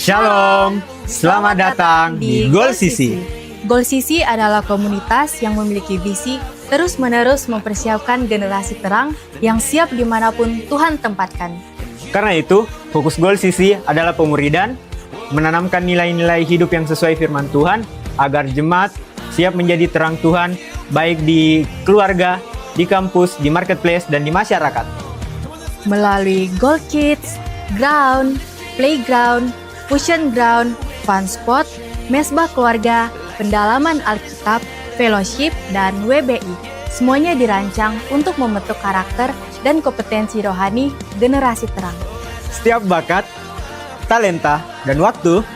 Shalom, selamat datang di Goal Sisi. Goal Sisi adalah komunitas yang memiliki visi terus-menerus mempersiapkan generasi terang yang siap dimanapun Tuhan tempatkan. Karena itu, fokus Goal Sisi adalah pemuridan, menanamkan nilai-nilai hidup yang sesuai firman Tuhan, agar jemaat siap menjadi terang Tuhan, baik di keluarga, di kampus, di marketplace, dan di masyarakat. Melalui Goal Kids, Ground, Playground, Fusion Ground, Fun Spot, Mesbah Keluarga, Pendalaman Alkitab, Fellowship, dan WBI. Semuanya dirancang untuk membentuk karakter dan kompetensi rohani generasi terang. Setiap bakat, talenta, dan waktu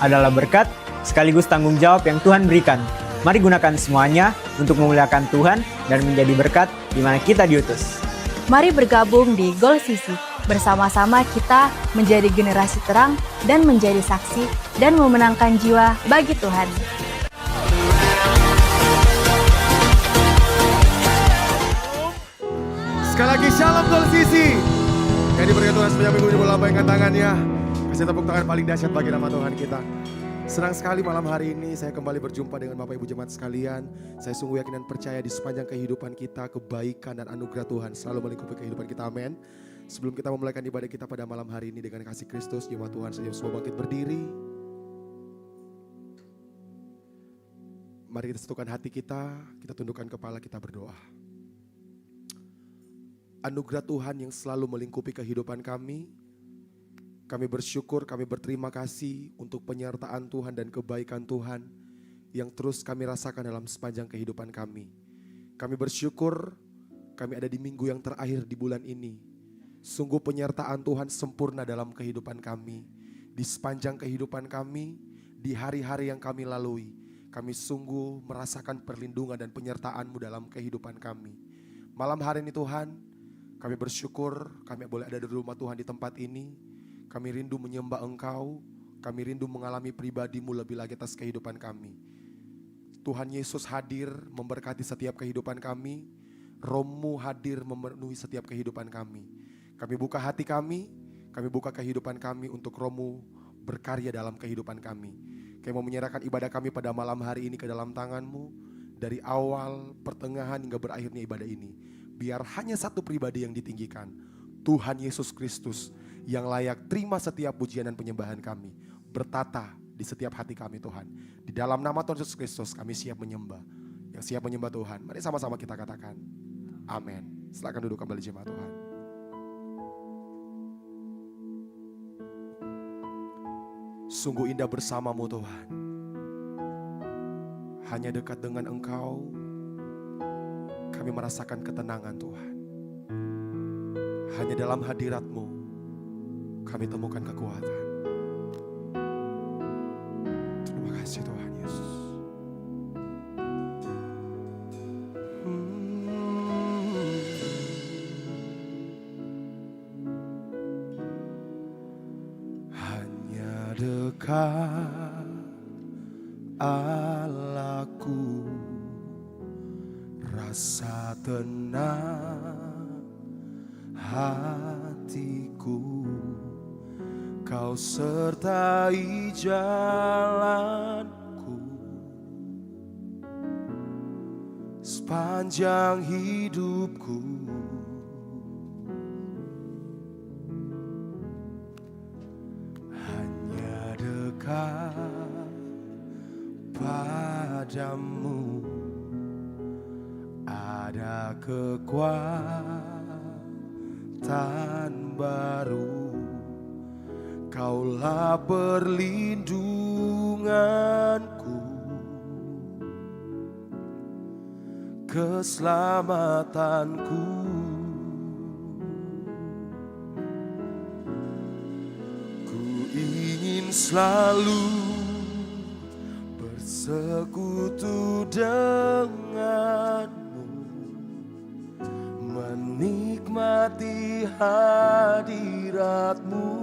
adalah berkat sekaligus tanggung jawab yang Tuhan berikan. Mari gunakan semuanya untuk memuliakan Tuhan dan menjadi berkat di mana kita diutus. Mari bergabung di Goal Sisi. Bersama-sama kita menjadi generasi terang dan menjadi saksi dan memenangkan jiwa bagi Tuhan. Sekali lagi shalom Goal Sisi. Yang diberikan Tuhan sepanjang minggu ini, boleh lambaikan tangannya. Kasih tepuk tangan paling dahsyat bagi nama Tuhan kita. Senang sekali malam hari ini saya kembali berjumpa dengan Bapak Ibu Jemaat sekalian. Saya sungguh yakin dan percaya di sepanjang kehidupan kita, kebaikan dan anugerah Tuhan selalu melingkupi kehidupan kita. Amin. Sebelum kita memulaikan ibadah kita pada malam hari ini dengan kasih Kristus, jemaat Tuhan saja semua bangkit berdiri. Mari kita satukan hati kita tundukkan kepala, kita berdoa. Anugerah Tuhan yang selalu melingkupi kehidupan kami bersyukur, kami berterima kasih untuk penyertaan Tuhan dan kebaikan Tuhan yang terus kami rasakan dalam sepanjang kehidupan kami. Kami bersyukur kami ada di minggu yang terakhir di bulan ini. Sungguh penyertaan Tuhan sempurna dalam kehidupan kami. Di sepanjang kehidupan kami, di hari-hari yang kami lalui, kami sungguh merasakan perlindungan dan penyertaan-Mu dalam kehidupan kami. Malam hari ini Tuhan, kami bersyukur kami boleh ada di rumah Tuhan di tempat ini. Kami rindu menyembah Engkau, kami rindu mengalami pribadi-Mu lebih lagi atas kehidupan kami. Tuhan Yesus hadir memberkati setiap kehidupan kami. Roh-Mu hadir memenuhi setiap kehidupan kami. Kami buka hati kami buka kehidupan kami untuk Roh-Mu berkarya dalam kehidupan kami. Kami mau menyerahkan ibadah kami pada malam hari ini ke dalam tangan-Mu. Dari awal, pertengahan hingga berakhirnya ibadah ini. Biar hanya satu pribadi yang ditinggikan. Tuhan Yesus Kristus yang layak terima setiap pujian dan penyembahan kami. Bertata di setiap hati kami Tuhan. Di dalam nama Tuhan Yesus Kristus kami siap menyembah. Yang siap menyembah Tuhan. Mari sama-sama kita katakan. Amin. Silakan duduk kembali jemaat Tuhan. Sungguh indah bersama-Mu Tuhan. Hanya dekat dengan Engkau kami merasakan ketenangan Tuhan. Hanya dalam hadirat-Mu kami temukan kekuatan. Terima kasih Tuhan Yesus. Hanya dekat Allahku, rasa tenang hatiku. Kau sertai jalanku sepanjang hidupku. Hanya dekat padamu ada kekuatan baru. Kaulah perlindunganku, keselamatanku. Ku ingin selalu bersekutu denganmu, menikmati hadirat-Mu.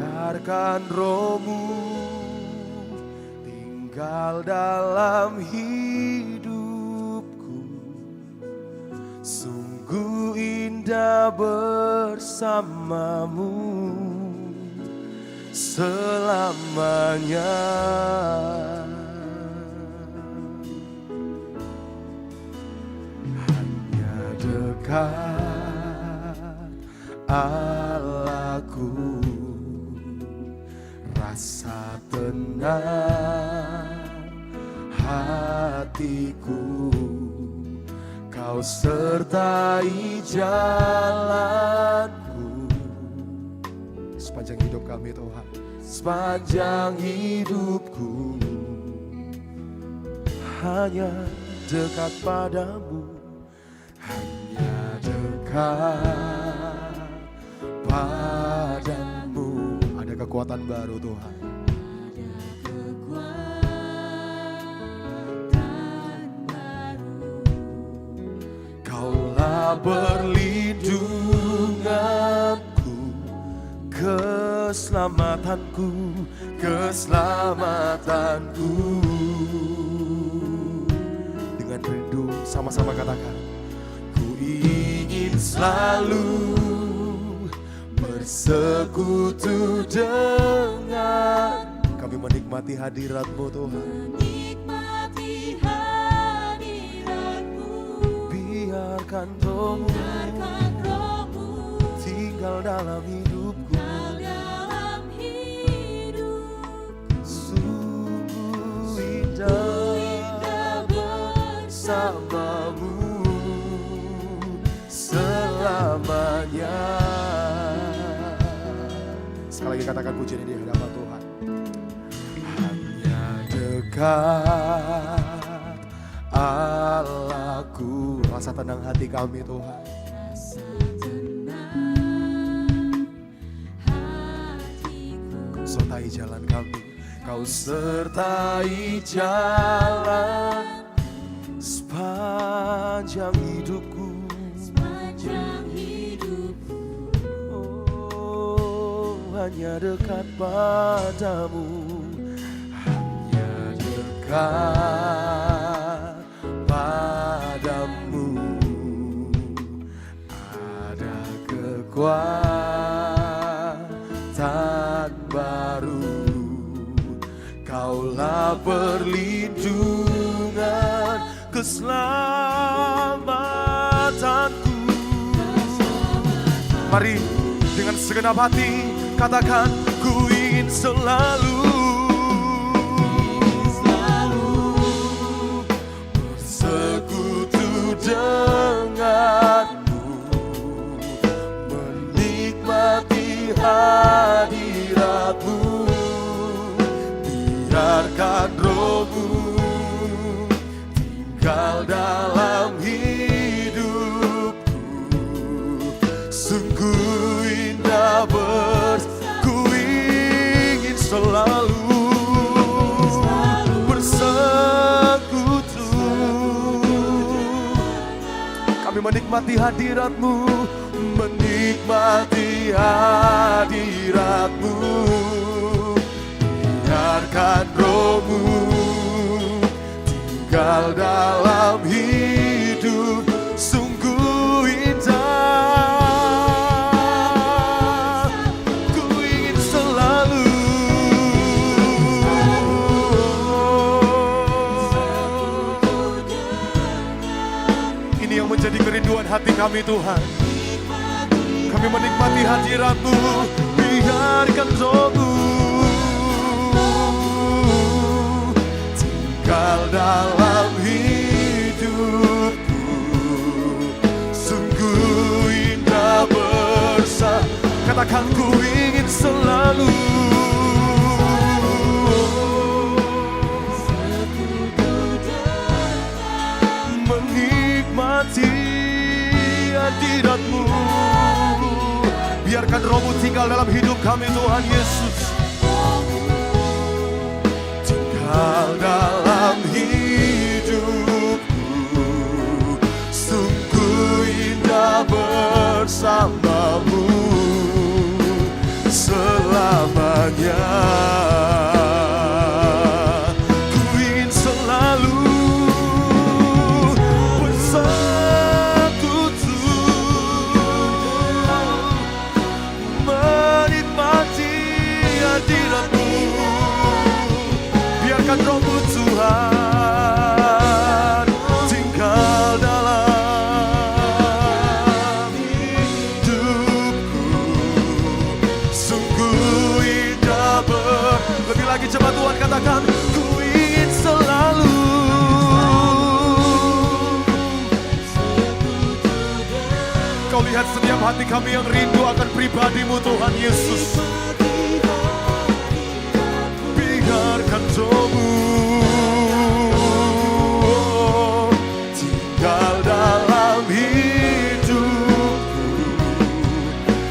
Biarkan Roh-Mu tinggal dalam hidupku. Sungguh indah bersamamu. selamanya. Hanya dekat Allahku, rasa tenang hatiku, Kau sertai jalanku sepanjang hidup kami Tuhan, sepanjang hidupku. Hanya dekat padamu, hanya dekat padamu. Ada kekuatan baru Tuhan. Kaulah perlindunganku, keselamatanku, keselamatanku. Dengan rindu sama-sama katakan, ku ingin selalu bersekutu dengan. Kami menikmati hadirat-Mu Tuhan. Biarkan Roh-Mu tinggal dalam hidupku. Sungguh indah bersamamu selamanya. Sekali lagi katakan pujian di hadapan Tuhan. Hanya dekat Allahku, rasa tenang hati kami Tuhan. Kau sertai jalan kami, Kau sertai jalan sepanjang hidupku. Oh, hanya dekat padamu, hanya dekat padamu. Ada kekuatan baru, Kaulah perlindungan, keselamatanku. Mari dengan segenap hati katakan, ku ingin selalu bersekutu denganmu, menikmati hadiratmu. Biarkan Roh-Mu tinggal dalam hidupku. Sungguh indah ku ingin selalu bersekutu. Kami menikmati hadirat-Mu, menikmati hadirat-Mu. Biarkan Roh-Mu tinggal dalam hidup. Sungguh indah, ku ingin selalu ini yang menjadi kerinduan hati kami Tuhan. Kami menikmati hadirat-Mu. Biarkan Roh-Mu tinggal dalam hidupku. Sungguh indah bersama. Katakan, ku ingin selalu menikmati hadirat-Mu. Biarkan Roh-Mu tinggal dalam hidup kami Tuhan Yesus. Tinggal dalam hidupku. Sungguh indah bersamamu selamanya. Ku ingin selalu bersekutu, menikmati Lihat setiap hati kami yang rindu akan pribadi-Mu Tuhan Yesus. Biarkan Roh-Mu tinggal dalam hidupku.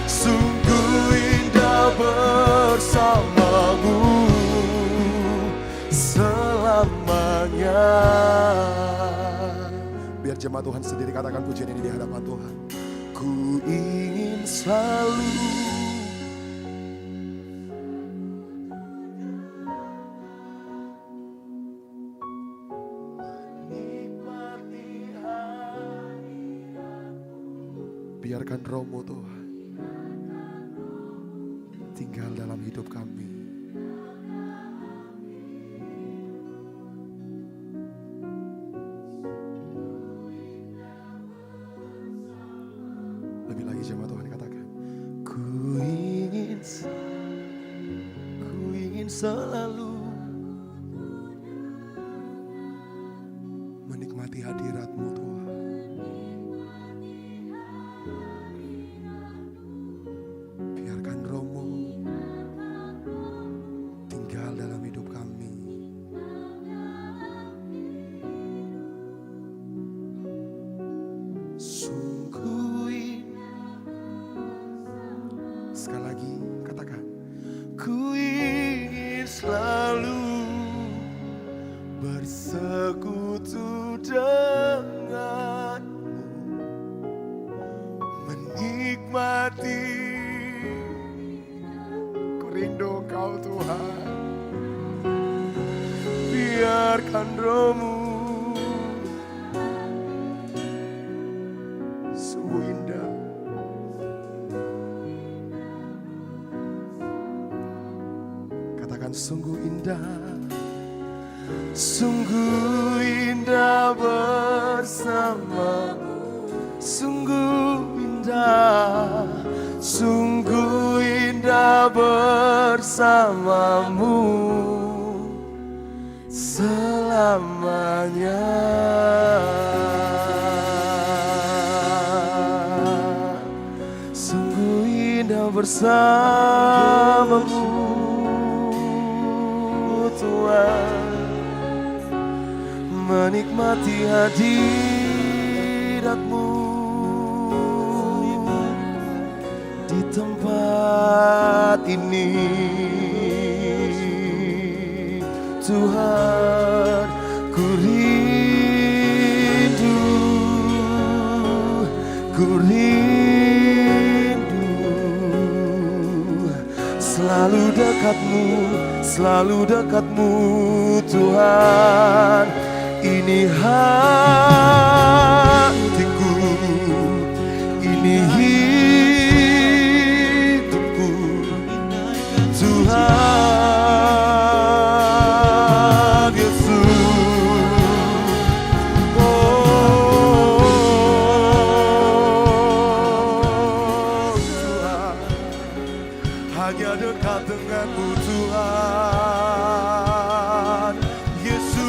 Sungguh indah bersama-Mu selamanya. Biar jemaat Tuhan sendiri katakan pujian ini di hadapan Tuhan. Ku ingin selalu menikmati hadirat-Mu. Biarkan Roh-Mu Tuhan tinggal dalam hidup kami. Lebih lagi jemaat Tuhan katakan, ku ingin selalu menikmati hadirat-Mu Tuhan. Biarkan Roh-Mu tinggal dalam hidup kami. Sungguh sekali lagi katakan, ku ingin selalu bersekutu denganmu, menikmati. Ku rindu Engkau Tuhan. Biarkan Roh-Mu sungguh indah. Katakan sungguh indah, sungguh indah bersama-Mu. Sungguh indah, sungguh indah bersama-Mu selamanya. Sungguh indah bersama-Mu Tuhan, menikmati hadirat-Mu di tempat ini Tuhan. Ku rindu selalu dekatmu Tuhan. Ini hatiku, ini hidupku Tuhan Yesus. Oh Tuhan, hanya dekat denganmu Tuhan Yesus.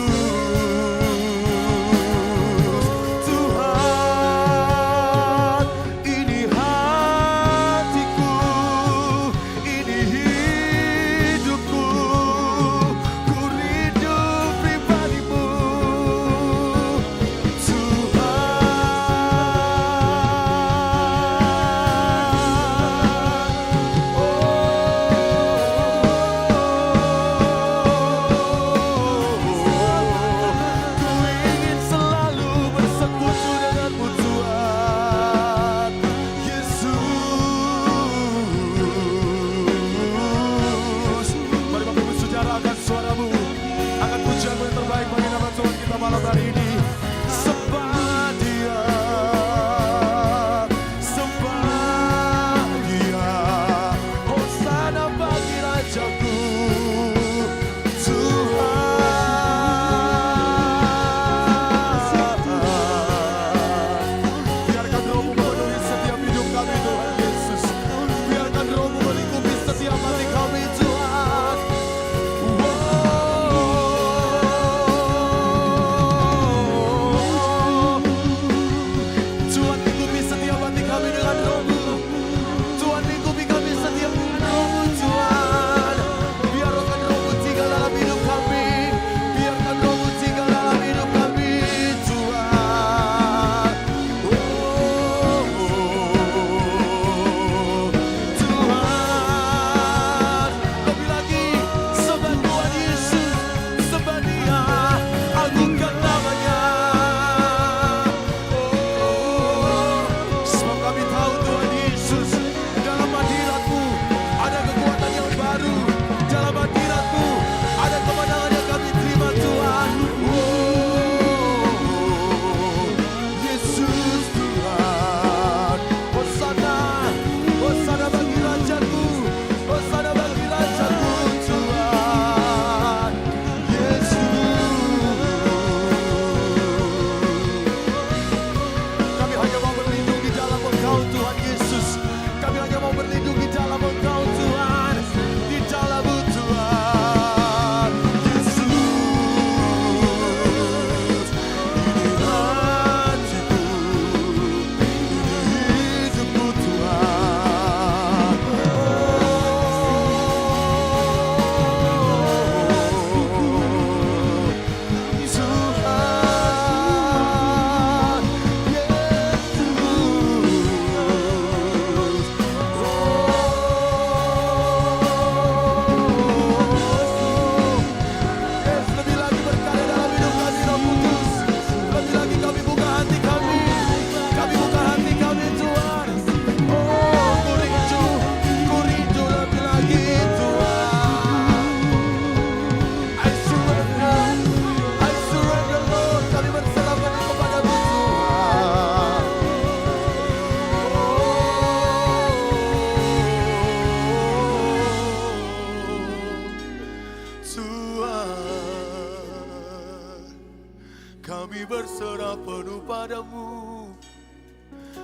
kepadamu.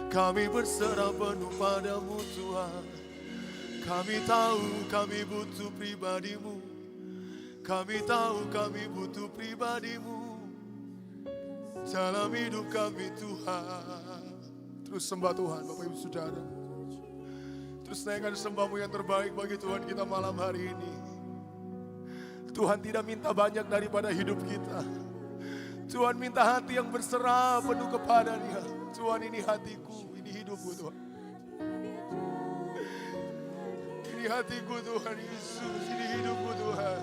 Kami berserah penuh padamu Tuhan. Kami tahu kami butuh pribadimu. Kami tahu kami butuh pribadimu dalam hidup kami Tuhan. Terus sembah Tuhan Bapak Ibu Saudara. Terus naikkan sembahmu yang terbaik bagi Tuhan kita malam hari ini. Tuhan tidak minta banyak daripada hidup kita. Tuhan minta hati yang berserah penuh kepada-Nya. Tuhan, ini hatiku, ini hidupku Tuhan. Ini hatiku Tuhan Yesus, ini hidupku Tuhan.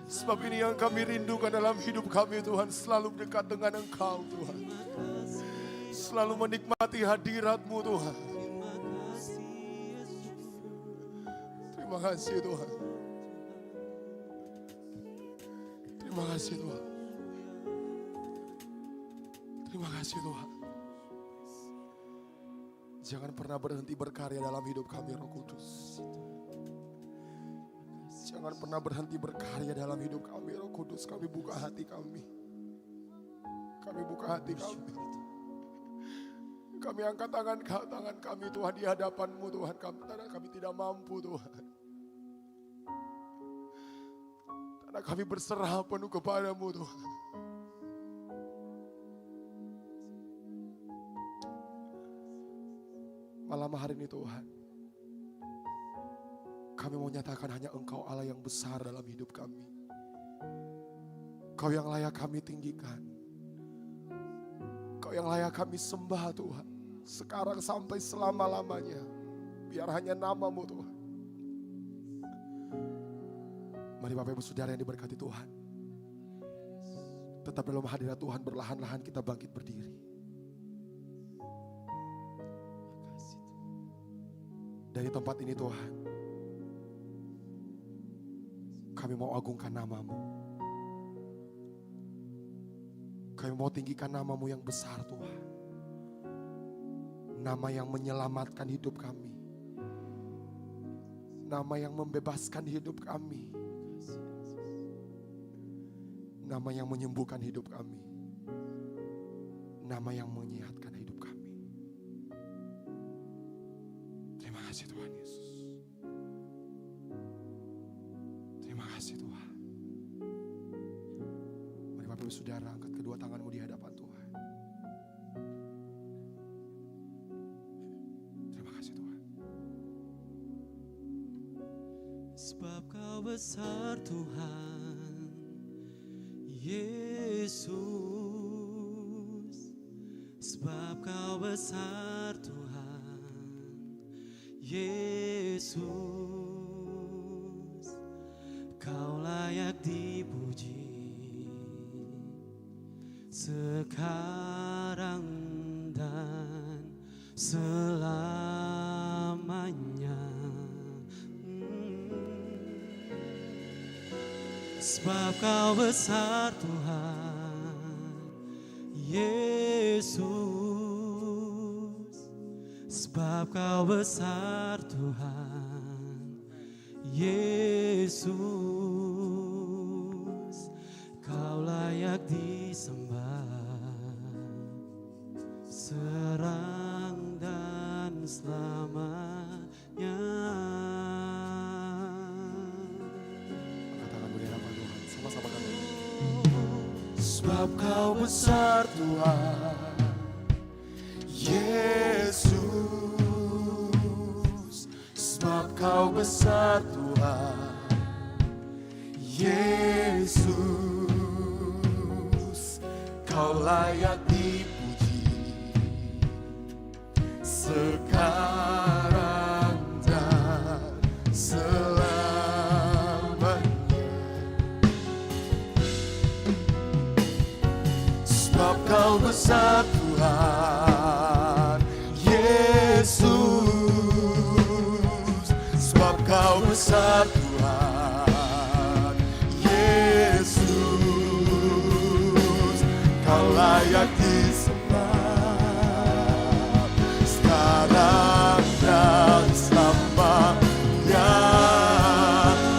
Sebab ini yang kami rindukan dalam hidup kami Tuhan, selalu dekat dengan Engkau Tuhan. Selalu menikmati hadirat-Mu Tuhan. Terima kasih Tuhan. Terima kasih Tuhan. Terima kasih Tuhan. Jangan pernah berhenti berkarya dalam hidup kami Roh Kudus. Jangan pernah berhenti berkarya dalam hidup kami Roh Kudus. Kami buka hati kami. Kami buka hati kami. Kami angkat tangan kami Tuhan di hadapan-Mu Tuhan. Kami tidak mampu Tuhan. Karena kami berserah penuh kepada-Mu Tuhan. Malam hari ini Tuhan, kami mau nyatakan hanya Engkau Allah yang besar dalam hidup kami. Kau yang layak kami tinggikan. Kau yang layak kami sembah Tuhan. Sekarang sampai selama-lamanya. Biar hanya nama-Mu Tuhan. Mari Bapak Ibu Saudara yang diberkati Tuhan. Tetap dalam hadirat Tuhan, berlahan-lahan kita bangkit berdiri. Dari tempat ini Tuhan, kami mau agungkan nama-Mu. Kami mau tinggikan nama-Mu yang besar Tuhan. Nama yang menyelamatkan hidup kami. Nama yang membebaskan hidup kami. Nama yang menyembuhkan hidup kami. Nama yang menyehatkan hidup kami. Terima kasih Tuhan Yesus. Terima kasih Tuhan. Mari Bapak Ibu Saudara, angkat kedua tanganmu di hadapan Tuhan. Terima kasih Tuhan. Sebab Kau besar Tuhan Yesus. Sebab Kau besar Tuhan Yesus. Kau layak dipuji sekarang dan selamanya. Sebab Kau besar Tuhan Yesus. Sebab Kau besar Tuhan Yesus. Kau layak disembah, serang dan selamanya. Angkat tanganmu di hadapan Tuhan, sama-sama kami. Sebab Kau besar Tuhan Yesus. Sebab Kau besar Tuhan Yesus. Kau layak dipuji sekarang dan selamanya. Sebab Kau besar Tuhan Yesus. Sebab Kau besar Tuhan Yesus. Kau layak disembah sekarang dan selamanya.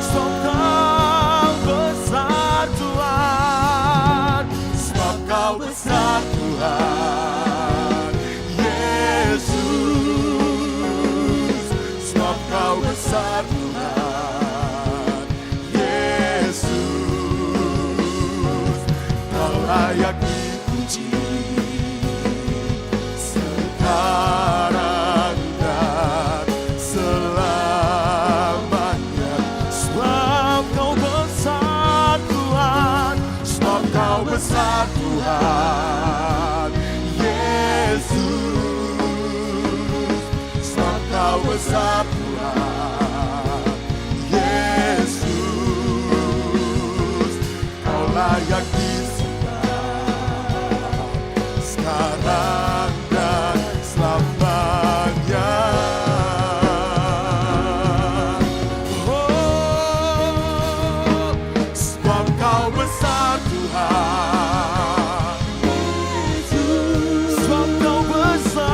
Sebab Kau besar Tuhan. Sebab Kau besar Tuhan. Yesus, sebab Kau besar Tuhan. Yesus, Kau layak dipuji sekarang dan selamanya. Sebab Kau besar Tuhan, sebab Kau besar Tuhan. Yesus, sebab Kau besar Tuhan. Yesus, Kau layak disembah sekarang dan selamanya. Oh, sebab Kau besar Tuhan. Sebab Kau besar.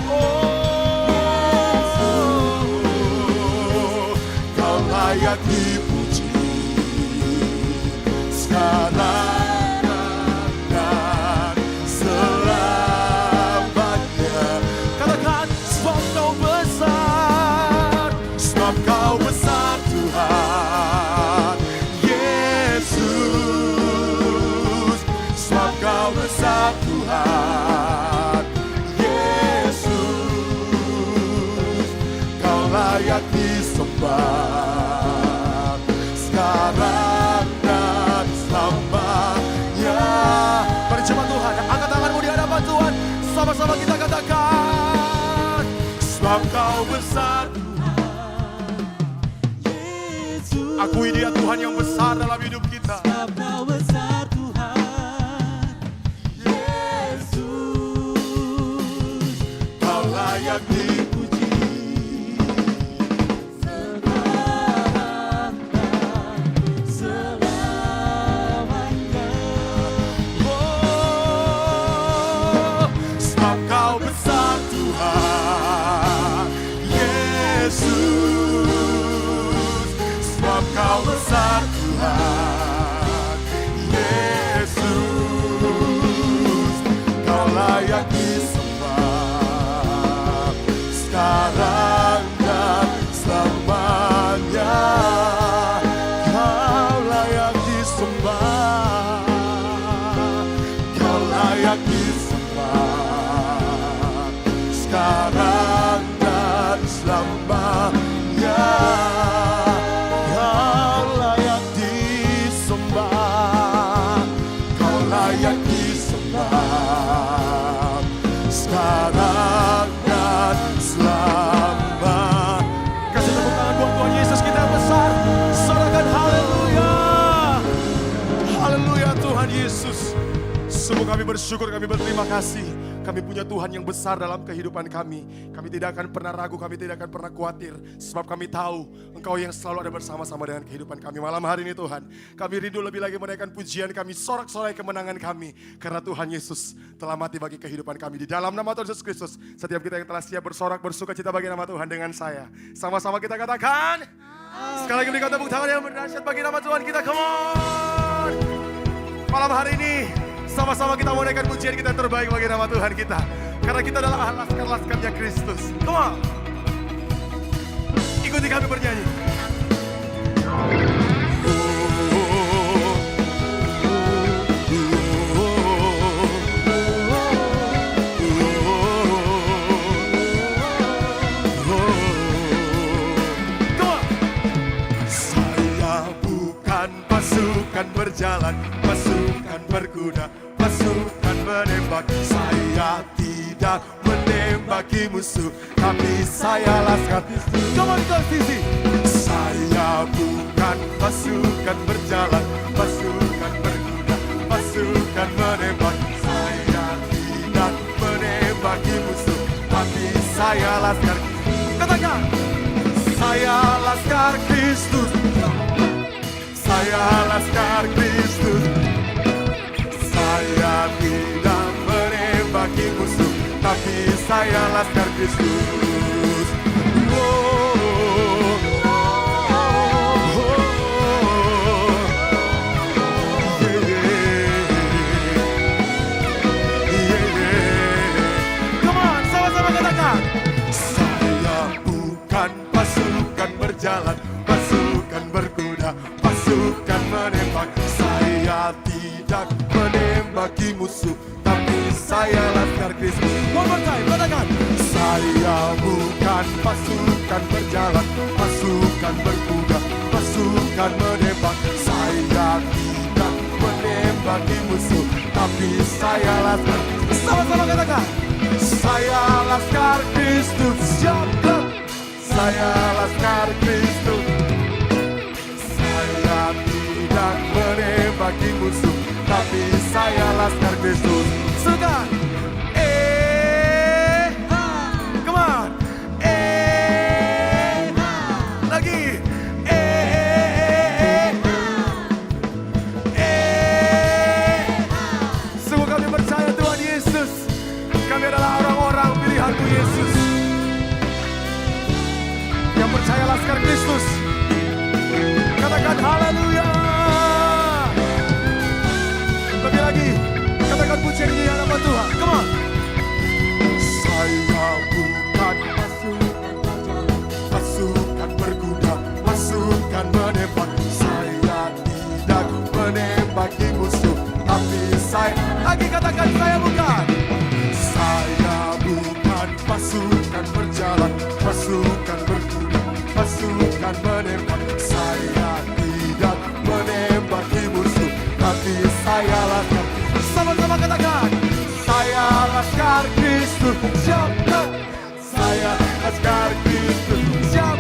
Oh, Kau layak dipuji sekarang dan selamanya. Katakan, sebab Kau besar, sebab Kau besar Tuhan. Yesus, sebab Kau besar Tuhan. Yesus, Kau layak disembah sekarang dan selamanya. Mari jemaat Tuhan, angkat tanganmu di hadapan Tuhan. Sama-sama kita katakan, sebab Kau besar Tuhan. Akui Dia Tuhan yang besar dalam hidup kita. Sebab Kau besar Tuhan. Yesus, Kau layak dipuji Sekarang dan selamanya. Oh, sebab Kau besar Tuhan. Yesus, sebab Kau besar Tuhan. Yesus, Kau layak disembah sekarang dan selamanya. Kau layak disembah, Kau layak disembah sekarang dan selamanya. Kau layak disembah, Kau layak disembah sekarang dan selamanya. Kasih tepuk tangan buat Tuhan Yesus kita yang besar. Sorakan haleluya. Haleluya Tuhan Yesus. Sungguh kami bersyukur, kami berterima kasih. Kami punya Tuhan yang besar dalam kehidupan kami. Kami tidak akan pernah ragu, kami tidak akan pernah khawatir. Sebab kami tahu Engkau yang selalu ada bersama-sama dengan kehidupan kami. Malam hari ini Tuhan, kami rindu lebih lagi menaikkan pujian kami, sorak-sorai kemenangan kami. Karena Tuhan Yesus telah mati bagi kehidupan kami. Di dalam nama Tuhan Yesus Kristus, setiap kita yang telah siap bersorak, bersuka cita bagi nama Tuhan dengan saya. Sama-sama kita katakan. Sekali lagi berikan tepuk tangan yang berdahsyat bagi nama Tuhan kita. Come on. Malam hari ini, sama-sama kita menaikkan pujian kita terbaik bagi nama Tuhan kita. Karena kita adalah laskar-laskarnya Kristus. Come on. Ikuti kami bernyanyi. Saya bukan pasukan berjalan, pasukan berkuda, pasukan menembak. Saya tidak menembaki musuh, tapi saya laskar. Come on, sisi. Saya bukan pasukan berjalan, pasukan berkuda, pasukan menembak. Saya tidak menembaki musuh, tapi saya laskar. Katakan, saya laskar Kristus. Saya laskar Kristus. Saya tidak menembaki musuh, tapi saya laskar Kristus. Oh, oh, oh, yeah, yeah. tidak menembaki musuh, tapi saya laskar Kristus. One more time, katakan. Saya bukan pasukan berjalan, pasukan berkuda, pasukan menembak. Saya tidak menembaki musuh, tapi saya laskar. Sama-sama katakan. Saya laskar Kristus. Siap. Saya laskar Kristus. Saya tidak menembaki musuh, tapi saya laskar Kristus. Segan. Come on. Lagi. Sungguh kami percaya Tuhan Yesus. Kami adalah orang-orang pilihan-Mu Yesus, yang percaya laskar Kristus. Katakan haleluya. Lebih lagi, katakan pujian ini ya nama Tuhan. Come on. Saya bukan pasukan berkuda, pasukan menembak. Saya tidak menembaki musuh, tapi saya. Lagi katakan saya bukan. Saya bukan pasukan berjalan, pasukan berkuda, pasukan menembak. Saya tidak menembaki musuh, tapi saya laskar. Sama-sama katakan. Saya laskar Kristus. Siap. Saya laskar Kristus. Siap.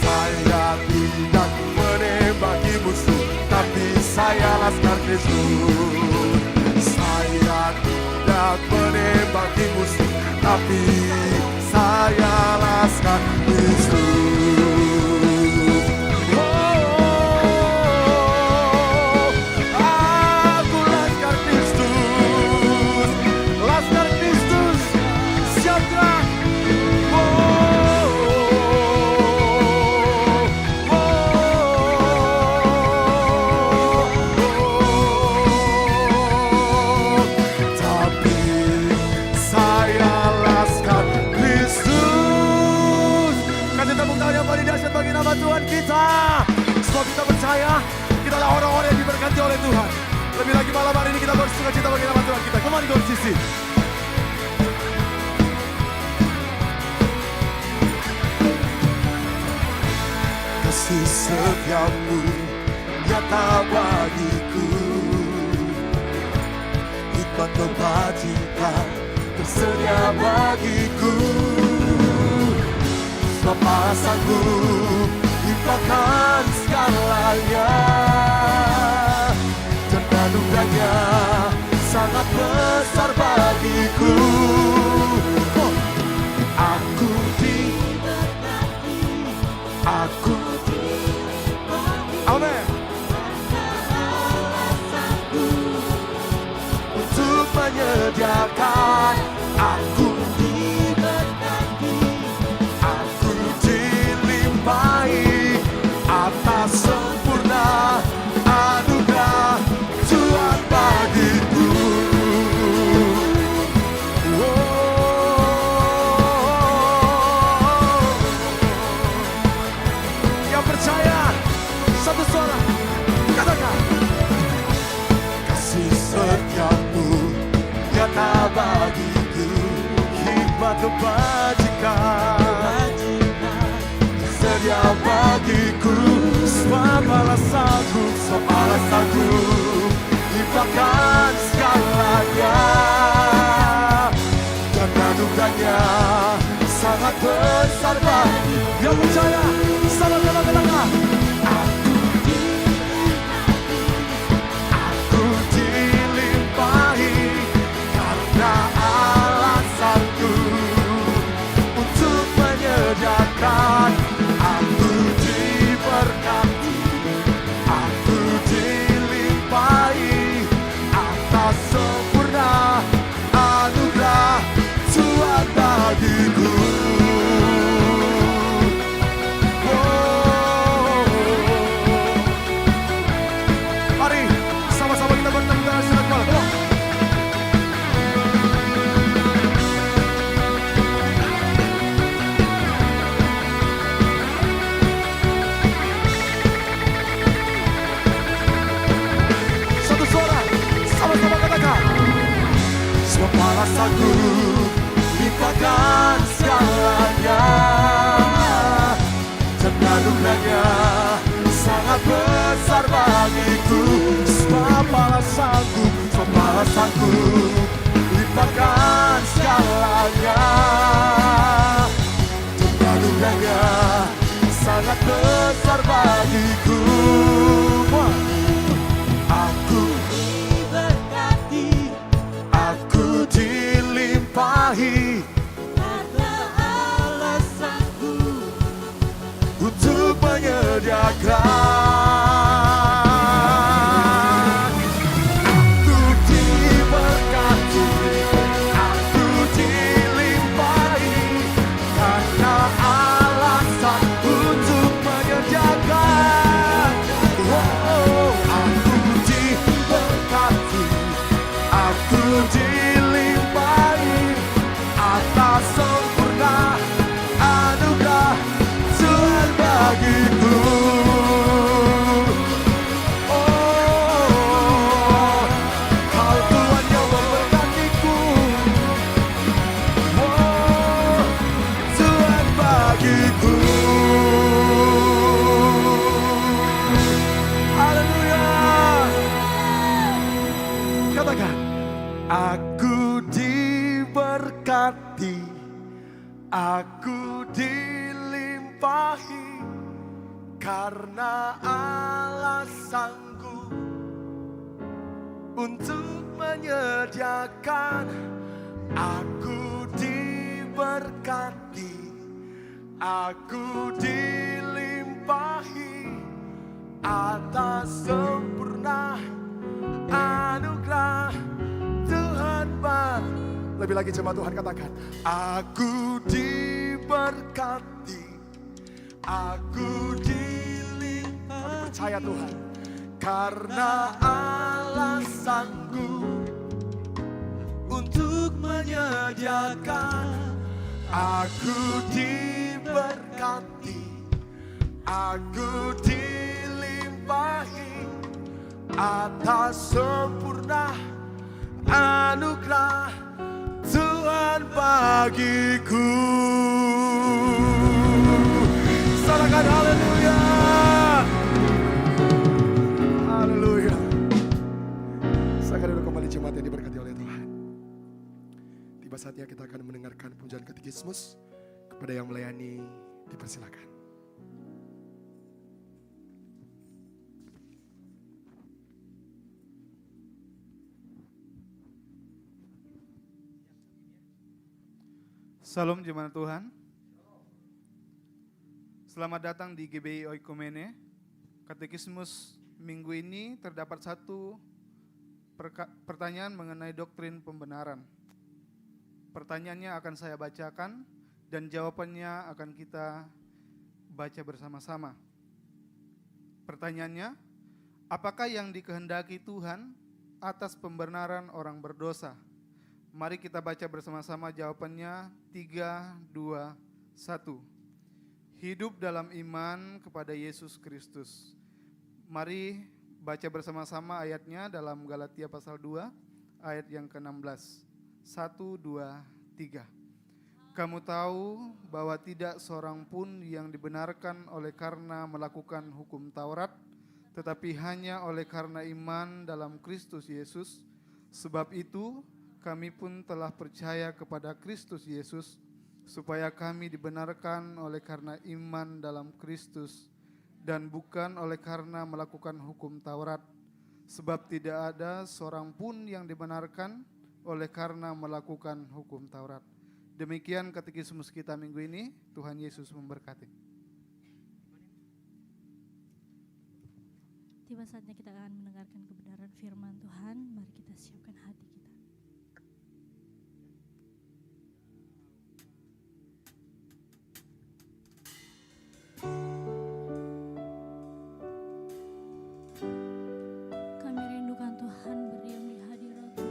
Saya tidak menembaki musuh, tapi saya laskar Kristus. Saya tidak menembaki musuh, tapi saya laskar Kristus. Aku laskar Kristus, laskar Kristus. Siap gerak. Tapi saya laskar Kristus. Kasih tepuk tangan yang paling dahsyat bagi nama Tuhan kita. Sebab kita percaya kita adalah orang-orang yang diberkati oleh Tuhan. Lebih lagi malam hari ini kita bersuka cita bagi nama Tuhan kita. Come on, go sisi. Kasih setiamu nyata bagiku, hikmat kebajikan tersedia bagiku. Sebab Allah sanggup limpahkan segalanya, dan anugerahnya sangat besar bagiku. Aku amen. Untuk menyediakan aku diberkati, aku dilimpahi atas sempurna anugerah Tuhan bagiku. Yang percaya satu suara katakan. Kasih setiamu nyata bagiku, hikmat kebajikan sedia bagiku. Sebab Allah sanggup limpahkan segalanya, dan anugerahnya sangat besar bagi yang percaya. Sama-sama katakan. Aku dilimpahi karena Allah sanggup untuk menyediakan. Aku diberkati, aku dilimpahi atas sempurna anugerah Tuhan bagiku. Oh, sanggup limpahkan segalanya. Dan anugerahnya sangat besar bagiku. Sebab Allah sanggup limpahkan segalanya. Dan anugerahnya sangat besar bagiku. Aku Diberkati Aku dilimpahi karena Allah sanggup untuk menyediakan. Aku diberkati, aku dilimpahi karena Allah sanggup untuk menyediakan. Oh, aku diberkati, aku dilimpahi atas sempurna anugerah Tuhan bagiku. Oh, kau Tuhan yang memberkatiku. Oh, Tuhan bagiku. Haleluya. Katakan, aku diberkati, aku dilimpahi karena Allah sanggup untuk menyediakan. Aku diberkati, aku dilimpahi atas sempurna anugerah Tuhan. Lebih lagi jemaat Tuhan katakan, aku diberkati, aku dilimpahi. Kami percaya Tuhan, karena Allah sanggup untuk menyediakan. Aku diberkati, aku dilimpahi atas sempurna anugerah Tuhan bagiku. Sorakan haleluya. Haleluya. Silakan duduk kembali jemaat yang diberkati oleh Tuhan. Tiba saatnya kita akan mendengarkan pujian katekismus. Kepada yang melayani dipersilakan. Salam jemaat Tuhan. Selamat datang di GBI Oikumene. Katekismus minggu ini terdapat satu pertanyaan mengenai doktrin pembenaran. Pertanyaannya akan saya bacakan dan jawabannya akan kita baca bersama-sama. Pertanyaannya, apakah yang dikehendaki Tuhan atas pembenaran orang berdosa? Mari kita baca bersama-sama jawabannya. 3, 2, 1. Hidup dalam iman kepada Yesus Kristus. Mari baca bersama-sama ayatnya dalam Galatia pasal 2 ayat yang ke-16. 1, 2, 3. Kamu tahu bahwa tidak seorang pun yang dibenarkan oleh karena melakukan hukum Taurat, tetapi hanya oleh karena iman dalam Kristus Yesus. Sebab itu kami pun telah percaya kepada Kristus Yesus, supaya kami dibenarkan oleh karena iman dalam Kristus, dan bukan oleh karena melakukan hukum Taurat. Sebab tidak ada seorang pun yang dibenarkan oleh karena melakukan hukum Taurat. Demikian katekismus kita minggu ini. Tuhan Yesus memberkati. Tiba saatnya kita akan mendengarkan kebenaran firman Tuhan. Mari kita siapkan hati kita. Kami rindukan Tuhan berdiam di hadirat-Mu.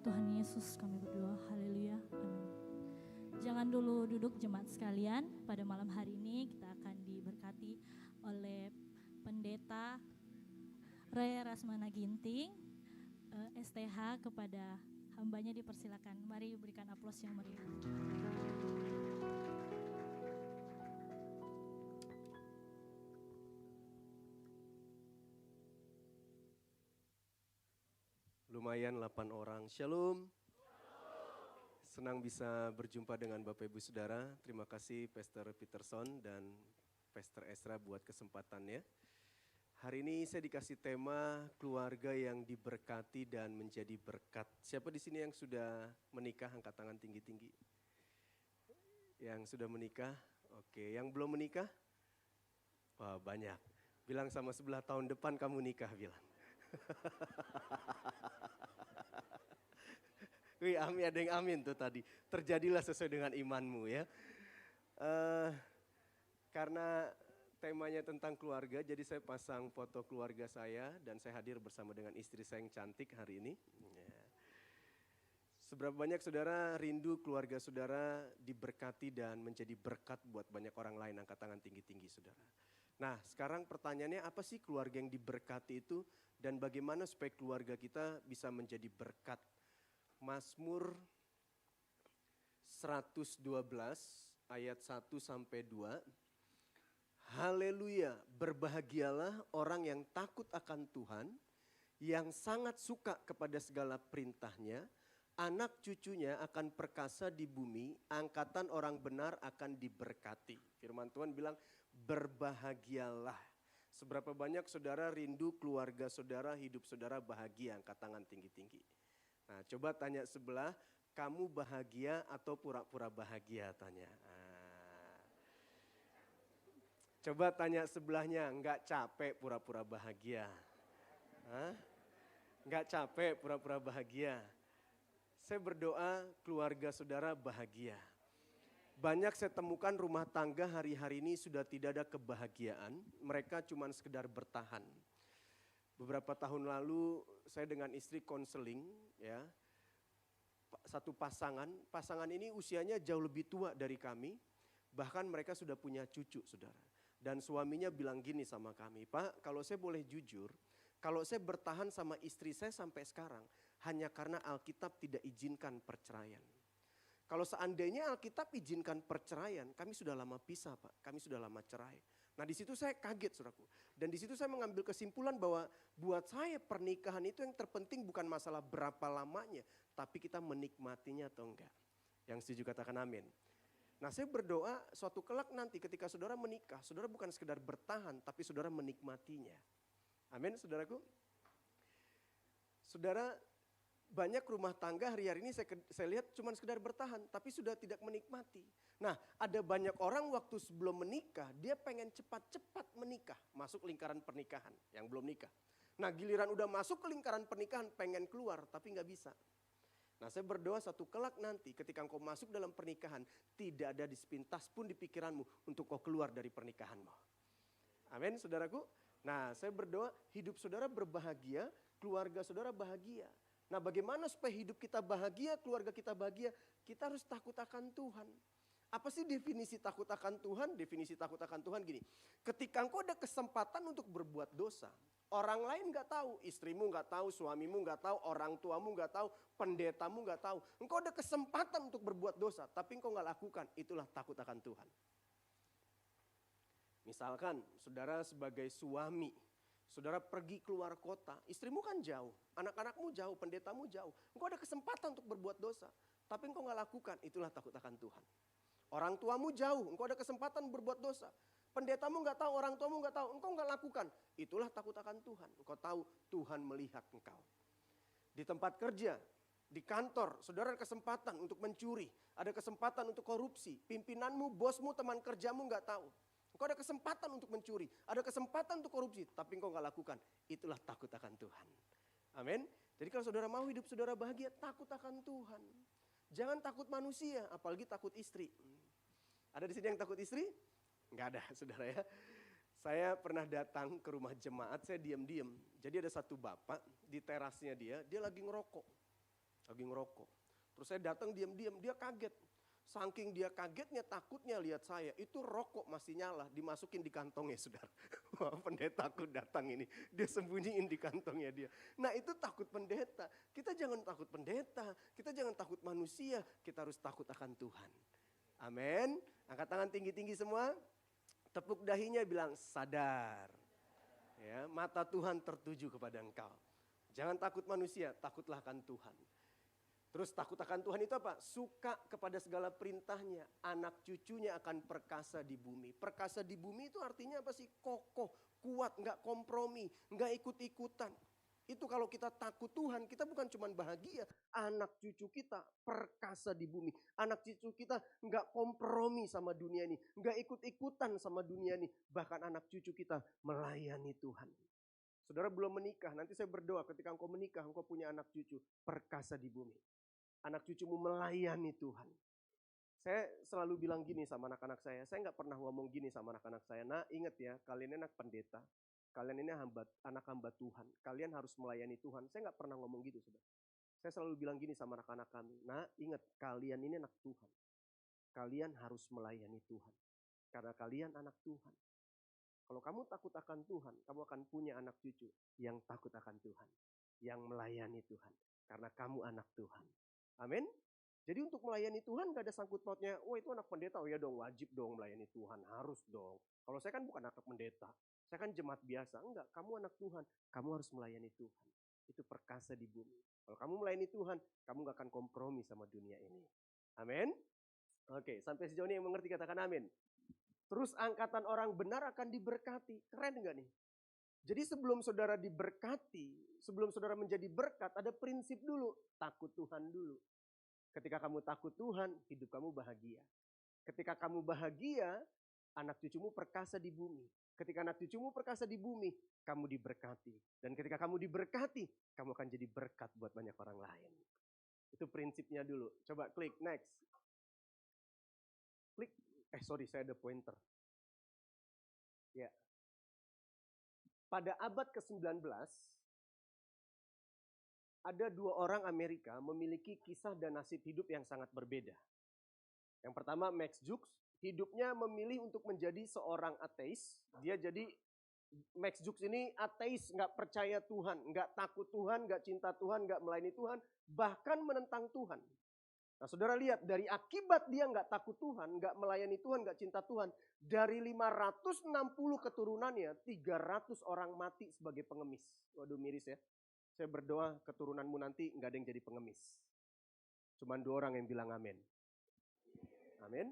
Tuhan Yesus kami berdoa, haleluya, amin. Jangan dulu duduk jemaat sekalian, pada malam hari ini kita akan diberkati oleh Pendeta Ray Rasmana Ginting, STH. Kepada hambanya dipersilakan, mari berikan aplaus yang meriah. Lumayan 8 orang. Shalom. Senang bisa berjumpa dengan Bapak Ibu Saudara. Terima kasih Pastor Peterson dan Pastor Ezra buat kesempatannya. Hari ini saya dikasih tema keluarga yang diberkati dan menjadi berkat. Siapa di sini yang sudah menikah? Angkat tangan tinggi-tinggi. Yang sudah menikah? Oke, yang belum menikah? Wah, banyak. Bilang sama sebelah, tahun depan kamu nikah, bilang. Wih, amin, ada yang amin tuh tadi. Terjadilah sesuai dengan imanmu ya. Karena temanya tentang keluarga, jadi saya pasang foto keluarga saya dan saya hadir bersama dengan istri saya yang cantik hari ini. Ya. Seberapa banyak saudara rindu keluarga saudara diberkati dan menjadi berkat buat banyak orang lain? Angkat tangan tinggi-tinggi saudara. Nah, sekarang pertanyaannya, apa sih keluarga yang diberkati itu dan bagaimana supaya keluarga kita bisa menjadi berkat? Mazmur 112 ayat 1 sampai 2. Haleluya, berbahagialah orang yang takut akan Tuhan, yang sangat suka kepada segala perintahnya. Anak cucunya akan perkasa di bumi, angkatan orang benar akan diberkati. Firman Tuhan bilang, berbahagialah. Seberapa banyak saudara rindu keluarga saudara, hidup saudara bahagia? Angkat tangan tinggi-tinggi. Nah, coba tanya sebelah, kamu bahagia atau pura-pura bahagia? Tanya. Coba tanya sebelahnya, enggak capek pura-pura bahagia? Enggak capek pura-pura bahagia? Saya berdoa keluarga saudara bahagia. Banyak saya temukan rumah tangga hari-hari ini sudah tidak ada kebahagiaan, mereka cuma sekedar bertahan. Beberapa tahun lalu saya dengan istri konseling ya. Satu pasangan ini usianya jauh lebih tua dari kami. Bahkan mereka sudah punya cucu saudara. Dan suaminya bilang gini sama kami, Pak, kalau saya boleh jujur, kalau saya bertahan sama istri saya sampai sekarang hanya karena Alkitab tidak izinkan perceraian. Kalau seandainya Alkitab izinkan perceraian, kami sudah lama pisah Pak, kami sudah lama cerai. Nah di situ saya kaget saudaraku. Dan di situ saya mengambil kesimpulan bahwa buat saya pernikahan itu yang terpenting bukan masalah berapa lamanya, tapi kita menikmatinya atau enggak. Yang setuju katakan amin. Nah saya berdoa suatu kelak nanti ketika saudara menikah, saudara bukan sekedar bertahan, tapi saudara menikmatinya. Amin saudaraku. Saudara, banyak rumah tangga hari-hari ini saya lihat cuma sekedar bertahan, tapi sudah tidak menikmati. Nah, ada banyak orang waktu sebelum menikah, dia pengen cepat-cepat menikah, masuk lingkaran pernikahan yang belum nikah. Nah, giliran udah masuk ke lingkaran pernikahan, pengen keluar, tapi nggak bisa. Nah, saya berdoa satu kelak nanti ketika engkau masuk dalam pernikahan, tidak ada di sepintas pun di pikiranmu untuk kau keluar dari pernikahanmu. Amin, saudaraku. Nah, saya berdoa hidup saudara berbahagia, keluarga saudara bahagia. Nah, bagaimana supaya hidup kita bahagia, keluarga kita bahagia? Kita harus takut akan Tuhan. Apa sih definisi takut akan Tuhan? Definisi takut akan Tuhan gini. Ketika engkau ada kesempatan untuk berbuat dosa, orang lain gak tahu, istrimu gak tahu, suamimu gak tahu, orang tuamu gak tahu, pendetamu gak tahu. Engkau ada kesempatan untuk berbuat dosa, tapi engkau gak lakukan, itulah takut akan Tuhan. Misalkan saudara sebagai suami, saudara pergi keluar kota, istrimu kan jauh, anak-anakmu jauh, pendetamu jauh. Engkau ada kesempatan untuk berbuat dosa, tapi engkau gak lakukan, itulah takut akan Tuhan. Orang tuamu jauh, engkau ada kesempatan berbuat dosa. Pendetamu gak tahu, orang tuamu gak tahu, engkau gak lakukan. Itulah takut akan Tuhan. Engkau tahu Tuhan melihat engkau. Di tempat kerja, di kantor, saudara ada kesempatan untuk mencuri. Ada kesempatan untuk korupsi. Pimpinanmu, bosmu, teman kerjamu gak tahu. Engkau ada kesempatan untuk mencuri. Ada kesempatan untuk korupsi, tapi engkau gak lakukan. Itulah takut akan Tuhan. Amin. Jadi kalau saudara mau hidup saudara bahagia, takut akan Tuhan. Jangan takut manusia, apalagi takut istri. Ada di sini yang takut istri? Enggak ada, saudara ya. Saya pernah datang ke rumah jemaat, saya diam-diam. Jadi ada satu bapak di terasnya dia lagi ngerokok. lagi ngerokok. Terus saya datang diam-diam, dia kaget. Saking dia kagetnya, takutnya lihat saya, itu rokok masih nyala, dimasukin di kantongnya saudara. Wah, pendeta takut datang ini, dia sembunyiin di kantongnya dia. Nah itu takut pendeta, kita jangan takut pendeta, kita jangan takut manusia, kita harus takut akan Tuhan. Amin, angkat tangan tinggi-tinggi semua, tepuk dahinya bilang sadar. Ya, mata Tuhan tertuju kepada engkau. Jangan takut manusia, takutlah akan Tuhan. Terus takut akan Tuhan itu apa? Suka kepada segala perintahnya. Anak cucunya akan perkasa di bumi. Perkasa di bumi itu artinya apa sih? Kokoh, kuat, gak kompromi, gak ikut-ikutan. Itu kalau kita takut Tuhan, kita bukan cuma bahagia. Anak cucu kita perkasa di bumi. Anak cucu kita gak kompromi sama dunia ini. Gak ikut-ikutan sama dunia ini. Bahkan anak cucu kita melayani Tuhan. Saudara belum menikah, nanti saya berdoa ketika engkau menikah, engkau punya anak cucu perkasa di bumi. Anak cucumu melayani Tuhan. Saya selalu bilang gini sama anak-anak saya nggak pernah ngomong gini sama anak-anak saya. Nah ingat ya, kalian ini anak pendeta, kalian ini anak hamba Tuhan, kalian harus melayani Tuhan. Saya nggak pernah ngomong gitu saudara. Saya selalu bilang gini sama anak-anak kami, nah ingat kalian ini anak Tuhan. Kalian harus melayani Tuhan, karena kalian anak Tuhan. Kalau kamu takut akan Tuhan, kamu akan punya anak cucu yang takut akan Tuhan, yang melayani Tuhan, karena kamu anak Tuhan. Amin. Jadi untuk melayani Tuhan gak ada sangkut pautnya, wah itu anak pendeta, oh ya dong wajib dong melayani Tuhan, harus dong. Kalau saya kan bukan anak pendeta, saya kan jemaat biasa. Enggak, kamu anak Tuhan, kamu harus melayani Tuhan. Itu perkasa di bumi. Kalau kamu melayani Tuhan, kamu gak akan kompromi sama dunia ini. Amin. Oke, sampai sejauh ini yang mengerti katakan amin. Terus angkatan orang benar akan diberkati. Keren gak nih? Jadi sebelum saudara diberkati, sebelum saudara menjadi berkat, ada prinsip dulu. Takut Tuhan dulu. Ketika kamu takut Tuhan, hidup kamu bahagia. Ketika kamu bahagia, anak cucumu perkasa di bumi. Ketika anak cucumu perkasa di bumi, kamu diberkati. Dan ketika kamu diberkati, kamu akan jadi berkat buat banyak orang lain. Itu prinsipnya dulu. Coba klik next. Klik. Saya ada pointer. Ya. Pada abad ke-19, ada 2 orang Amerika memiliki kisah dan nasib hidup yang sangat berbeda. Yang pertama Max Jukes, hidupnya memilih untuk menjadi seorang ateis. Max Jukes ini ateis, gak percaya Tuhan, gak takut Tuhan, gak cinta Tuhan, gak melayani Tuhan, bahkan menentang Tuhan. Nah saudara lihat, dari akibat dia gak takut Tuhan, gak melayani Tuhan, gak cinta Tuhan, dari 560 keturunannya, 300 orang mati sebagai pengemis. Waduh miris ya. Saya berdoa keturunanmu nanti gak ada yang jadi pengemis. Cuman 2 orang yang bilang amin. Amin.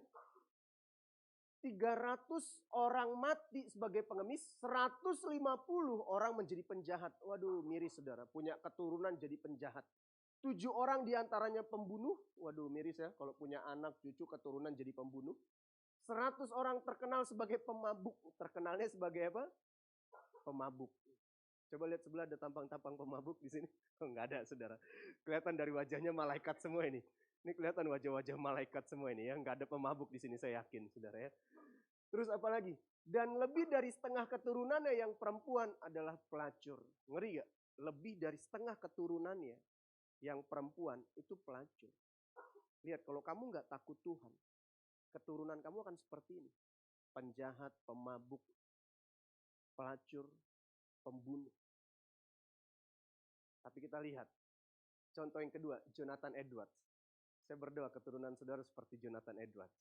300 orang mati sebagai pengemis, 150 orang menjadi penjahat. Waduh miris saudara, punya keturunan jadi penjahat. 7 orang diantaranya pembunuh. Waduh miris ya, kalau punya anak, cucu, keturunan jadi pembunuh. 100 orang terkenal sebagai pemabuk. Terkenalnya sebagai apa? Pemabuk. Coba lihat sebelah, ada tampang-tampang pemabuk di sini. Oh, enggak ada saudara. Kelihatan dari wajahnya malaikat semua ini. Ini kelihatan wajah-wajah malaikat semua ini ya. Enggak ada pemabuk di sini, saya yakin saudara ya. Terus apa lagi? Dan lebih dari setengah keturunannya yang perempuan adalah pelacur. Ngeri gak? Lebih dari setengah keturunannya yang perempuan itu pelacur. Lihat, kalau kamu nggak takut Tuhan, keturunan kamu akan seperti ini. Penjahat, pemabuk, pelacur, pembunuh. Tapi kita lihat, contoh yang kedua, Jonathan Edwards. Saya berdoa keturunan saudara seperti Jonathan Edwards.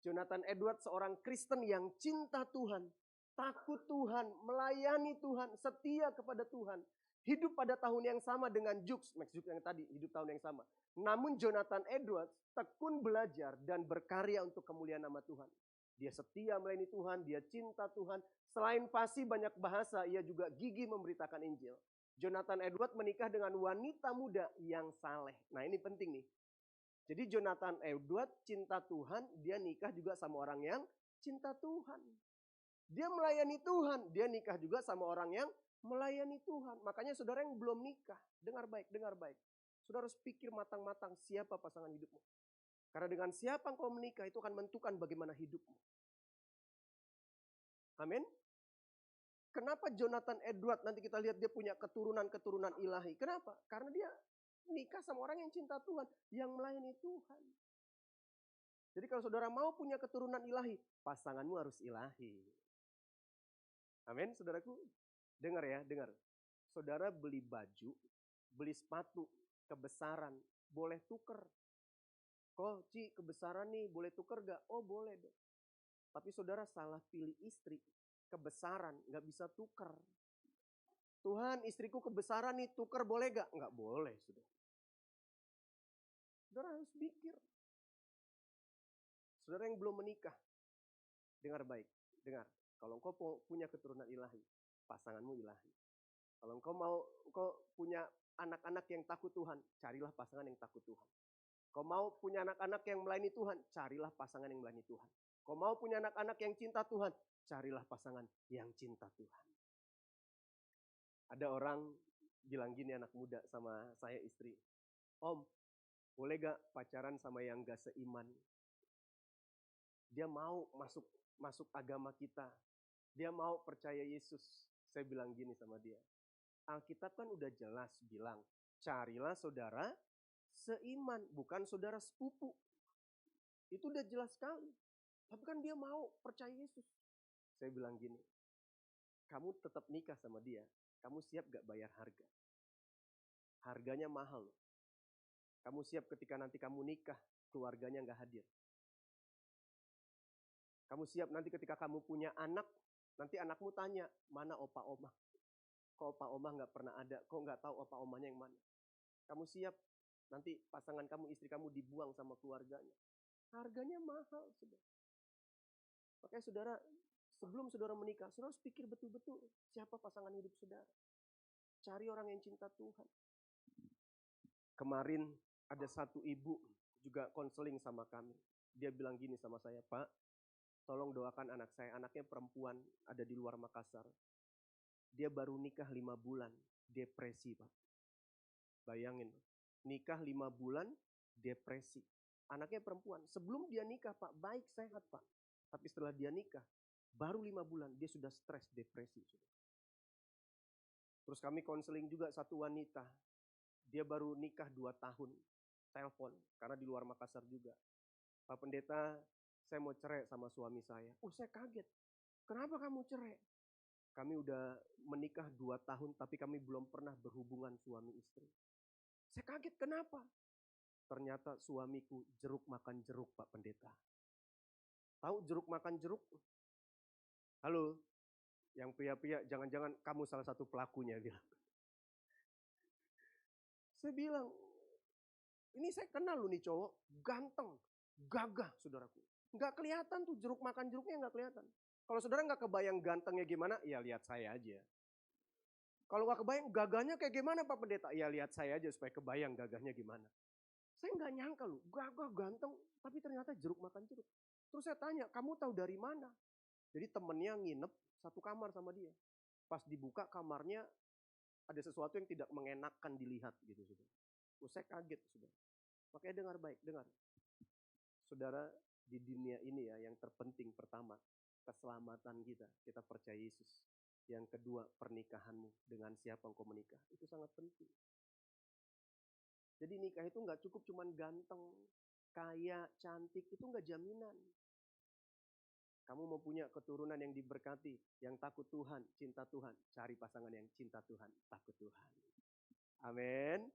Jonathan Edwards seorang Kristen yang cinta Tuhan, takut Tuhan, melayani Tuhan, setia kepada Tuhan. Hidup pada tahun yang sama dengan Max Jukes yang tadi, hidup tahun yang sama. Namun Jonathan Edwards tekun belajar dan berkarya untuk kemuliaan nama Tuhan. Dia setia melayani Tuhan, dia cinta Tuhan. Selain fasih banyak bahasa, ia juga gigih memberitakan Injil. Jonathan Edwards menikah dengan wanita muda yang saleh. Nah ini penting nih. Jadi Jonathan Edwards cinta Tuhan, dia nikah juga sama orang yang cinta Tuhan. Dia melayani Tuhan, dia nikah juga sama orang yang melayani Tuhan. Makanya saudara yang belum nikah, dengar baik, dengar baik. Saudara harus pikir matang-matang siapa pasangan hidupmu. Karena dengan siapa engkau menikah itu akan menentukan bagaimana hidupmu. Amin. Kenapa Jonathan Edwards nanti kita lihat dia punya keturunan-keturunan ilahi. Kenapa? Karena dia Nikah sama orang yang cinta Tuhan, yang melayani Tuhan. Jadi kalau saudara mau punya keturunan ilahi, pasanganmu harus ilahi. Amin, saudaraku. Dengar ya, dengar. Saudara beli baju, beli sepatu, kebesaran, boleh tuker. Kok Ci kebesaran nih, boleh tuker gak? Oh boleh deh. Tapi saudara salah pilih istri, kebesaran, gak bisa tuker. Tuhan istriku kebesaran nih, tuker boleh gak? Gak boleh saudara. Saudara harus pikir. Saudara yang belum menikah, dengar baik, dengar. Kalau engkau punya keturunan ilahi, pasanganmu ilahi. Kalau engkau punya anak-anak yang takut Tuhan, carilah pasangan yang takut Tuhan. Kau mau punya anak-anak yang melayani Tuhan, carilah pasangan yang melayani Tuhan. Kau mau punya anak-anak yang cinta Tuhan, carilah pasangan yang cinta Tuhan. Ada orang bilang gini, anak muda sama saya istri, Om, boleh gak pacaran sama yang gak seiman? Dia mau masuk agama kita. Dia mau percaya Yesus. Saya bilang gini sama dia. Alkitab kan udah jelas bilang, carilah saudara seiman, bukan saudara sepupu. Itu udah jelas sekali. Tapi kan dia mau percaya Yesus. Saya bilang gini, kamu tetap nikah sama dia, kamu siap gak bayar harga? Harganya mahal loh. Kamu siap ketika nanti kamu nikah, keluarganya gak hadir? Kamu siap nanti ketika kamu punya anak, nanti anakmu tanya, mana opa oma? Kok opa oma gak pernah ada? Kok gak tahu opa omanya yang mana? Kamu siap nanti pasangan kamu, istri kamu dibuang sama keluarganya? Harganya mahal, saudara. Makanya saudara, sebelum saudara menikah, saudara harus pikir betul-betul siapa pasangan hidup saudara. Cari orang yang cinta Tuhan. Kemarin ada satu ibu juga konseling sama kami. Dia bilang gini sama saya, Pak, tolong doakan anak saya. Anaknya perempuan, ada di luar Makassar. Dia baru nikah 5 bulan, depresi Pak. Bayangin, nikah 5 bulan, depresi. Anaknya perempuan, sebelum dia nikah Pak, baik sehat Pak. Tapi setelah dia nikah, baru 5 bulan, dia sudah stres, depresi. Terus kami konseling juga satu wanita. Dia baru nikah 2 tahun, telepon, karena di luar Makassar juga. Pak Pendeta, saya mau cerai sama suami saya. Saya kaget. Kenapa kamu cerai? Kami udah menikah 2 tahun, tapi kami belum pernah berhubungan suami istri. Saya kaget, kenapa? Ternyata suamiku jeruk makan jeruk, Pak Pendeta. Tahu jeruk makan jeruk? Halo, yang pria-pria, jangan-jangan kamu salah satu pelakunya. Bilang. Saya bilang, ini saya kenal loh nih cowok, ganteng, gagah saudaraku. Nggak kelihatan tuh jeruk makan jeruknya, nggak kelihatan. Kalau saudara nggak kebayang gantengnya gimana, ya lihat saya aja. Kalau nggak kebayang gagahnya kayak gimana Pak Pendeta, ya lihat saya aja supaya kebayang gagahnya gimana. Saya nggak nyangka loh, gagah ganteng, tapi ternyata jeruk makan jeruk. Terus saya tanya, kamu tahu dari mana? Jadi temennya nginep satu kamar sama dia. Pas dibuka kamarnya, ada sesuatu yang tidak mengenakan dilihat gitu saudara. Saya kaget saudara. Makanya dengar baik, dengar. Saudara, di dunia ini ya, yang terpenting pertama, keselamatan kita. Kita percaya Yesus. Yang kedua, pernikahanmu dengan siapa engkau menikah. Itu sangat penting. Jadi nikah itu nggak cukup cuman ganteng, kaya, cantik. Itu nggak jaminan. Kamu mau punya keturunan yang diberkati, yang takut Tuhan, cinta Tuhan. Cari pasangan yang cinta Tuhan, takut Tuhan. Amin.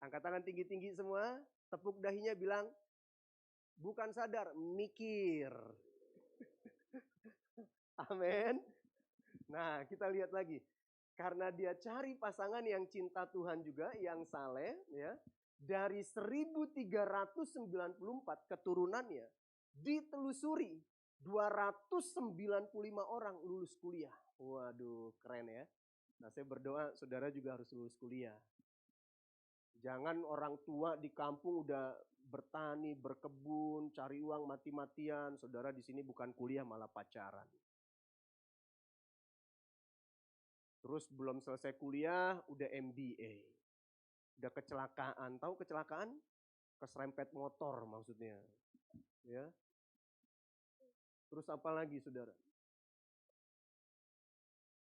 Angkat tangan tinggi-tinggi semua. Tepuk dahinya bilang, bukan sadar, mikir. Amin. Nah, kita lihat lagi. Karena dia cari pasangan yang cinta Tuhan juga, yang saleh, ya. Dari 1394 keturunannya ditelusuri 295 orang lulus kuliah. Waduh, keren ya. Nah, saya berdoa saudara juga harus lulus kuliah. Jangan orang tua di kampung udah bertani, berkebun, cari uang mati-matian. Saudara di sini bukan kuliah malah pacaran. Terus belum selesai kuliah udah MBA. Udah kecelakaan. Tahu kecelakaan? Keserempet motor maksudnya. Ya. Terus apa lagi saudara?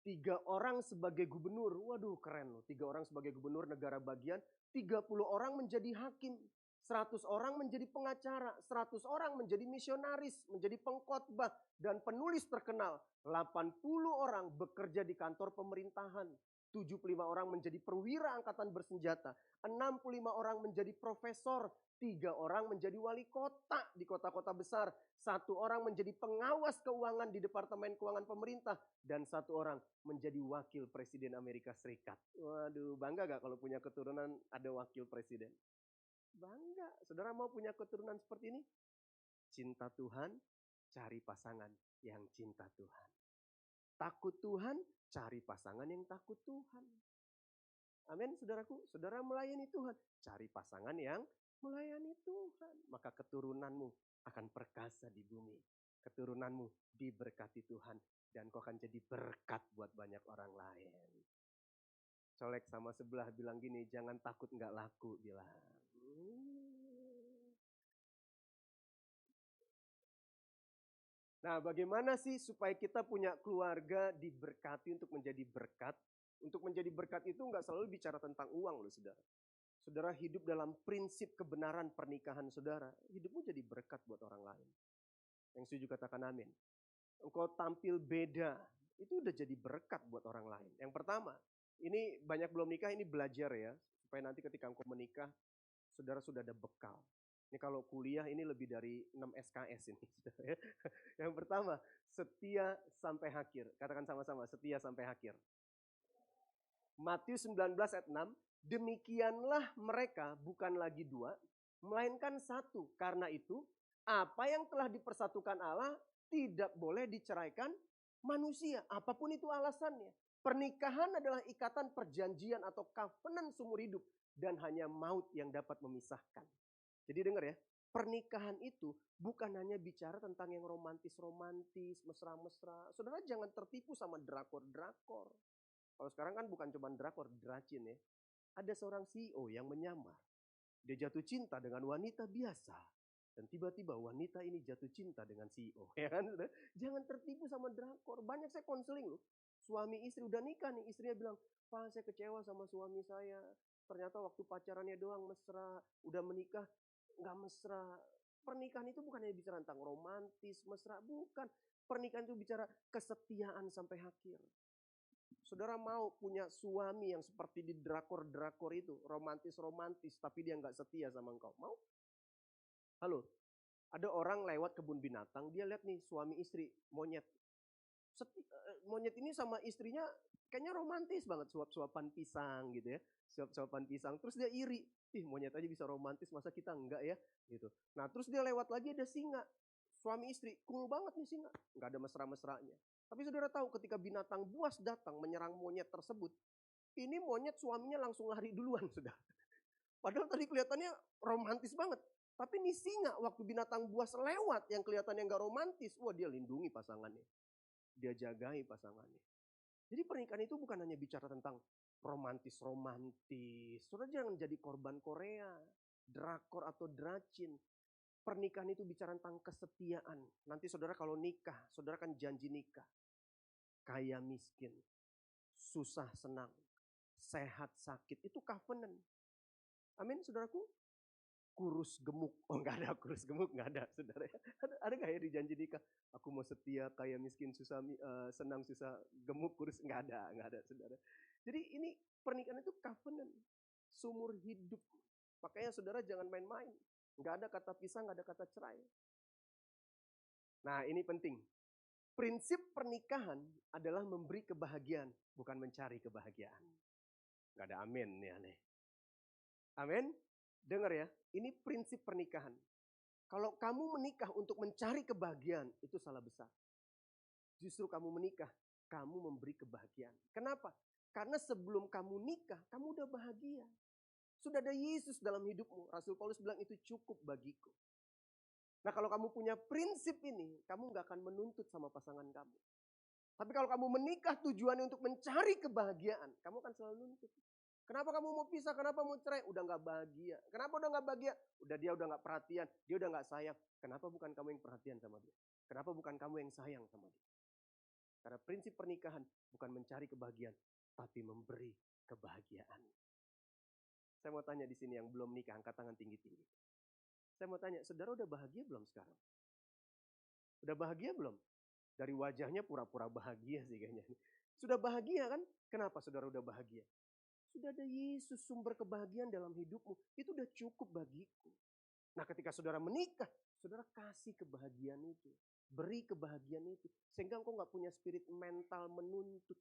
3 orang sebagai gubernur. Waduh keren loh. 3 orang sebagai gubernur negara bagian. 30 orang menjadi hakim. 100 orang menjadi pengacara. 100 orang menjadi misionaris. Menjadi pengkhotbah dan penulis terkenal. 80 orang bekerja di kantor pemerintahan. 75 orang menjadi perwira angkatan bersenjata. 65 orang menjadi profesor. 3 orang menjadi wali kota di kota-kota besar. 1 orang menjadi pengawas keuangan di Departemen Keuangan Pemerintah. Dan 1 orang menjadi wakil presiden Amerika Serikat. Waduh, bangga gak kalau punya keturunan ada wakil presiden? Bangga. Saudara mau punya keturunan seperti ini? Cinta Tuhan, cari pasangan yang cinta Tuhan. Takut Tuhan, cari pasangan yang takut Tuhan. Amin, saudaraku. Saudara melayani Tuhan, cari pasangan yang melayani Tuhan. Maka keturunanmu akan perkasa di bumi. Keturunanmu diberkati Tuhan. Dan kau akan jadi berkat buat banyak orang lain. Colek sama sebelah bilang gini, jangan takut gak laku, bilang. Nah, bagaimana sih supaya kita punya keluarga diberkati untuk menjadi berkat? Untuk menjadi berkat itu nggak selalu bicara tentang uang loh, saudara. Saudara hidup dalam prinsip kebenaran pernikahan saudara, hidupmu jadi berkat buat orang lain. Yang setuju katakan amin. Engkau tampil beda, itu udah jadi berkat buat orang lain. Yang pertama, ini banyak belum nikah, ini belajar ya. Supaya nanti ketika engkau menikah, saudara sudah ada bekal. Ini kalau kuliah ini lebih dari 6 SKS ini. Yang pertama, setia sampai akhir. Katakan sama-sama, setia sampai akhir. Matius 19 ayat 6, demikianlah mereka bukan lagi 2, melainkan 1. Karena itu, apa yang telah dipersatukan Allah tidak boleh diceraikan manusia. Apapun itu alasannya. Pernikahan adalah ikatan perjanjian atau covenant seumur hidup. Dan hanya maut yang dapat memisahkan. Jadi dengar ya, pernikahan itu bukan hanya bicara tentang yang romantis-romantis, mesra-mesra. Saudara jangan tertipu sama drakor-drakor. Kalau sekarang kan bukan cuma drakor, dracin ya. Ada seorang CEO yang menyamar. Dia jatuh cinta dengan wanita biasa. Dan tiba-tiba wanita ini jatuh cinta dengan CEO. Ya kan? Jangan tertipu sama drakor. Banyak saya konseling loh. Suami istri udah nikah nih, istrinya bilang, Pak saya kecewa sama suami saya. Ternyata waktu pacarannya doang mesra, udah menikah nggak mesra. Pernikahan itu bukan hanya bicara tentang romantis, mesra, bukan. Pernikahan itu bicara kesetiaan sampai akhir. Saudara mau punya suami yang seperti di drakor-drakor itu, romantis-romantis, tapi dia nggak setia sama engkau, mau? Halo, ada orang lewat kebun binatang, dia lihat nih suami istri monyet. Monyet ini sama istrinya kayaknya romantis banget, suap-suapan pisang gitu ya. Suap-suapan pisang, terus dia iri. Ih monyet aja bisa romantis, masa kita enggak ya? Gitu. Nah terus dia lewat lagi ada singa. Suami istri, cool banget nih singa. Enggak ada mesra-mesranya. Tapi saudara tahu ketika binatang buas datang menyerang monyet tersebut. Ini monyet suaminya langsung lari duluan sudah. Padahal tadi kelihatannya romantis banget. Tapi nih singa waktu binatang buas lewat yang kelihatannya enggak romantis. Wah dia lindungi pasangannya. Dia jagai pasangannya. Jadi pernikahan itu bukan hanya bicara tentang romantis-romantis. Saudara jangan jadi korban Korea, drakor atau dracin. Pernikahan itu bicara tentang kesetiaan. Nanti saudara kalau nikah, saudara kan janji nikah. Kaya miskin, susah senang, sehat sakit, itu covenant. Amin saudaraku. Kurus gemuk, oh enggak ada kurus gemuk, enggak ada saudara. Ada gak ya di janji nikah? Aku mau setia, kaya miskin, susah senang, susah gemuk, kurus, enggak ada saudara. Jadi ini pernikahan itu covenant, seumur hidup. Makanya saudara jangan main-main. Enggak ada kata pisah, enggak ada kata cerai. Nah ini penting. Prinsip pernikahan adalah memberi kebahagiaan, bukan mencari kebahagiaan. Enggak ada amin nih aneh. Amin. Dengar ya, ini prinsip pernikahan. Kalau kamu menikah untuk mencari kebahagiaan, itu salah besar. Justru kamu menikah, kamu memberi kebahagiaan. Kenapa? Karena sebelum kamu nikah, kamu udah bahagia. Sudah ada Yesus dalam hidupmu. Rasul Paulus bilang itu cukup bagiku. Nah kalau kamu punya prinsip ini, kamu gak akan menuntut sama pasangan kamu. Tapi kalau kamu menikah tujuannya untuk mencari kebahagiaan, kamu akan selalu nuntut. Kenapa kamu mau pisah? Kenapa mau cerai? Udah gak bahagia. Kenapa udah gak bahagia? Dia udah gak perhatian. Dia udah gak sayang. Kenapa bukan kamu yang perhatian sama dia? Kenapa bukan kamu yang sayang sama dia? Karena prinsip pernikahan bukan mencari kebahagiaan, tapi memberi kebahagiaan. Saya mau tanya di sini yang belum nikah, angkat tangan tinggi-tinggi. Saya mau tanya, saudara udah bahagia belum sekarang? Udah bahagia belum? Dari wajahnya pura-pura bahagia sih kayaknya. Sudah bahagia kan? Kenapa saudara udah bahagia? Sudah ada Yesus sumber kebahagiaan dalam hidupmu. Itu udah cukup bagiku. Nah ketika saudara menikah, saudara kasih kebahagiaan itu. Beri kebahagiaan itu. Sehingga engkau gak punya spirit mental menuntut.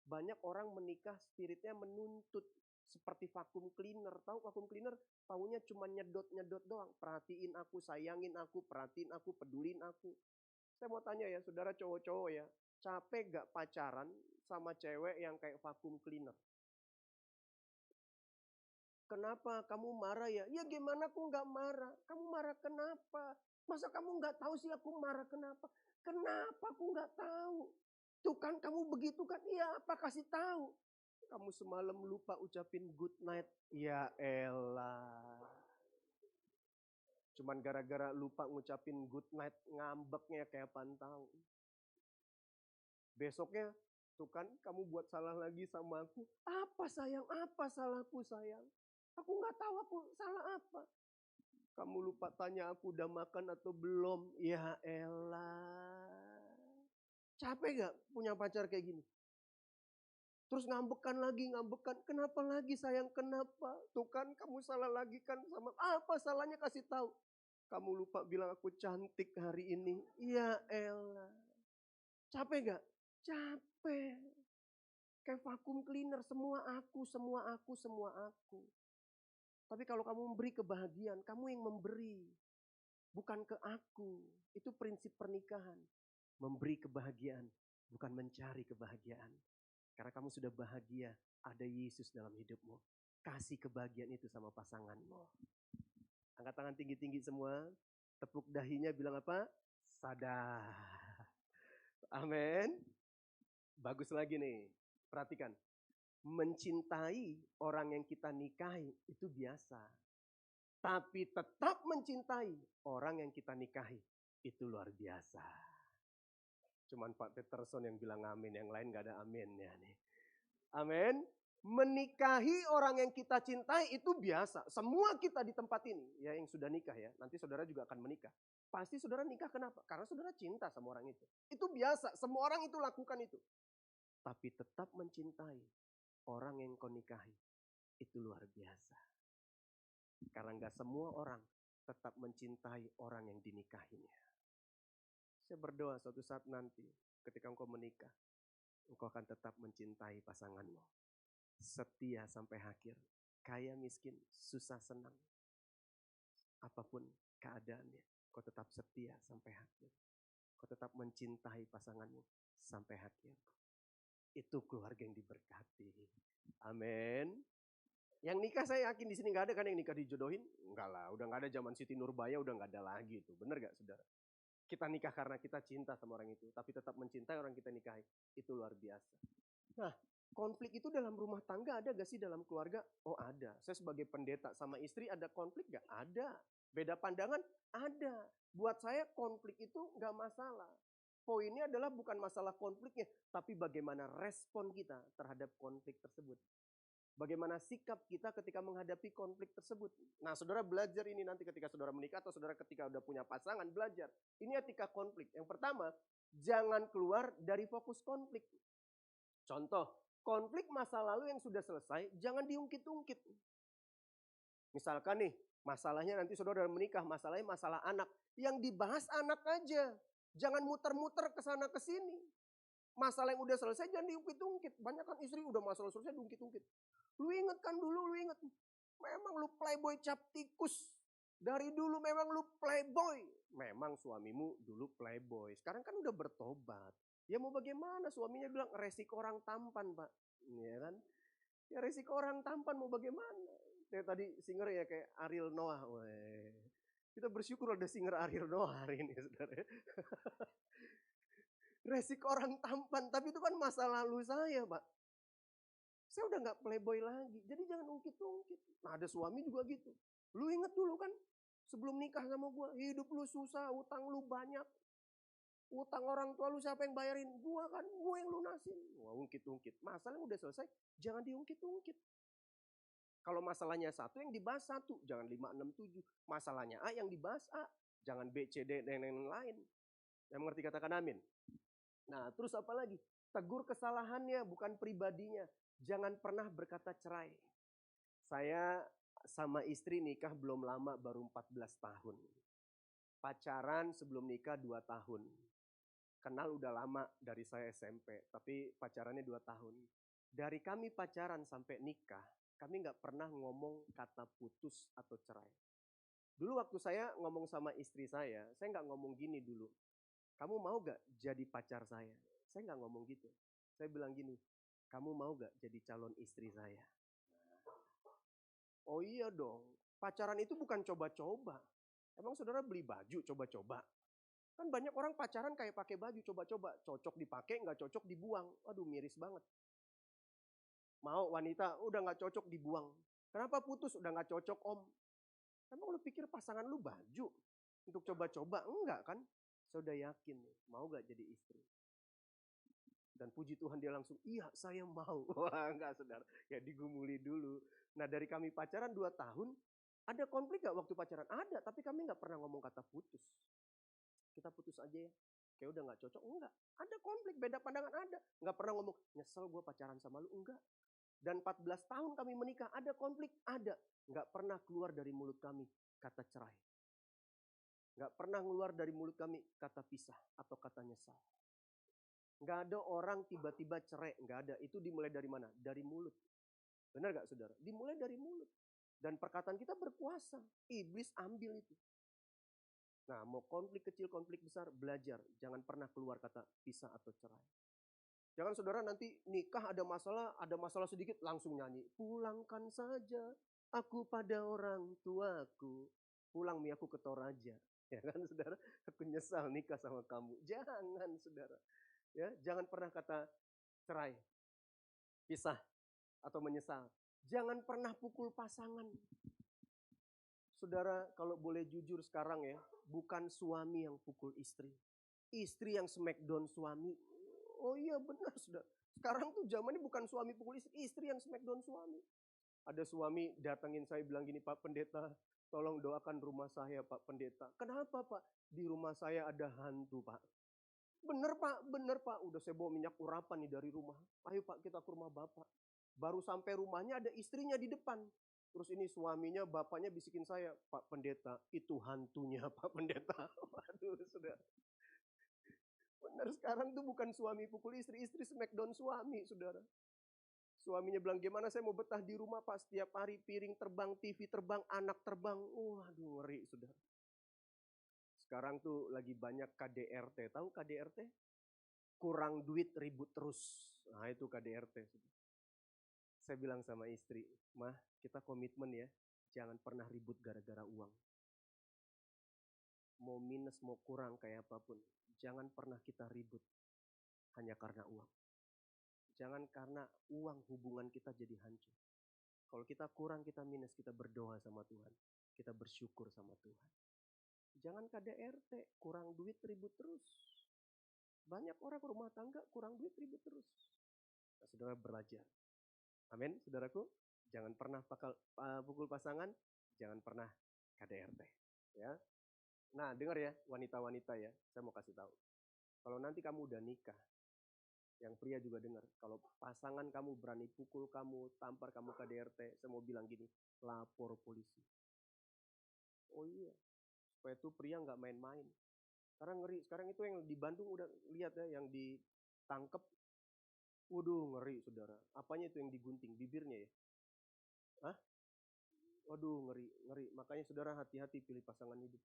Banyak orang menikah spiritnya menuntut. Seperti vakum cleaner. Tahu vakum cleaner? Taunya cuma nyedot-nyedot doang. Perhatiin aku, sayangin aku, perhatiin aku, pedulin aku. Saya mau tanya ya, saudara cowok-cowok ya. Capek gak pacaran sama cewek yang kayak vakum cleaner? Kenapa kamu marah ya? Ya gimana aku gak marah? Kamu marah kenapa? Masa kamu gak tahu sih aku marah kenapa? Kenapa aku gak tahu? Tuh kan kamu begitu kan? Iya apa kasih tahu? Kamu semalam lupa ucapin good night. Ya elah. Cuman gara-gara lupa ngucapin good night, ngambeknya kayak apaan tahu. Besoknya, tuh kan kamu buat salah lagi sama aku. Apa sayang? Apa salahku sayang? Aku gak tahu aku salah apa. Kamu lupa tanya aku udah makan atau belum. Ya elah. Capek gak punya pacar kayak gini? Terus ngambekan lagi, ngambekan. Kenapa lagi sayang, kenapa? Tuh kan kamu salah lagi kan sama. Apa salahnya kasih tahu? Kamu lupa bilang aku cantik hari ini. Ya elah. Capek gak? Capek. Kayak vakum cleaner, semua aku, semua aku, semua aku. Tapi kalau kamu memberi kebahagiaan, kamu yang memberi. Bukan ke aku. Itu prinsip pernikahan. Memberi kebahagiaan, bukan mencari kebahagiaan. Karena kamu sudah bahagia, ada Yesus dalam hidupmu. Kasih kebahagiaan itu sama pasanganmu. Angkat tangan tinggi-tinggi semua. Tepuk dahinya bilang apa? Sadar. Amin. Bagus lagi nih. Perhatikan. Mencintai orang yang kita nikahi itu biasa. Tapi tetap mencintai orang yang kita nikahi itu luar biasa. Cuman Pak Peterson yang bilang amin, yang lain gak ada aminnya nih. Amin. Menikahi orang yang kita cintai itu biasa. Semua kita di tempat ini, ya yang sudah nikah ya, nanti saudara juga akan menikah. Pasti saudara nikah kenapa? Karena saudara cinta sama orang itu. Itu biasa, semua orang itu lakukan itu. Tapi tetap mencintai orang yang kau nikahi, itu luar biasa. Karena gak semua orang tetap mencintai orang yang dinikahinya. Saya berdoa suatu saat nanti ketika engkau menikah, engkau akan tetap mencintai pasanganmu. Setia sampai akhir, kaya miskin, susah senang. Apapun keadaannya, kau tetap setia sampai akhir. Kau tetap mencintai pasanganmu sampai akhir. Itu keluarga yang diberkati. Amin. Yang nikah saya yakin di sini nggak ada kan yang nikah dijodohin? Enggak lah, udah nggak ada zaman Siti Nurbaya, udah nggak ada lagi itu. Bener gak saudara? Kita nikah karena kita cinta sama orang itu, tapi tetap mencintai orang kita nikahi. Itu luar biasa. Nah, konflik itu dalam rumah tangga ada gak sih dalam keluarga? Oh ada. Saya sebagai pendeta sama istri ada konflik gak? Ada. Beda pandangan? Ada. Buat saya konflik itu gak masalah. Poinnya adalah bukan masalah konfliknya, tapi bagaimana respon kita terhadap konflik tersebut. Bagaimana sikap kita ketika menghadapi konflik tersebut. Nah saudara belajar ini nanti ketika saudara menikah atau saudara ketika udah punya pasangan belajar. Ini etika konflik. Yang pertama, jangan keluar dari fokus konflik. Contoh, konflik masa lalu yang sudah selesai jangan diungkit-ungkit. Misalkan nih, masalahnya nanti saudara menikah, masalahnya masalah anak. Yang dibahas anak aja. Jangan muter-muter ke sana ke sini. Masalah yang udah selesai jangan diungkit-ungkit. Banyak kan istri udah masalah selesai diungkit-ungkit. Lu inget kan dulu, lu inget. Memang lu playboy cap tikus. Dari dulu memang lu playboy. Memang suamimu dulu playboy. Sekarang kan udah bertobat. Ya mau bagaimana, suaminya bilang resiko orang tampan pak. Ya kan? Ya resiko orang tampan mau bagaimana. Kayak tadi singer ya kayak Ariel Noah. Weh. Kita bersyukur ada singer Ariel Noah hari ini saudara. Resiko orang tampan, tapi itu kan masa lalu saya pak. Saya udah gak playboy lagi, jadi jangan ungkit-ungkit. Nah ada suami juga gitu. Lu inget dulu kan, sebelum nikah sama gue, hidup lu susah, utang lu banyak. Utang orang tua lu siapa yang bayarin? Gua kan, gua yang lunasin. Wah, ungkit-ungkit. Masalahnya udah selesai, jangan diungkit-ungkit. Kalau masalahnya satu, yang dibahas satu. Jangan 5, 6, 7. Masalahnya A, yang dibahas A. Jangan B, C, D, dan lain-lain. Yang mengerti katakan amin. Nah, terus apa lagi? Tegur kesalahannya, bukan pribadinya. Jangan pernah berkata cerai. Saya sama istri nikah belum lama, baru 14 tahun. Pacaran sebelum nikah 2 tahun. Kenal udah lama dari saya SMP, tapi pacarannya 2 tahun. Dari kami pacaran sampai nikah, kami nggak pernah ngomong kata putus atau cerai. Dulu waktu saya ngomong sama istri saya nggak ngomong gini dulu. Kamu mau gak jadi pacar saya? Saya nggak ngomong gitu. Saya bilang gini, kamu mau gak jadi calon istri saya? Oh iya dong, pacaran itu bukan coba-coba. Emang saudara beli baju coba-coba? Kan banyak orang pacaran kayak pakai baju coba-coba. Cocok dipakai, nggak cocok dibuang. Aduh, miris banget. Mau wanita, udah nggak cocok dibuang. Kenapa putus? Udah nggak cocok om. Emang lu pikir pasangan lu baju untuk coba-coba? Enggak kan? Saya udah yakin nih, mau gak jadi istri? Dan puji Tuhan dia langsung, iya saya mau. Wah enggak saudara, ya digumuli dulu. Nah dari kami pacaran 2 tahun, ada konflik gak waktu pacaran? Ada, tapi kami gak pernah ngomong kata putus. Kita putus aja ya, kayak udah gak cocok. Enggak, ada konflik, beda pandangan ada. Gak pernah ngomong, nyesel gue pacaran sama lu, enggak. Dan 14 tahun kami menikah, ada konflik, ada. Gak pernah keluar dari mulut kami kata cerai. Gak pernah keluar dari mulut kami kata pisah atau kata nyesal. Gak ada orang tiba-tiba cerai, gak ada. Itu dimulai dari mana? Dari mulut. Benar gak saudara? Dimulai dari mulut. Dan perkataan kita berkuasa. Iblis ambil itu. Nah mau konflik kecil, konflik besar, belajar. Jangan pernah keluar kata pisah atau cerai. Jangan saudara nanti nikah ada masalah sedikit langsung nyanyi. Pulangkan saja aku pada orang tuaku. Pulang mi aku ke Toraja. Ya kan saudara, aku nyesal nikah sama kamu. Jangan saudara. Ya, jangan pernah kata cerai, pisah atau menyesal. Jangan pernah pukul pasangan. Saudara, kalau boleh jujur sekarang ya, bukan suami yang pukul istri. Istri yang smackdown suami. Oh iya benar saudara. Sekarang tuh zamannya bukan suami pukul istri, istri yang smackdown suami. Ada suami datangin saya bilang gini, Pak Pendeta, tolong doakan rumah saya Pak Pendeta. Kenapa Pak? Di rumah saya ada hantu Pak. Bener Pak. Udah saya bawa minyak urapan nih dari rumah. Ayo Pak kita ke rumah Bapak. Baru sampai rumahnya ada istrinya di depan. Terus ini suaminya, bapaknya bisikin saya, Pak Pendeta, itu hantunya Pak Pendeta. Waduh saudara. Bener sekarang tuh bukan suami pukul istri, istri smackdown suami saudara. Suaminya bilang, gimana saya mau betah di rumah Pak, setiap hari piring terbang, TV terbang, anak terbang. Waduh ngeri saudara. Sekarang tuh lagi banyak KDRT. Tahu KDRT? Kurang duit ribut terus. Nah itu KDRT. Saya bilang sama istri, Mah kita komitmen ya. Jangan pernah ribut gara-gara uang. Mau minus, mau kurang kayak apapun. Jangan pernah kita ribut hanya karena uang. Jangan karena uang hubungan kita jadi hancur. Kalau kita kurang, kita minus, kita berdoa sama Tuhan. Kita bersyukur sama Tuhan. Jangan KDRT, kurang duit ribut terus. Banyak orang rumah tangga kurang duit ribut terus. Nah, saudara belajar. Amin, saudaraku. Jangan pernah pukul pasangan, jangan pernah KDRT. Ya. Nah, dengar ya, wanita-wanita ya, saya mau kasih tahu. Kalau nanti kamu udah nikah, yang pria juga dengar, kalau pasangan kamu berani pukul kamu, tampar kamu KDRT, saya mau bilang gini, lapor polisi. Oh iya, supaya itu pria nggak main-main. Karena ngeri, sekarang itu yang di Bandung udah lihat ya, yang ditangkep. Waduh ngeri saudara, apanya itu yang digunting, bibirnya ya? Hah? Waduh ngeri. Makanya saudara hati-hati pilih pasangan hidup.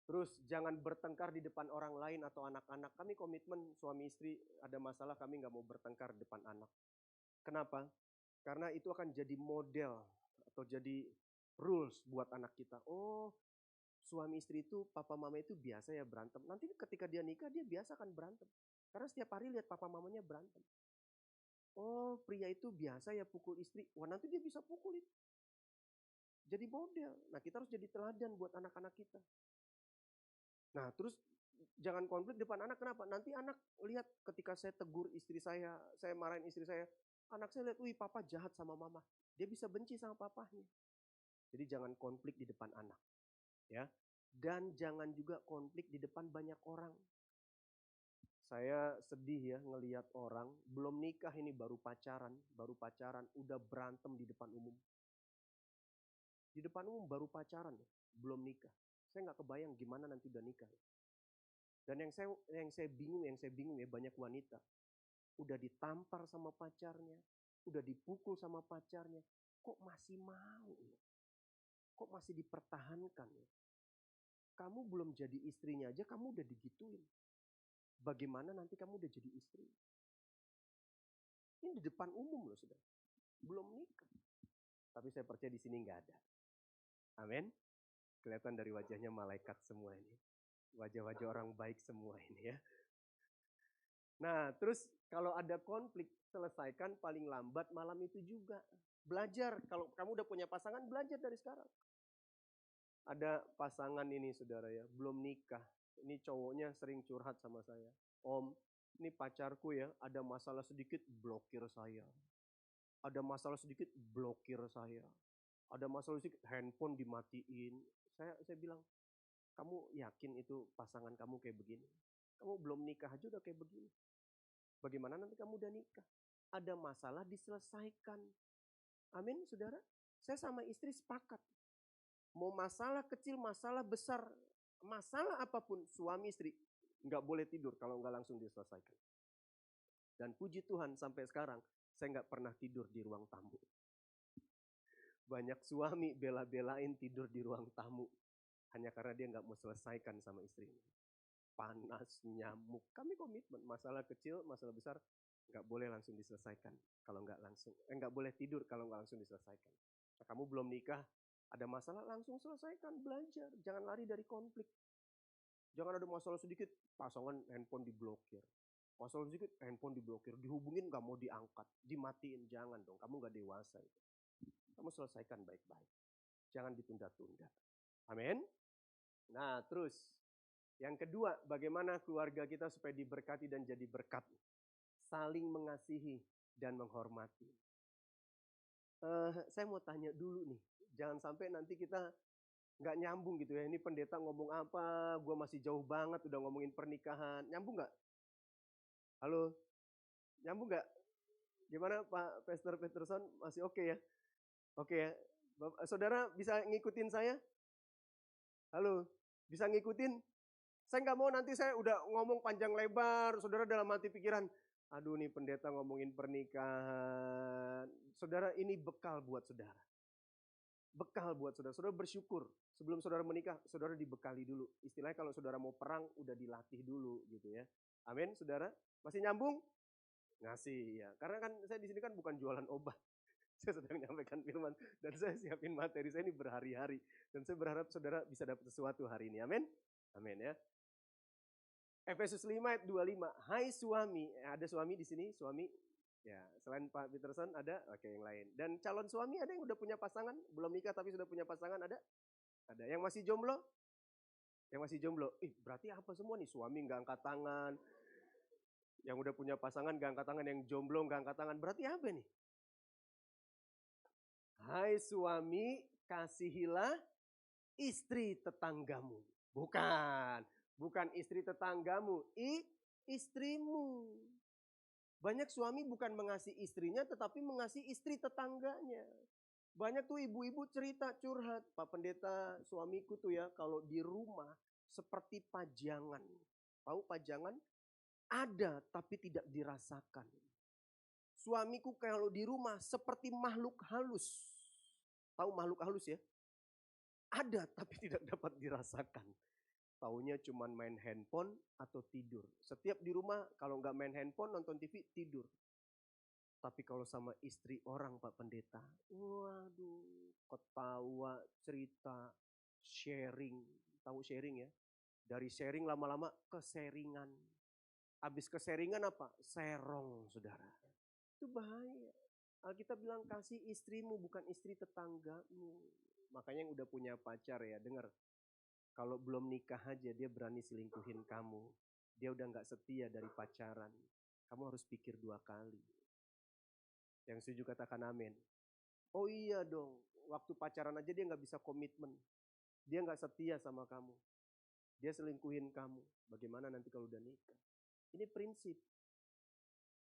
Terus jangan bertengkar di depan orang lain atau anak-anak. Kami komitmen suami istri ada masalah kami nggak mau bertengkar di depan anak. Kenapa? Karena itu akan jadi model atau jadi rules buat anak kita. Oh suami istri itu papa mama itu biasa ya berantem. Nanti ketika dia nikah dia biasa akan berantem. Karena setiap hari lihat papa mamanya berantem. Oh pria itu biasa ya pukul istri. Wah nanti dia bisa pukul itu. Jadi model. Nah kita harus jadi teladan buat anak-anak kita. Nah terus Jangan konflik depan anak, kenapa? Nanti anak lihat ketika saya tegur istri saya marahin istri saya, anak saya lihat, wih papa jahat sama mama. Dia bisa benci sama papahnya. Jadi jangan konflik di depan anak. Ya. Dan jangan juga konflik di depan banyak orang. Saya sedih ya ngelihat orang, belum nikah ini baru pacaran, udah berantem di depan umum. Di depan umum baru pacaran, belum nikah. Saya nggak kebayang gimana nanti udah nikah. Dan yang saya bingung ya banyak wanita udah ditampar sama pacarnya, udah dipukul sama pacarnya, kok masih mau ya? Kok masih dipertahankan ya? Kamu belum jadi istrinya aja kamu udah digituin. Bagaimana nanti kamu udah jadi istri? Ini di depan umum loh sudah, belum nikah. Tapi saya percaya di sini nggak ada. Amin. Kelihatan dari wajahnya malaikat semua ini. Wajah-wajah orang baik semua ini ya. Nah, terus kalau ada konflik, selesaikan paling lambat malam itu juga. Belajar, kalau kamu udah punya pasangan, belajar dari sekarang. Ada pasangan ini saudara ya, belum nikah. Ini cowoknya sering curhat sama saya. Om, ini pacarku ya, ada masalah sedikit, blokir saya. Ada masalah sedikit, blokir saya. Ada masalah sedikit, handphone dimatiin. Saya bilang, kamu yakin itu pasangan kamu kayak begini? Kamu belum nikah aja udah kayak begini. Bagaimana nanti kamu udah nikah? Ada masalah diselesaikan. Amin, saudara. Saya sama istri sepakat. Mau masalah kecil, masalah besar, masalah apapun, suami istri nggak boleh tidur kalau nggak langsung diselesaikan. Dan puji Tuhan sampai sekarang saya nggak pernah tidur di ruang tamu. Banyak suami bela-belain tidur di ruang tamu. Hanya karena dia nggak mau selesaikan sama istrinya. Panas, nyamuk. Kami komitmen, masalah kecil, masalah besar, nggak boleh langsung diselesaikan. Kalau nggak boleh tidur kalau nggak langsung diselesaikan. Nah, kamu belum nikah, ada masalah langsung selesaikan, belajar. Jangan lari dari konflik. Jangan ada masalah sedikit, pasangan handphone diblokir. Masalah sedikit, handphone diblokir. Dihubungin nggak mau diangkat, dimatiin. Jangan dong, kamu nggak dewasa itu. Kamu selesaikan baik-baik. Jangan ditunda-tunda. Amin. Nah, terus yang kedua, bagaimana keluarga kita supaya diberkati dan jadi berkat? Saling mengasihi dan menghormati. Saya mau tanya dulu nih, jangan sampai nanti kita nggak nyambung gitu ya. Ini pendeta ngomong apa, gue masih jauh banget udah ngomongin pernikahan. Nyambung nggak? Halo? Nyambung nggak? Gimana Pak Pastor Peterson? Masih oke ya? Oke ya. Saudara bisa ngikutin saya? Halo? Bisa ngikutin? Saya nggak mau nanti saya udah ngomong panjang lebar, saudara dalam hati pikiran, aduh nih pendeta ngomongin pernikahan. Saudara ini bekal buat saudara. Bekal buat saudara. Saudara bersyukur sebelum saudara menikah, saudara dibekali dulu. Istilahnya kalau saudara mau perang udah dilatih dulu gitu ya. Amin, saudara. Masih nyambung? Ngasih ya. Karena kan saya di sini kan bukan jualan obat. Saya sedang menyampaikan firman dan saya siapin materi saya ini berhari-hari dan saya berharap saudara bisa dapat sesuatu hari ini. Amin. Amin ya. Efesus 5 ayat 25. Hai suami, ada suami di sini, suami. Ya, selain Pak Peterson ada, oke yang lain. Dan calon suami ada yang udah punya pasangan, belum nikah tapi sudah punya pasangan ada? Ada. Yang masih jomblo? Yang masih jomblo. Berarti apa semua nih? Suami nggak angkat tangan. Yang udah punya pasangan nggak angkat tangan, yang jomblo nggak angkat tangan. Berarti apa nih? Hai suami, kasihilah istri tetanggamu. Bukan istri tetanggamu, istrimu. Banyak suami bukan mengasihi istrinya tetapi mengasihi istri tetangganya. Banyak tuh ibu-ibu cerita curhat, Pak Pendeta suamiku tuh ya kalau di rumah seperti pajangan. Tahu pajangan? Ada tapi tidak dirasakan. Suamiku kalau di rumah seperti makhluk halus. Tahu makhluk halus ya? Ada tapi tidak dapat dirasakan. Taunya cuman main handphone atau tidur. Setiap di rumah kalau nggak main handphone, nonton TV, tidur. Tapi kalau sama istri orang Pak Pendeta, waduh, ketawa, cerita, sharing. Tahu sharing ya? Dari sharing lama-lama ke sharingan. Habis ke sharingan apa? Serong saudara. Itu bahaya. Alkitab bilang kasih istrimu bukan istri tetanggamu. Makanya yang udah punya pacar ya dengar. Kalau belum nikah aja dia berani selingkuhin kamu. Dia udah gak setia dari pacaran. Kamu harus pikir 2 kali. Yang setuju katakan amin. Oh iya dong, waktu pacaran aja dia gak bisa komitmen. Dia gak setia sama kamu. Dia selingkuhin kamu. Bagaimana nanti kalau udah nikah? Ini prinsip.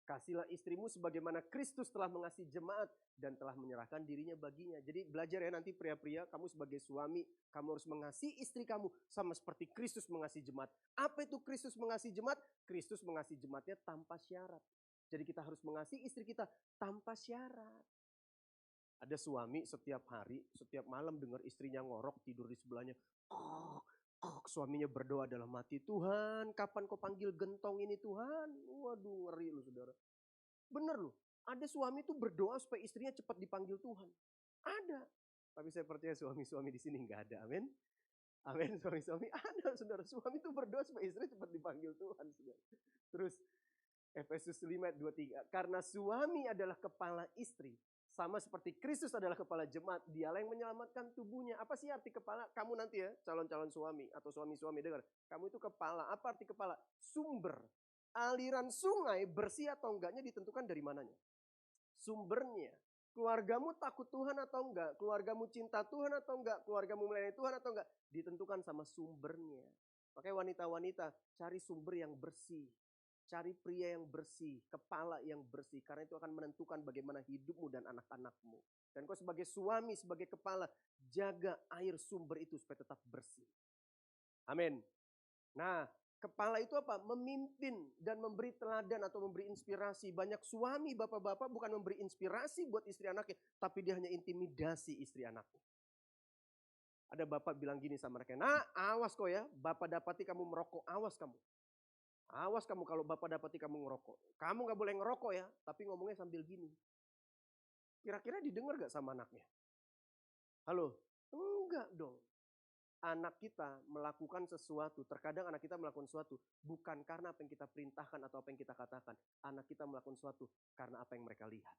Kasihlah istrimu sebagaimana Kristus telah mengasihi jemaat dan telah menyerahkan dirinya baginya. Jadi belajar ya nanti pria-pria, kamu sebagai suami, kamu harus mengasihi istri kamu sama seperti Kristus mengasihi jemaat. Apa itu Kristus mengasihi jemaat? Kristus mengasihi jemaatnya tanpa syarat. Jadi kita harus mengasihi istri kita tanpa syarat. Ada suami setiap hari, setiap malam dengar istrinya ngorok tidur di sebelahnya. Suaminya berdoa dalam hati, Tuhan kapan kau panggil gentong ini Tuhan? Waduh ngeri lu saudara. Bener loh, ada suami tuh berdoa supaya istrinya cepat dipanggil Tuhan. Ada. Tapi saya percaya suami-suami di sini nggak ada, amin. Amin, suami-suami ada saudara. Suami tuh berdoa supaya istrinya cepat dipanggil Tuhan saudara. Terus Efesus 5 ayat 23, karena suami adalah kepala istri. Sama seperti Kristus adalah kepala jemaat, dialah yang menyelamatkan tubuhnya. Apa sih arti kepala? Kamu nanti ya, calon-calon suami atau suami-suami dengar. Kamu itu kepala. Apa arti kepala? Sumber. Aliran sungai bersih atau enggaknya ditentukan dari mananya? Sumbernya. Keluargamu takut Tuhan atau enggak? Keluargamu cinta Tuhan atau enggak? Keluargamu melayani Tuhan atau enggak? Ditentukan sama sumbernya. Makanya wanita-wanita cari sumber yang bersih. Cari pria yang bersih, kepala yang bersih. Karena itu akan menentukan bagaimana hidupmu dan anak-anakmu. Dan kau sebagai suami, sebagai kepala, jaga air sumber itu supaya tetap bersih. Amin. Nah, kepala itu apa? Memimpin dan memberi teladan atau memberi inspirasi. Banyak suami, bapak-bapak bukan memberi inspirasi buat istri anaknya, tapi dia hanya intimidasi istri anaknya. Ada bapak bilang gini sama anaknya, nah awas kau ya, bapak dapati kamu merokok, awas kamu. Awas kamu kalau bapak dapati kamu ngerokok. Kamu gak boleh ngerokok ya, tapi ngomongnya sambil gini. Kira-kira didengar gak sama anaknya? Halo? Enggak dong. Anak kita melakukan sesuatu, terkadang anak kita melakukan sesuatu bukan karena apa yang kita perintahkan atau apa yang kita katakan. Anak kita melakukan sesuatu karena apa yang mereka lihat.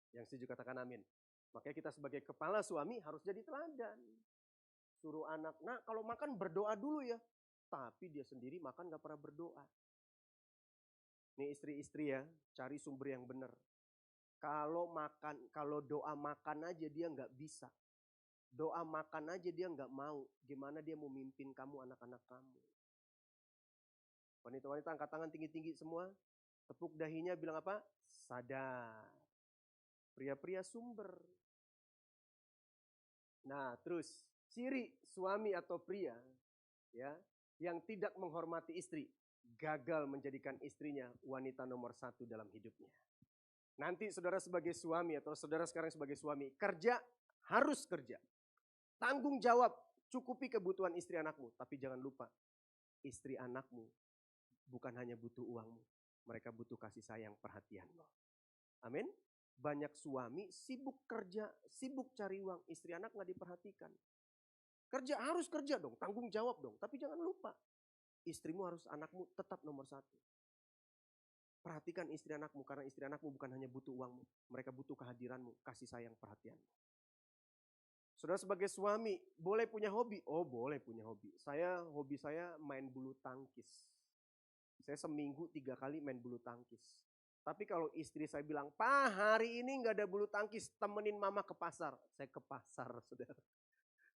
Yang setuju katakan amin. Makanya kita sebagai kepala suami harus jadi teladan. Suruh anak, nah kalau makan berdoa dulu ya. Tapi dia sendiri makan gak pernah berdoa. Nih istri-istri ya, cari sumber yang benar. Kalau doa makan aja dia gak bisa. Doa makan aja dia gak mau. Gimana dia mau mimpin kamu, anak-anak kamu. Wanita-wanita angkat tangan tinggi-tinggi semua. Tepuk dahinya bilang apa? Sadar. Pria-pria sumber. Nah terus, ciri suami atau pria ya yang tidak menghormati istri, gagal menjadikan istrinya wanita nomor 1 dalam hidupnya. Nanti saudara sebagai suami atau saudara sekarang sebagai suami, kerja harus kerja. Tanggung jawab, cukupi kebutuhan istri anakmu. Tapi jangan lupa, istri anakmu bukan hanya butuh uangmu, mereka butuh kasih sayang, perhatianmu. Amin. Banyak suami sibuk kerja, sibuk cari uang, istri anak gak diperhatikan. Kerja harus kerja dong, tanggung jawab dong. Tapi jangan lupa, istrimu harus anakmu tetap nomor 1. Perhatikan istri anakmu, karena istri anakmu bukan hanya butuh uangmu. Mereka butuh kehadiranmu, kasih sayang, perhatianmu. Saudara sebagai suami, boleh punya hobi? Oh boleh punya hobi. Hobi saya main bulu tangkis. Saya seminggu 3 kali main bulu tangkis. Tapi kalau istri saya bilang, Pak hari ini gak ada bulu tangkis, temenin mama ke pasar. Saya ke pasar saudara.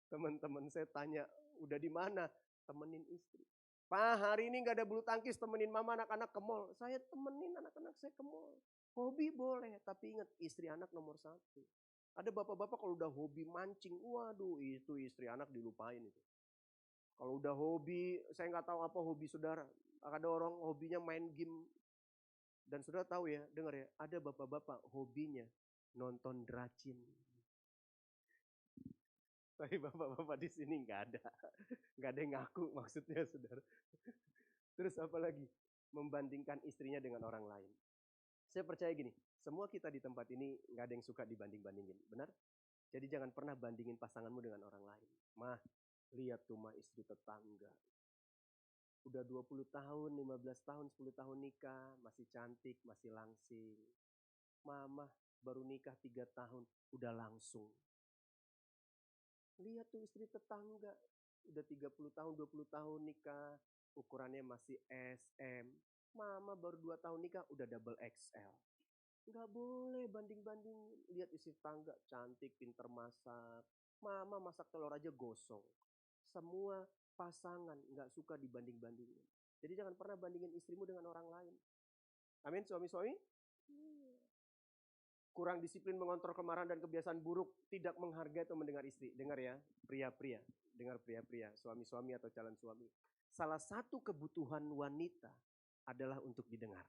Teman-teman saya tanya, udah di mana? Temenin istri. Pak hari ini gak ada bulu tangkis, temenin mama anak-anak ke mall. Saya temenin anak-anak saya ke mall. Hobi boleh, tapi ingat istri anak nomor 1. Ada bapak-bapak kalau udah hobi mancing, waduh itu istri anak dilupain itu. Kalau udah hobi, saya gak tahu apa hobi saudara. Ada orang hobinya main game. Dan saudara tahu ya, dengar ya, ada bapak-bapak hobinya nonton dracin. Tapi bapak-bapak di sini nggak ada yang ngaku maksudnya saudara. Terus apa lagi? Membandingkan istrinya dengan orang lain. Saya percaya gini, semua kita di tempat ini nggak ada yang suka dibanding-bandingin, benar? Jadi jangan pernah bandingin pasanganmu dengan orang lain. Mah, lihat tuh mah istri tetangga. Udah 20 tahun, 15 tahun, 10 tahun nikah, masih cantik, masih langsing. Mama baru nikah 3 tahun, udah langsung. Lihat tuh istri tetangga, Udah 30 tahun, 20 tahun nikah, ukurannya masih SM. Mama baru 2 tahun nikah udah double XL. Nggak boleh banding-banding. Lihat isi tangga cantik, pinter masak. Mama masak telur aja gosong. Semua pasangan nggak suka dibanding-bandingin. Jadi jangan pernah bandingin istrimu dengan orang lain. Amin, suami-suami. Kurang disiplin, mengontrol kemarahan dan kebiasaan buruk, tidak menghargai atau mendengar istri. Dengar ya, pria-pria. Dengar pria-pria, suami-suami atau calon suami. Salah satu kebutuhan wanita adalah untuk didengar.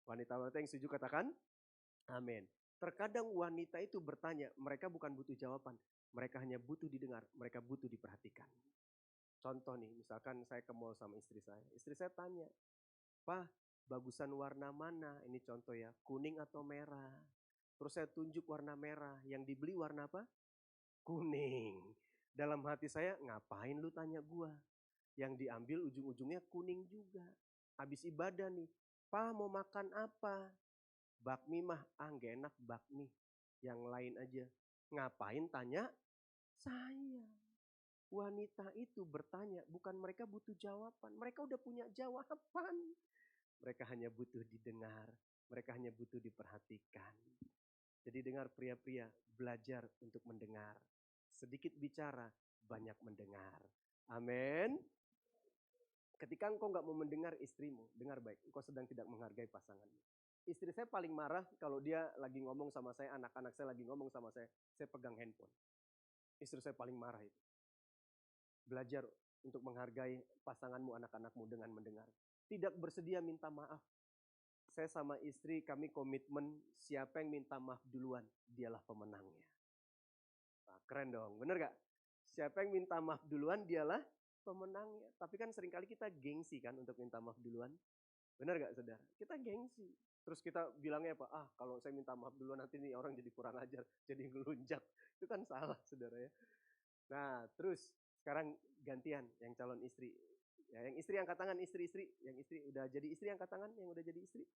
Wanita-wanita yang setuju katakan, amin. Terkadang wanita itu bertanya, mereka bukan butuh jawaban. Mereka hanya butuh didengar, mereka butuh diperhatikan. Contoh nih, misalkan saya ke mall sama istri saya. Istri saya tanya, "Pak, bagusan warna mana?" Ini contoh ya, kuning atau merah. Terus saya tunjuk warna merah, yang dibeli warna apa? Kuning. Dalam hati saya, ngapain lu tanya gua? Yang diambil ujung-ujungnya kuning juga. Habis ibadah nih, "Pak mau makan apa?" "Bakmi mah, nggak enak bakmi. Yang lain aja." Ngapain tanya saya? Wanita itu bertanya, bukan mereka butuh jawaban. Mereka udah punya jawaban. Mereka hanya butuh didengar. Mereka hanya butuh diperhatikan. Jadi dengar pria-pria, belajar untuk mendengar. Sedikit bicara, banyak mendengar. Amin. Ketika engkau nggak mau mendengar istrimu, dengar baik, engkau sedang tidak menghargai pasanganmu. Istri saya paling marah kalau dia lagi ngomong sama saya, anak-anak saya lagi ngomong sama saya pegang handphone. Istri saya paling marah itu. Belajar untuk menghargai pasanganmu, anak-anakmu dengan mendengar. Tidak bersedia minta maaf. Saya sama istri kami komitmen siapa yang minta maaf duluan, dialah pemenangnya. Nah, keren dong, bener gak? Siapa yang minta maaf duluan, dialah pemenangnya. Tapi kan seringkali kita gengsi kan untuk minta maaf duluan. Bener gak saudara? Kita gengsi. Terus kita bilangnya apa? Kalau saya minta maaf duluan nanti nih orang jadi kurang ajar, jadi ngelunjak. Itu kan salah saudara ya. Nah terus sekarang gantian yang calon istri. Ya, yang istri angkat tangan, istri-istri. Yang istri udah jadi istri angkat tangan, yang udah jadi istri.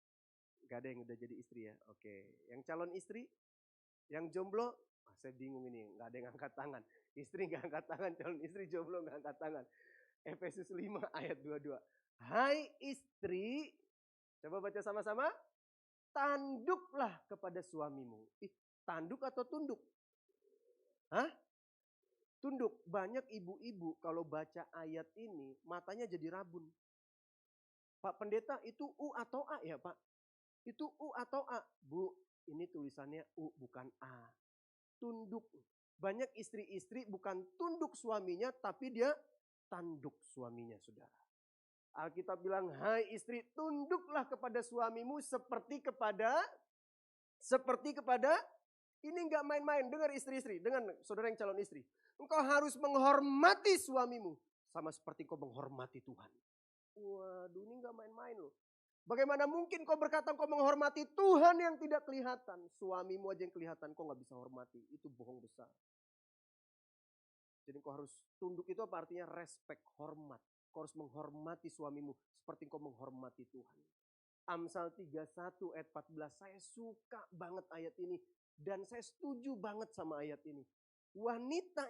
Gak ada yang udah jadi istri ya. Oke. Yang calon istri, yang jomblo, saya bingung ini, gak ada yang angkat tangan. Istri gak angkat tangan, calon istri jomblo gak angkat tangan. Efesus 5 ayat 22. Hai istri, coba baca sama-sama. Tanduklah kepada suamimu. Tanduk atau tunduk? Hah? Tunduk. Banyak ibu-ibu kalau baca ayat ini matanya jadi rabun. Pak Pendeta itu U atau A ya Pak? Itu U atau A? Bu, ini tulisannya U bukan A. Tunduk. Banyak istri-istri bukan tunduk suaminya tapi dia tanduk suaminya saudara. Alkitab bilang, hai istri tunduklah kepada suamimu seperti kepada, ini enggak main-main. Dengar istri-istri, dengan saudara yang calon istri. Engkau harus menghormati suamimu sama seperti kau menghormati Tuhan. Waduh, ini enggak main-main loh. Bagaimana mungkin kau berkata kau menghormati Tuhan yang tidak kelihatan. Suamimu aja yang kelihatan kau gak bisa hormati. Itu bohong besar. Jadi kau harus tunduk itu apa artinya? Respect, hormat. Kau harus menghormati suamimu seperti kau menghormati Tuhan. Amsal 31 ayat 14. Saya suka banget ayat ini. Dan saya setuju banget sama ayat ini. Wanita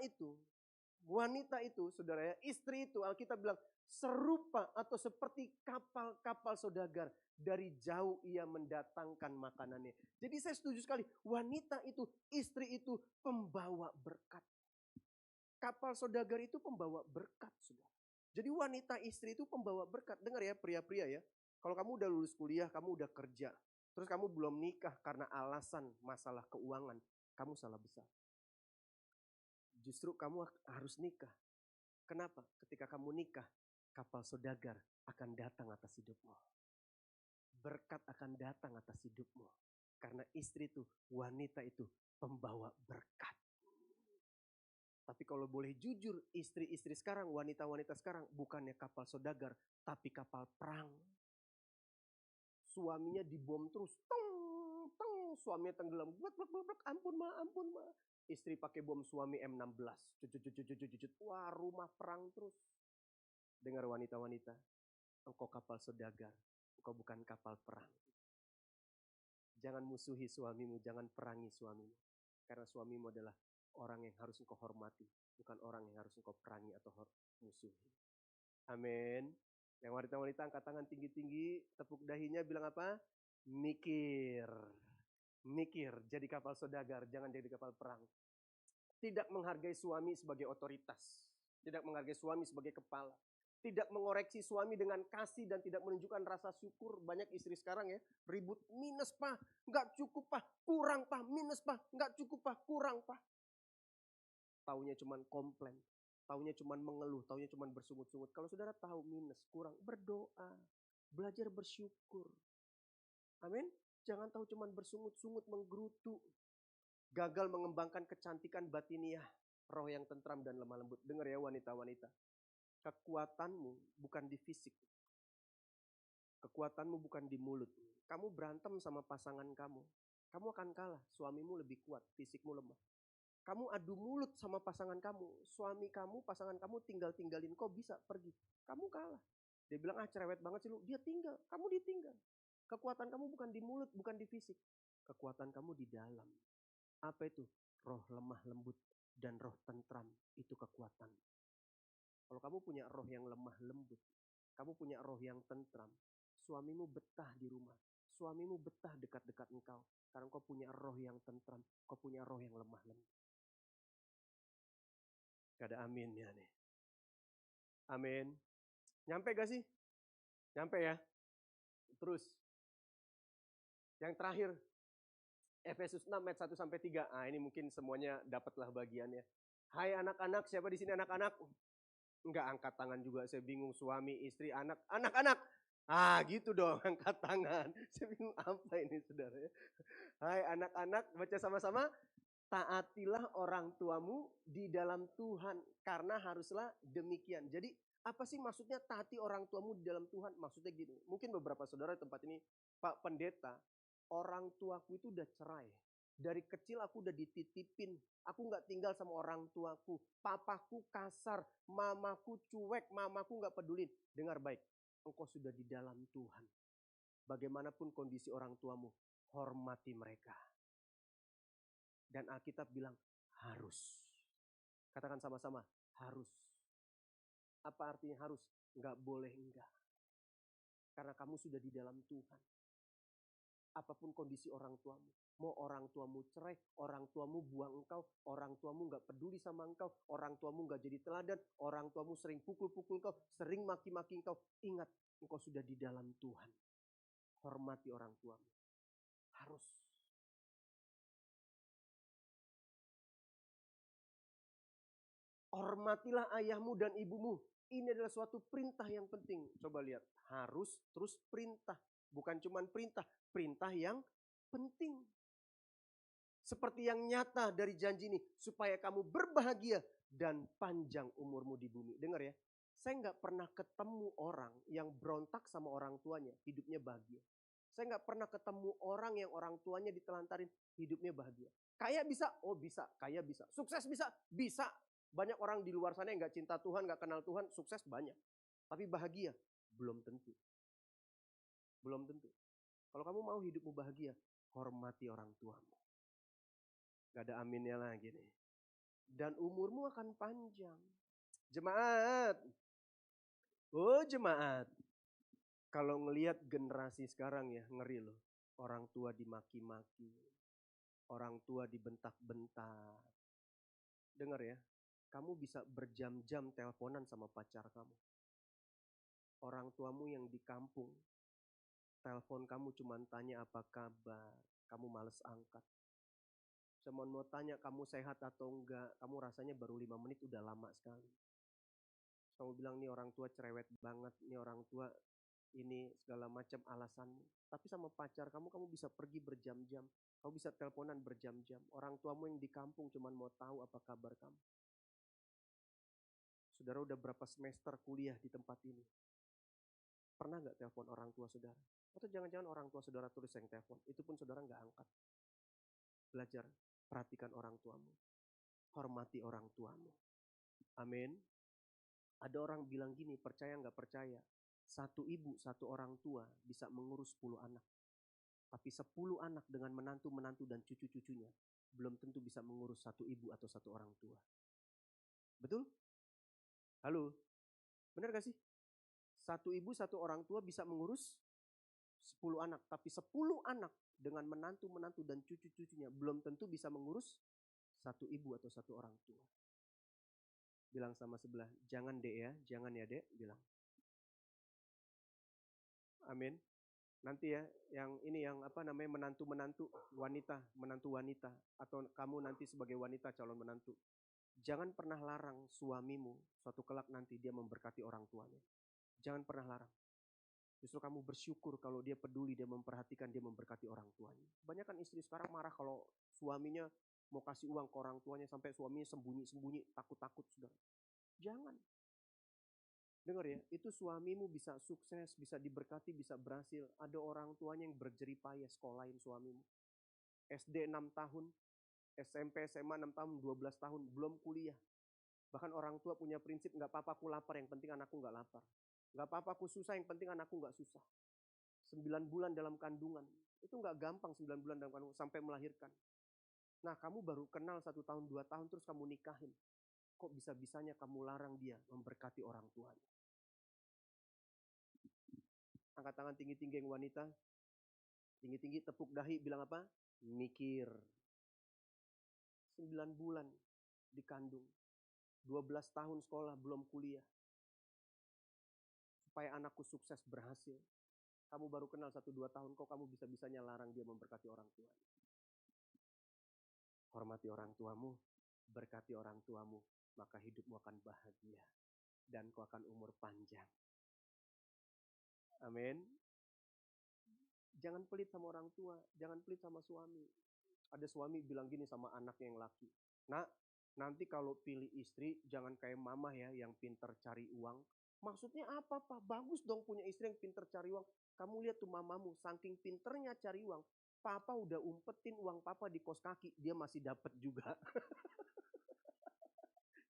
itu saudara ya, istri itu Alkitab bilang serupa atau seperti kapal-kapal saudagar. Dari jauh ia mendatangkan makanannya. Jadi saya setuju sekali. Wanita itu, istri itu pembawa berkat. Kapal saudagar itu pembawa berkat saudara. Jadi wanita istri itu pembawa berkat. Dengar ya pria-pria ya. Kalau kamu udah lulus kuliah, kamu udah kerja. Terus kamu belum nikah karena alasan masalah keuangan. Kamu salah besar. Justru kamu harus nikah. Kenapa? Ketika kamu nikah, kapal saudagar akan datang atas hidupmu. Berkat akan datang atas hidupmu. Karena istri itu, wanita itu pembawa berkat. Tapi kalau boleh jujur, istri-istri sekarang, wanita-wanita sekarang bukannya kapal saudagar, tapi kapal perang. Suaminya dibom terus, suaminya tenggelam, ampun ma. Istri pakai bom suami M16, wah rumah perang terus. Dengar wanita-wanita, engkau kapal saudagar, engkau bukan kapal perang. Jangan musuhi suamimu, jangan perangi suamimu. Karena suamimu adalah orang yang harus engkau hormati. bukan orang yang harus engkau perangi atau musuhi. Amin. Yang wanita-wanita angkat tangan tinggi-tinggi, tepuk dahinya bilang apa? Mikir. Mikir, jadi kapal saudagar, jangan jadi kapal perang. Tidak menghargai suami sebagai otoritas. Tidak menghargai suami sebagai kepala. Tidak mengoreksi suami dengan kasih dan tidak menunjukkan rasa syukur. Banyak istri sekarang ya, ribut, minus pak, nggak cukup pak, kurang pak, minus pak, nggak cukup pak, kurang pak. Taunya cuman komplain, taunya cuman mengeluh, taunya cuman bersungut-sungut. Kalau saudara tahu minus, kurang, berdoa, belajar bersyukur. Amin. Jangan tahu cuman bersungut-sungut, menggerutu. Gagal mengembangkan kecantikan batiniah, roh yang tentram dan lemah lembut. Dengar ya wanita-wanita. Kekuatanmu bukan di fisik. Kekuatanmu bukan di mulut. Kamu berantem sama pasangan kamu. Kamu akan kalah. Suamimu lebih kuat, fisikmu lemah. Kamu adu mulut sama pasangan kamu. Suami kamu, pasangan kamu tinggalin kau bisa pergi. Kamu kalah. Dia bilang cerewet banget sih lu. Dia tinggal, kamu ditinggal. Kekuatan kamu bukan di mulut, bukan di fisik. Kekuatan kamu di dalam. Apa itu? Roh lemah lembut dan roh tentram. Itu kekuatan. Kalau kamu punya roh yang lemah lembut, kamu punya roh yang tentram, suamimu betah di rumah. Suamimu betah dekat-dekat engkau. Karena kau punya roh yang tentram, kau punya roh yang lemah lembut. Gak ada aminnya nih. Amin. Nyampe gak sih? Nyampe ya? Terus. Yang terakhir. Efesus 6 ayat 1 sampai 3. Ini mungkin semuanya dapatlah bagiannya. Hai anak-anak, siapa di sini anak-anak? Enggak angkat tangan juga, saya bingung. Suami, istri, anak, anak-anak. Gitu dong, angkat tangan. Saya bingung apa ini saudara. Hai anak-anak, baca sama-sama. Taatilah orang tuamu di dalam Tuhan, karena haruslah demikian. Jadi apa sih maksudnya taati orang tuamu di dalam Tuhan? Maksudnya gini, mungkin beberapa saudara di tempat ini, Pak Pendeta, orang tuaku itu udah cerai. Dari kecil aku udah dititipin, aku gak tinggal sama orang tuaku. Papaku kasar, mamaku cuek, mamaku gak pedulin. Dengar baik, engkau sudah di dalam Tuhan. Bagaimanapun kondisi orang tuamu, hormati mereka. Dan Alkitab bilang harus. Katakan sama-sama, harus. Apa artinya harus? Enggak boleh enggak. Karena kamu sudah di dalam Tuhan. Apapun kondisi orang tuamu. Mau orang tuamu cerai, orang tuamu buang engkau, orang tuamu enggak peduli sama engkau, orang tuamu enggak jadi teladan, orang tuamu sering pukul-pukul engkau, sering maki-maki engkau. Ingat, engkau sudah di dalam Tuhan. Hormati orang tuamu. Harus. Hormatilah ayahmu dan ibumu. Ini adalah suatu perintah yang penting. Coba lihat, harus terus perintah. Bukan cuma perintah, perintah yang penting. Seperti yang nyata dari janji ini, supaya kamu berbahagia dan panjang umurmu di bumi. Dengar ya, saya nggak pernah ketemu orang yang berontak sama orang tuanya, hidupnya bahagia. Saya nggak pernah ketemu orang yang orang tuanya ditelantarin, hidupnya bahagia. Kaya bisa? Oh bisa. Kaya bisa. Sukses bisa? Bisa. Banyak orang di luar sana yang gak cinta Tuhan, gak kenal Tuhan, sukses banyak. Tapi bahagia? Belum tentu. Belum tentu. Kalau kamu mau hidupmu bahagia, hormati orang tuamu. Gak ada aminnya lagi nih. Dan umurmu akan panjang. Jemaat. Oh jemaat. Kalau ngelihat generasi sekarang ya, ngeri loh. Orang tua dimaki-maki. Orang tua dibentak-bentak. Dengar ya. Kamu bisa berjam-jam teleponan sama pacar kamu. Orang tuamu yang di kampung, telepon kamu cuma tanya apa kabar, kamu males angkat. Cuma mau tanya kamu sehat atau enggak, kamu rasanya baru 5 menit udah lama sekali. Kamu bilang nih orang tua cerewet banget, nih orang tua ini segala macam alasanmu. Tapi sama pacar kamu bisa pergi berjam-jam, kamu bisa teleponan berjam-jam. Orang tuamu yang di kampung cuma mau tahu apa kabar kamu. Saudara udah berapa semester kuliah di tempat ini? Pernah gak telepon orang tua saudara? Atau jangan-jangan orang tua saudara terus yang telepon, itu pun saudara gak angkat. Belajar, perhatikan orang tuamu. Hormati orang tuamu. Amin. Ada orang bilang gini, percaya gak percaya? Satu ibu, satu orang tua bisa mengurus 10 anak. Tapi 10 anak dengan menantu-menantu dan cucu-cucunya belum tentu bisa mengurus satu ibu atau satu orang tua. Betul? Halo, benar gak sih? Satu ibu, satu orang tua bisa mengurus 10 anak. Tapi 10 anak dengan menantu-menantu dan cucu-cucunya belum tentu bisa mengurus satu ibu atau satu orang tua. Bilang sama sebelah, jangan dek ya, jangan ya dek, bilang. Amin. Nanti ya, yang ini yang apa namanya menantu-menantu wanita, menantu wanita. Atau kamu nanti sebagai wanita calon menantu. Jangan pernah larang suamimu suatu kelak nanti dia memberkati orang tuanya. Jangan pernah larang. Justru kamu bersyukur kalau dia peduli, dia memperhatikan, dia memberkati orang tuanya. Banyak kan istri sekarang marah kalau suaminya mau kasih uang ke orang tuanya sampai suaminya sembunyi-sembunyi, takut-takut sudah. Jangan. Dengar ya, itu suamimu bisa sukses, bisa diberkati, bisa berhasil. Ada orang tuanya yang berjeripaya sekolahin suamimu. SD 6 tahun, SMP, SMA 6 tahun, 12 tahun, belum kuliah. Bahkan orang tua punya prinsip, gak apa-apa aku lapar, yang penting anakku gak lapar. Gak apa-apa aku susah, yang penting anakku gak susah. 9 bulan dalam kandungan, itu gak gampang 9 bulan dalam kandungan, sampai melahirkan. Nah kamu baru kenal 1 tahun, 2 tahun, terus kamu nikahin. Kok bisa-bisanya kamu larang dia memberkati orang tuanya? Angkat tangan tinggi-tinggi yang wanita. Tinggi-tinggi tepuk dahi bilang apa? Mikir. 9 bulan dikandung. 12 tahun sekolah belum kuliah. Supaya anakku sukses berhasil. Kamu baru kenal 1-2 tahun kok kamu bisa-bisanya larang dia memberkati orang tuanya. Hormati orang tuamu, berkati orang tuamu, maka hidupmu akan bahagia. Dan kau akan umur panjang. Amin. Jangan pelit sama orang tua, jangan pelit sama suami. Ada suami bilang gini sama anaknya yang laki. Nak, nanti kalau pilih istri jangan kayak mama ya yang pinter cari uang. Maksudnya apa Pak? Bagus dong punya istri yang pinter cari uang. Kamu lihat tuh mamamu, saking pinternya cari uang. Papa udah umpetin uang papa di kos kaki, dia masih dapat juga.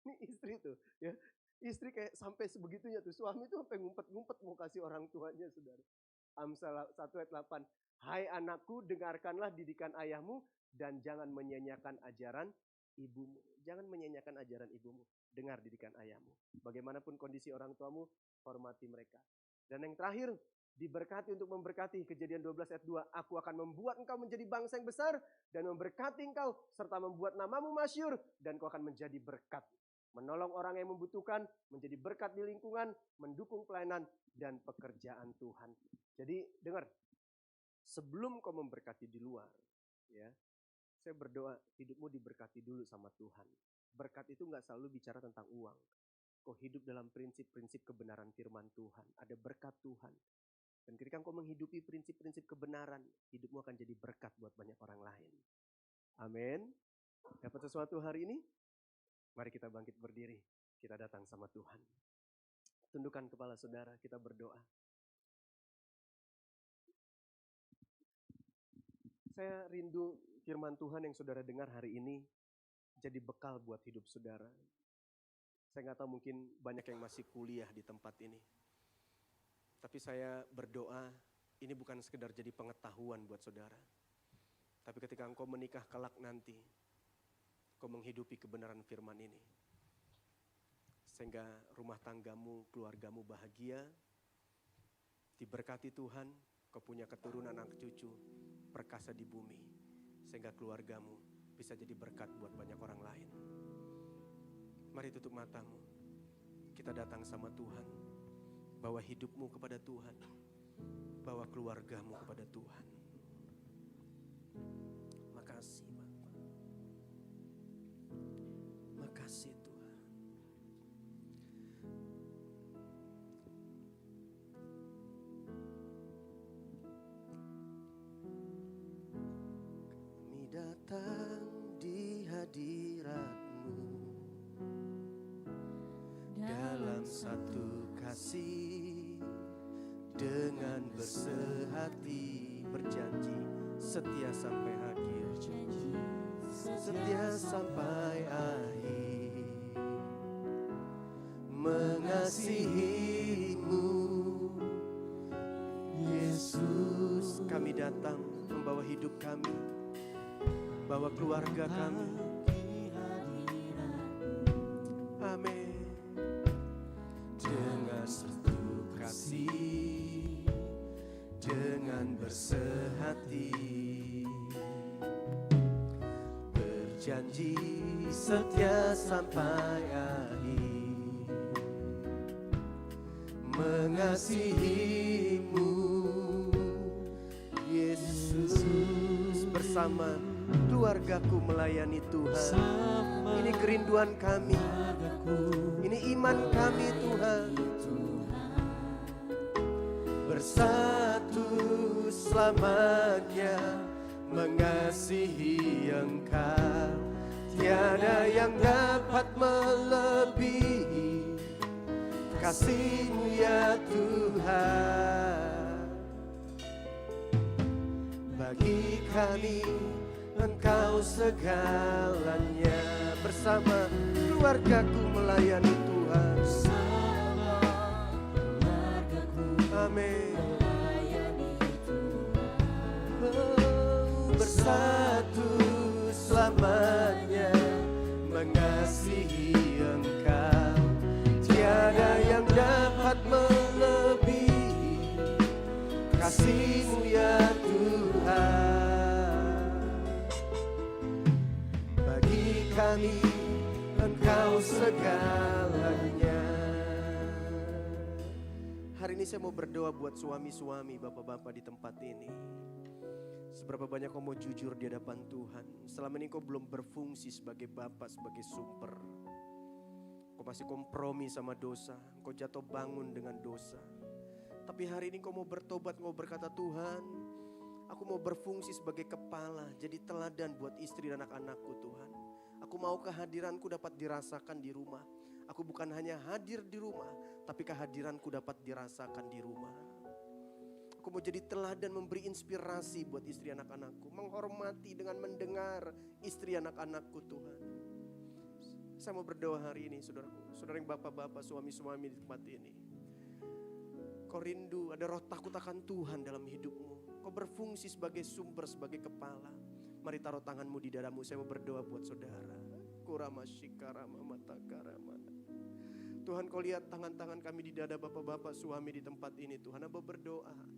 Ini istri tuh ya. Istri kayak sampai sebegitunya tuh. Suami tuh sampai ngumpet-ngumpet mau kasih orang tuanya, saudara. Amsal 1 ayat 8. Hai anakku, dengarkanlah didikan ayahmu dan jangan menyanyiakan ajaran ibumu. Jangan menyanyiakan ajaran ibumu. Dengar didikan ayahmu. Bagaimanapun kondisi orang tuamu, hormati mereka. Dan yang terakhir, diberkati untuk memberkati. Kejadian 12 ayat 2. Aku akan membuat engkau menjadi bangsa yang besar dan memberkati engkau serta membuat namamu masyhur dan kau akan menjadi berkat. Menolong orang yang membutuhkan, menjadi berkat di lingkungan, mendukung pelayanan dan pekerjaan Tuhan. Jadi dengar, sebelum kau memberkati di luar, ya, saya berdoa hidupmu diberkati dulu sama Tuhan. Berkat itu gak selalu bicara tentang uang. Kau hidup dalam prinsip-prinsip kebenaran firman Tuhan. Ada berkat Tuhan. Dan ketika kau menghidupi prinsip-prinsip kebenaran, hidupmu akan jadi berkat buat banyak orang lain. Amin. Dapat sesuatu hari ini? Mari kita bangkit berdiri. Kita datang sama Tuhan. Tundukkan kepala saudara, kita berdoa. Saya rindu firman Tuhan yang saudara dengar hari ini jadi bekal buat hidup saudara. Saya nggak tahu mungkin banyak yang masih kuliah di tempat ini. Tapi saya berdoa ini bukan sekedar jadi pengetahuan buat saudara. Tapi ketika engkau menikah kelak nanti, kau menghidupi kebenaran firman ini. Sehingga rumah tanggamu, keluargamu bahagia. Diberkati Tuhan, kau punya keturunan anak cucu, perkasa di bumi. Sehingga keluargamu bisa jadi berkat buat banyak orang lain. Mari tutup matamu. Kita datang sama Tuhan. Bawa hidupmu kepada Tuhan. Bawa keluargamu kepada Tuhan. Makasih Bapak. Makasih Tuhan. Kami datang di hadirat-Mu dalam satu kasih, dengan bersehati berjanji setia sampai akhir, setia sampai akhir, mengasihi-Mu Yesus. Kami datang membawa hidup kami, bawa keluarga kami. Amin. Dengan satu kasih, dengan bersehati, berjanji setia sampai akhir, mengasihimu Yesus. Bersama keluargaku melayani Tuhan. Ini kerinduan kami, ini iman kami Tuhan. Bersatu selamanya mengasihi Engkau, tiada yang dapat melebihi kasih-Mu ya Tuhan. Bagi kami Engkau segalanya. Bersama keluargaku melayani Tuhan. Amin. Bersatu selamanya mengasihi Engkau, tiada yang dapat melebihi kasih-Mu ya Tuhan. Bagi kami Engkau segalanya. Hari ini saya mau berdoa buat suami-suami, bapak-bapak di tempat ini. Seberapa banyak kau mau jujur di hadapan Tuhan. Selama ini kau belum berfungsi sebagai bapak, sebagai sumber. Kau masih kompromi sama dosa. Kau jatuh bangun dengan dosa. Tapi hari ini kau mau bertobat, kau berkata, Tuhan, aku mau berfungsi sebagai kepala, jadi teladan buat istri dan anak-anakku Tuhan. Aku mau kehadiranku dapat dirasakan di rumah. Aku bukan hanya hadir di rumah, tapi kehadiranku dapat dirasakan di rumah. Aku mau jadi teladan, memberi inspirasi buat istri anak-anakku. Menghormati dengan mendengar istri anak-anakku Tuhan. Saya mau berdoa hari ini saudaraku. Saudara yang bapak-bapak, suami-suami di tempat ini. Kau rindu ada roh takut akan Tuhan dalam hidupmu. Kau berfungsi sebagai sumber, sebagai kepala. Mari taruh tanganmu di dadamu. Saya mau berdoa buat saudara. Tuhan, kau lihat tangan-tangan kami di dada bapak-bapak suami di tempat ini. Tuhan, Abah berdoa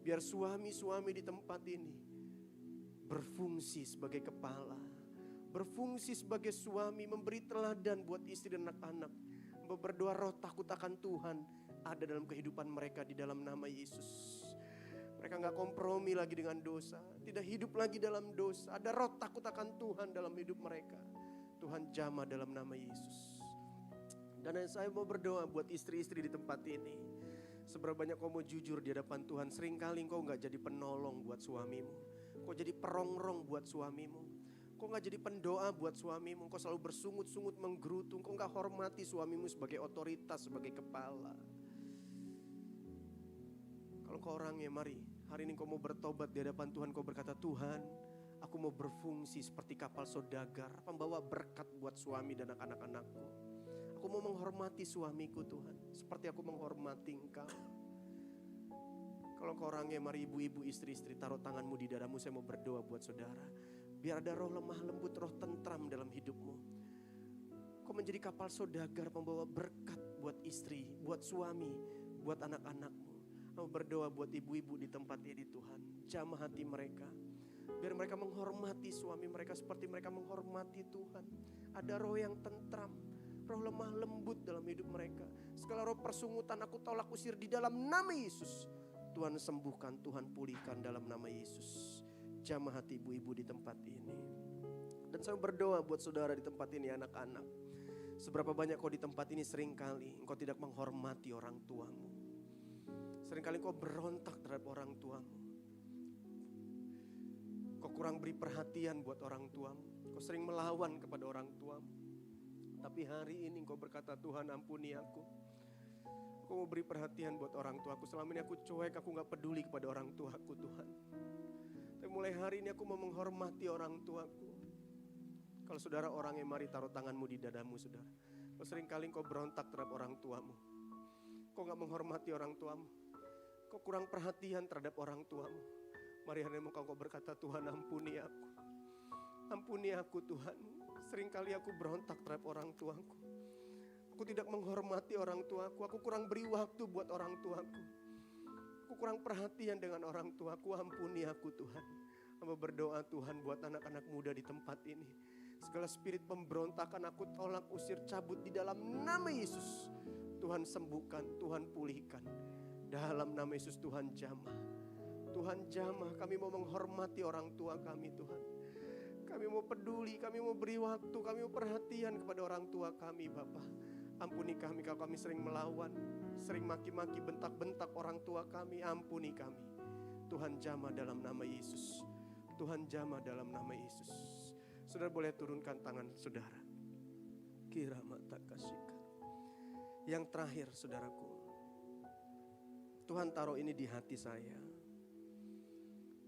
biar suami-suami di tempat ini berfungsi sebagai kepala, berfungsi sebagai suami, memberi teladan buat istri dan anak-anak. Abah berdoa roh takut akan Tuhan ada dalam kehidupan mereka di dalam nama Yesus. Mereka gak kompromi lagi dengan dosa, tidak hidup lagi dalam dosa. Ada roh takut akan Tuhan dalam hidup mereka. Tuhan jamah dalam nama Yesus. Dan saya mau berdoa buat istri-istri di tempat ini. Seberapa banyak kau mau jujur di hadapan Tuhan. Seringkali kau gak jadi penolong buat suamimu. Kau jadi perongrong buat suamimu. Kau gak jadi pendoa buat suamimu. Kau selalu bersungut-sungut menggerutu. Kau gak hormati suamimu sebagai otoritas, sebagai kepala. Kalau kau orangnya, mari hari ini kau mau bertobat di hadapan Tuhan. Kau berkata, Tuhan, aku mau berfungsi seperti kapal saudagar, pembawa berkat buat suami dan anak-anakku. Aku mau menghormati suamiku Tuhan, seperti aku menghormati Engkau. Kalau kau orangnya, mari ibu-ibu, istri-istri, taruh tanganmu di dadamu. Saya mau berdoa buat saudara. Biar ada roh lemah lembut, roh tentram dalam hidupmu. Kau menjadi kapal saudagar, pembawa berkat buat istri, buat suami, buat anak-anakmu. Aku berdoa buat ibu-ibu di tempat ini Tuhan. Jamah hati mereka. Biar mereka menghormati suami mereka seperti mereka menghormati Tuhan. Ada roh yang tentram, roh lemah lembut dalam hidup mereka. Segala roh persungutan aku tolak usir di dalam nama Yesus. Tuhan sembuhkan, Tuhan pulihkan dalam nama Yesus. Jamah hati ibu-ibu di tempat ini. Dan saya berdoa buat saudara di tempat ini, anak-anak. Seberapa banyak kau di tempat ini seringkali engkau tidak menghormati orang tuamu. Seringkali kau berontak terhadap orang tuamu. Kau kurang beri perhatian buat orang tuamu. Kau sering melawan kepada orang tuamu. Tapi hari ini kau berkata, Tuhan ampuni aku. Aku mau beri perhatian buat orang tuaku. Selama ini aku cuek, aku gak peduli kepada orang tuaku Tuhan. Tapi mulai hari ini aku mau menghormati orang tuaku. Kalau saudara orangnya, mari taruh tanganmu di dadamu saudara. Kau seringkali kau berontak terhadap orang tuamu. Kau gak menghormati orang tuamu. Kau kurang perhatian terhadap orang tuamu. Mari hari ini kau berkata, Tuhan ampuni aku. Ampuni aku Tuhan. Seringkali aku berontak terhadap orang tuaku. Aku tidak menghormati orang tuaku, aku kurang beri waktu buat orang tuaku. Aku kurang perhatian dengan orang tuaku, ampuni aku Tuhan. Hamba berdoa Tuhan buat anak-anak muda di tempat ini. Segala spirit pemberontakan aku tolak, usir, cabut di dalam nama Yesus. Tuhan sembuhkan, Tuhan pulihkan. Dalam nama Yesus Tuhan jamah. Tuhan jamah, kami mau menghormati orang tua kami Tuhan. Kami mau peduli, kami mau beri waktu, kami mau perhatian kepada orang tua kami Bapa. Ampuni kami kalau kami sering melawan, sering maki-maki, bentak-bentak orang tua kami. Ampuni kami. Tuhan jamah dalam nama Yesus. Tuhan jamah dalam nama Yesus. Saudara boleh turunkan tangan saudara. Kira mata kasihkan. Yang terakhir saudaraku, Tuhan taruh ini di hati saya.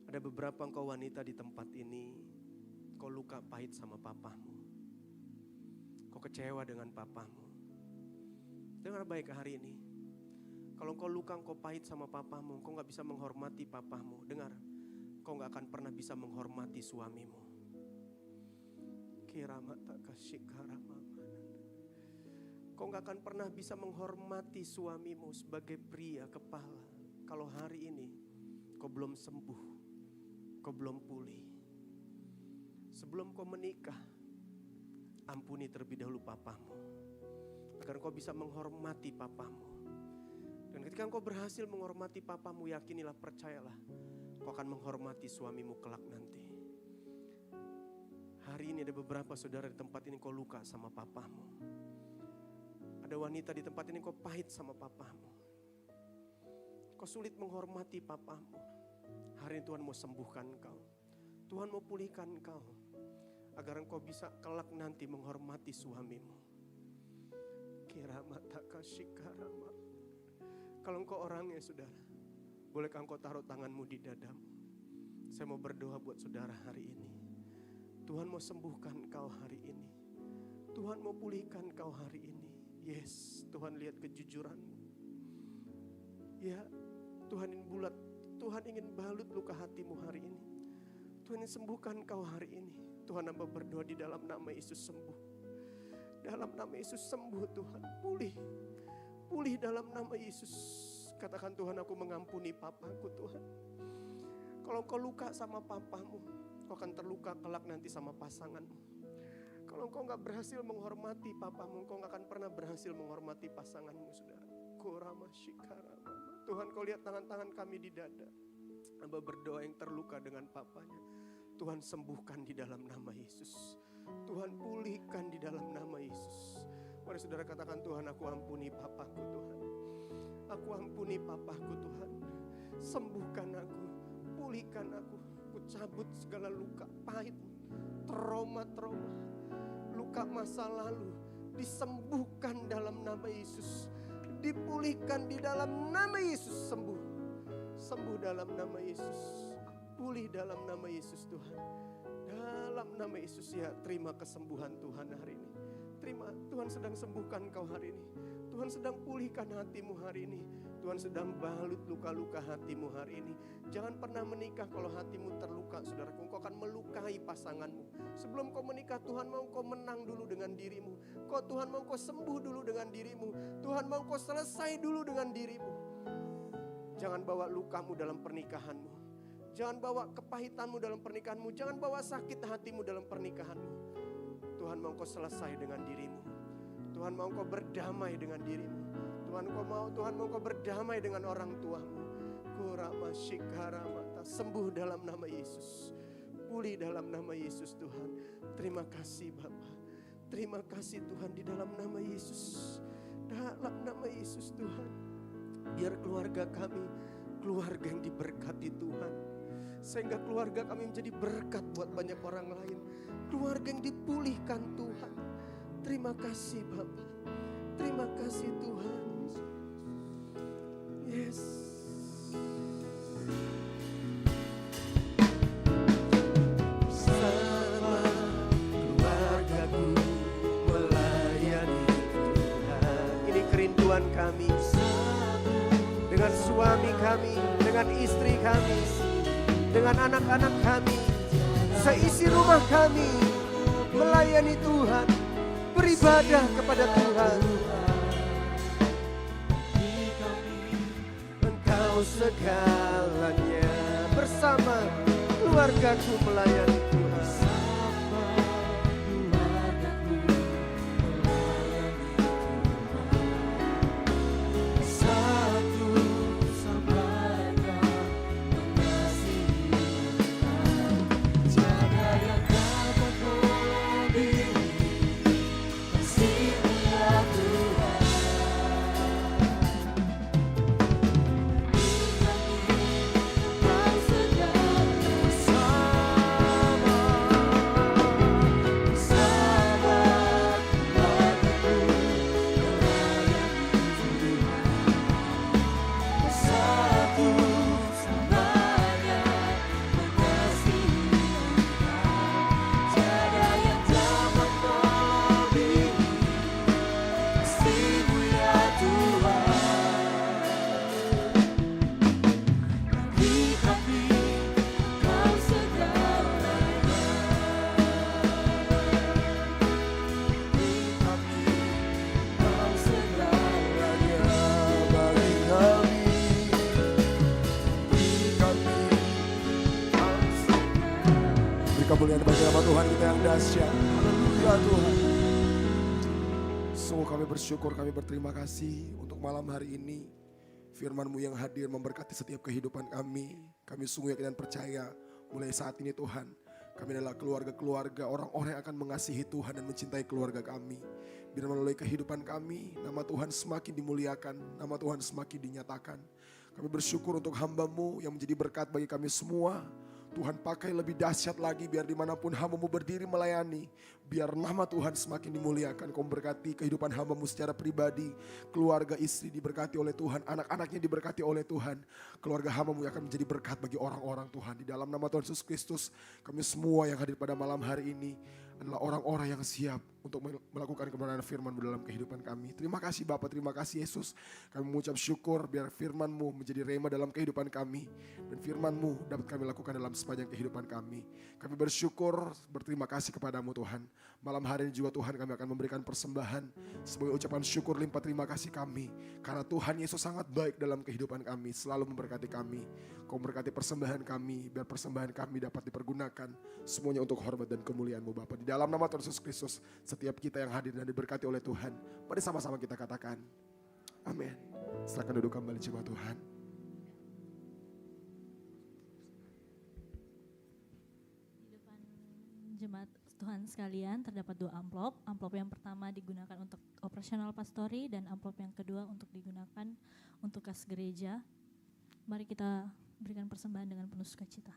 Ada beberapa engkau wanita di tempat ini, kau luka pahit sama papamu. Kau kecewa dengan papamu. Dengar baik hari ini. Kalau engkau luka, engkau pahit sama papamu, engkau gak bisa menghormati papamu. Dengar, kau gak akan pernah bisa menghormati suamimu. Kira mata kasih karama. Kau gak akan pernah bisa menghormati suamimu sebagai pria kepala. Kalau hari ini kau belum sembuh, kau belum pulih. Sebelum kau menikah, ampuni terlebih dahulu papamu. Agar kau bisa menghormati papamu. Dan ketika kau berhasil menghormati papamu, yakinilah, percayalah, kau akan menghormati suamimu kelak nanti. Hari ini ada beberapa saudara di tempat ini kau luka sama papamu. Ada wanita di tempat ini kau pahit sama papamu. Kau sulit menghormati papamu. Hari ini Tuhan mau sembuhkan kau. Tuhan mau pulihkan kau. Agar engkau bisa kelak nanti menghormati suamimu. Kira mata kasih karama. Kalau engkau orangnya saudara, bolehkah engkau taruh tanganmu di dadamu? Saya mau berdoa buat saudara hari ini. Tuhan mau sembuhkan kau hari ini. Tuhan mau pulihkan kau hari ini. Yes, Tuhan lihat kejujuranmu. Ya, Tuhan ingin bulat, Tuhan ingin balut luka hatimu hari ini. Tuhan ingin sembuhkan kau hari ini. Tuhan hamba berdoa di dalam nama Yesus sembuh. Dalam nama Yesus sembuh Tuhan, pulih. Pulih dalam nama Yesus. Katakan Tuhan, aku mengampuni papaku Tuhan. Kalau kau luka sama papamu, kau akan terluka kelak nanti sama pasanganmu. Kalau engkau gak berhasil menghormati papamu, engkau gak akan pernah berhasil menghormati pasanganmu saudara. Kurama shikara. Tuhan, kau lihat tangan-tangan kami di dada. Hamba berdoa yang terluka dengan papanya. Tuhan sembuhkan di dalam nama Yesus. Tuhan pulihkan di dalam nama Yesus. Mari saudara katakan, Tuhan aku ampuni papaku Tuhan. Aku ampuni papaku Tuhan. Sembuhkan aku, pulihkan aku. Aku cabut segala luka pahit, trauma-trauma, luka masa lalu. Disembuhkan dalam nama Yesus. Dipulihkan di dalam nama Yesus. Sembuh. Sembuh dalam nama Yesus. Pulih dalam nama Yesus Tuhan. Dalam nama Yesus ya, terima kesembuhan Tuhan hari ini. Terima, Tuhan sedang sembuhkan kau hari ini. Tuhan sedang pulihkan hatimu hari ini. Tuhan sedang balut luka-luka hatimu hari ini. Jangan pernah menikah kalau hatimu terluka, saudaraku. Engkau akan melukai pasanganmu. Sebelum kau menikah, Tuhan mau kau menang dulu dengan dirimu. Tuhan mau kau sembuh dulu dengan dirimu. Tuhan mau kau selesai dulu dengan dirimu. Jangan bawa lukamu dalam pernikahanmu. Jangan bawa kepahitanmu dalam pernikahanmu. Jangan bawa sakit hatimu dalam pernikahanmu. Tuhan mau kau selesai dengan dirimu. Tuhan mau kau berdamai dengan dirimu. Tuhan mau kau berdamai dengan orang tuamu. Kurama shikara mata. Sembuh dalam nama Yesus. Pulih dalam nama Yesus Tuhan. Terima kasih Bapa. Terima kasih Tuhan di dalam nama Yesus. Dalam nama Yesus Tuhan. Biar keluarga kami, keluarga yang diberkati Tuhan. Sehingga keluarga kami menjadi berkat buat banyak orang lain. Keluarga yang dipulihkan Tuhan. Terima kasih Bapa. Terima kasih Tuhan. Yes. Bersama keluargaku melayani Tuhan. Ini kerinduan kami. Dengan suami kami, dengan istri kami, dengan anak-anak kami, seisi rumah kami melayani Tuhan. beribadah kepada Tuhan. Engkau segalanya, bersama keluargaku melayani Tuhan. Kemuliaan bagi nama Tuhan kita yang dahsyat. Haleluya Tuhan. Sungguh kami bersyukur, kami berterima kasih untuk malam hari ini. Firman-Mu yang hadir memberkati setiap kehidupan kami. Kami sungguh yakin dan percaya mulai saat ini Tuhan. Kami adalah keluarga-keluarga, orang-orang yang akan mengasihi Tuhan dan mencintai keluarga kami. Biar melalui kehidupan kami, nama Tuhan semakin dimuliakan, nama Tuhan semakin dinyatakan. Kami bersyukur untuk hamba-Mu yang menjadi berkat bagi kami semua. Tuhan pakai lebih dahsyat lagi biar dimanapun hamba-Mu berdiri melayani. Biar nama Tuhan semakin dimuliakan. Kau berkati kehidupan hamba-Mu secara pribadi. Keluarga istri diberkati oleh Tuhan. Anak-anaknya diberkati oleh Tuhan. Keluarga hamba-Mu akan menjadi berkat bagi orang-orang Tuhan. Di dalam nama Tuhan Yesus Kristus, kami semua yang hadir pada malam hari ini adalah orang-orang yang siap untuk melakukan kebenaran firman-Mu dalam kehidupan kami. Terima kasih Bapa, terima kasih Yesus. Kami mengucap syukur biar firman-Mu menjadi rema dalam kehidupan kami. Dan firman-Mu dapat kami lakukan dalam sepanjang kehidupan kami. Kami bersyukur, berterima kasih kepadamu Tuhan. Malam hari ini juga Tuhan kami akan memberikan persembahan sebagai ucapan syukur limpah terima kasih kami. Karena Tuhan Yesus sangat baik dalam kehidupan kami, selalu memberkati kami. Kau memberkati persembahan kami, biar persembahan kami dapat dipergunakan semuanya untuk hormat dan kemuliaan-Mu Bapa. Di dalam nama Tuhan Yesus Kristus, setiap kita yang hadir dan diberkati oleh Tuhan, mari sama-sama kita katakan, amin. Silakan duduk kembali jemaat Tuhan. Di depan jemaat Tuhan sekalian terdapat 2 amplop. Amplop yang pertama digunakan untuk operasional pastori dan amplop yang kedua untuk digunakan untuk kas gereja. Mari kita berikan persembahan dengan penuh sukacita.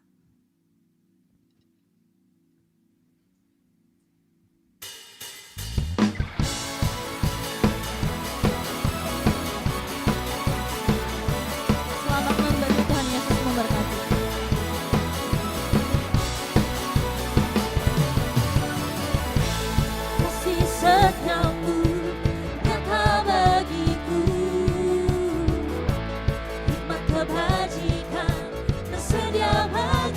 Selamat memberi, Tuhan Yesus memberkati. Kasih setiamu nyata bagiku, hikmat kebajikan tersedia bagi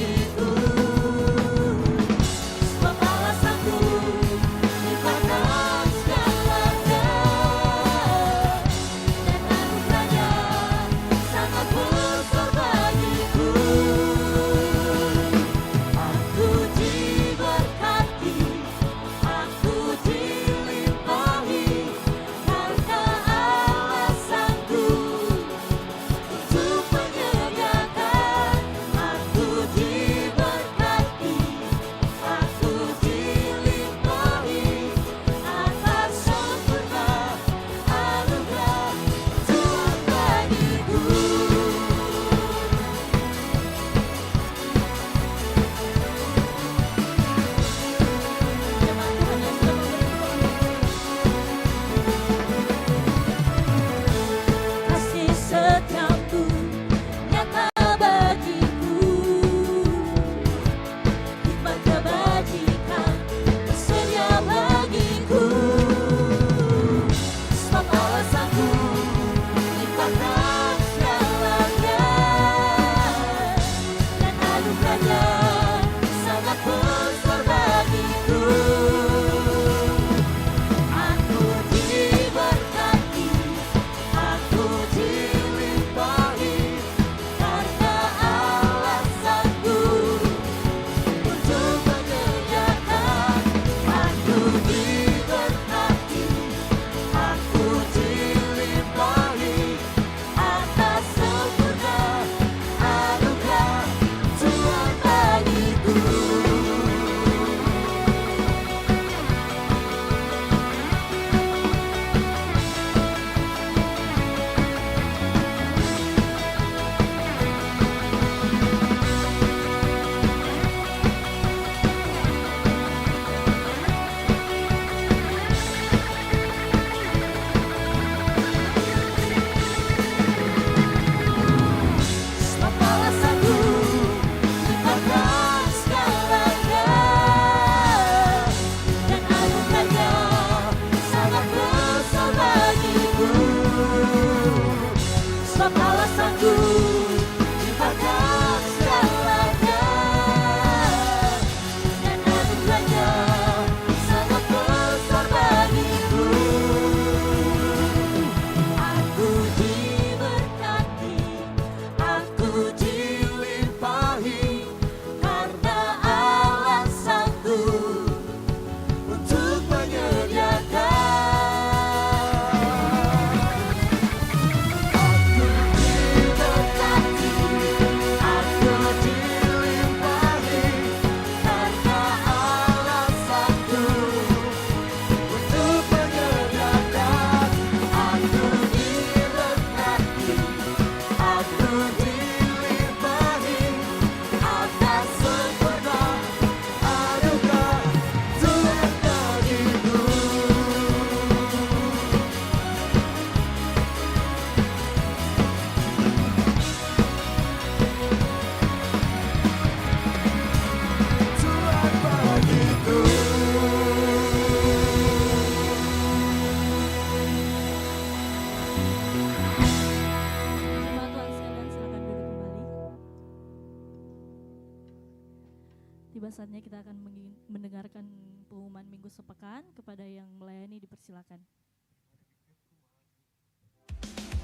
Tiba saatnya kita akan mendengarkan pengumuman minggu sepekan. Kepada yang melayani dipersilakan.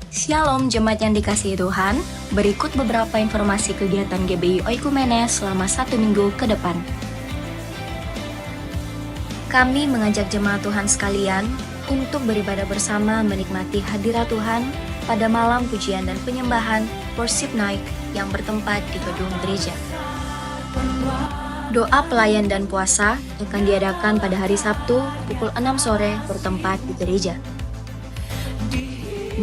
Shalom jemaat yang dikasihi Tuhan, berikut beberapa informasi kegiatan GBI Oikumene selama 1 minggu ke depan. Kami mengajak jemaat Tuhan sekalian untuk beribadah bersama menikmati hadirat Tuhan pada malam pujian dan penyembahan Worship Night yang bertempat di gedung gereja. Doa pelayan dan puasa akan diadakan pada hari Sabtu pukul 6 sore bertempat di gereja.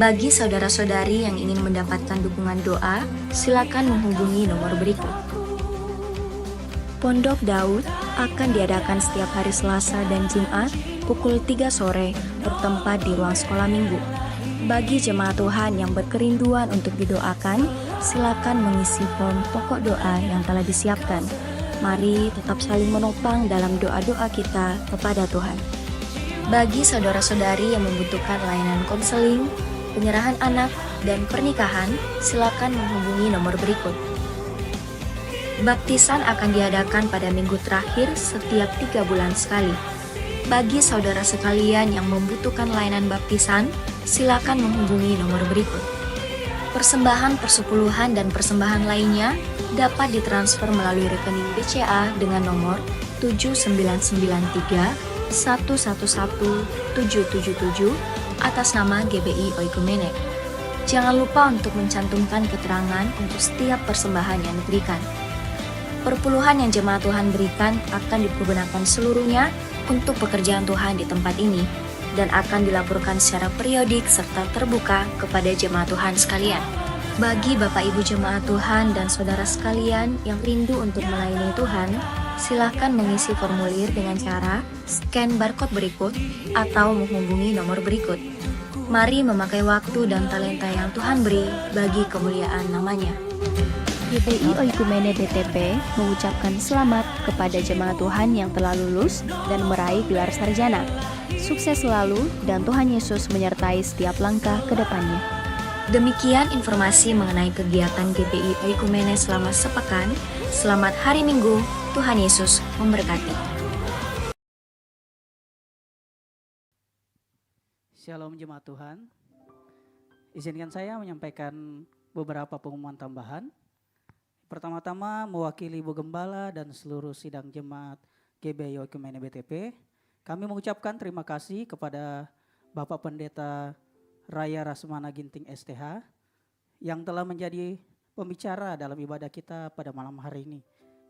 Bagi saudara-saudari yang ingin mendapatkan dukungan doa, silakan menghubungi nomor berikut. Pondok Daud akan diadakan setiap hari Selasa dan Jumat pukul 3 sore bertempat di ruang sekolah minggu. Bagi jemaat Tuhan yang berkerinduan untuk didoakan, silakan mengisi form pokok doa yang telah disiapkan. Mari tetap saling menopang dalam doa-doa kita kepada Tuhan. Bagi saudara-saudari yang membutuhkan layanan konseling, penyerahan anak, dan pernikahan, silakan menghubungi nomor berikut. Baptisan akan diadakan pada minggu terakhir setiap 3 bulan sekali. Bagi saudara sekalian yang membutuhkan layanan baptisan, silakan menghubungi nomor berikut. Persembahan persepuluhan dan persembahan lainnya dapat ditransfer melalui rekening BCA dengan nomor 7993 111 777 atas nama GBI Oikumene. Jangan lupa untuk mencantumkan keterangan untuk setiap persembahan yang diberikan. Perpuluhan yang jemaat Tuhan berikan akan dipergunakan seluruhnya untuk pekerjaan Tuhan di tempat ini dan akan dilaporkan secara periodik serta terbuka kepada jemaat Tuhan sekalian. Bagi Bapak Ibu jemaat Tuhan dan saudara sekalian yang rindu untuk melayani Tuhan, silakan mengisi formulir dengan cara scan barcode berikut atau menghubungi nomor berikut. Mari memakai waktu dan talenta yang Tuhan beri bagi kemuliaan namanya. GBI Oikumene BTP mengucapkan selamat kepada jemaat Tuhan yang telah lulus dan meraih gelar sarjana. Sukses selalu dan Tuhan Yesus menyertai setiap langkah ke depannya. Demikian informasi mengenai kegiatan GBI Oikumene selama sepekan. Selamat hari Minggu, Tuhan Yesus memberkati. Shalom jemaat Tuhan. Izinkan saya menyampaikan beberapa pengumuman tambahan. Pertama-tama mewakili Ibu Gembala dan seluruh sidang jemaat GBI Oikumene BTP, kami mengucapkan terima kasih kepada Bapak Pendeta Raya Rasmana Ginting STH yang telah menjadi pembicara dalam ibadah kita pada malam hari ini.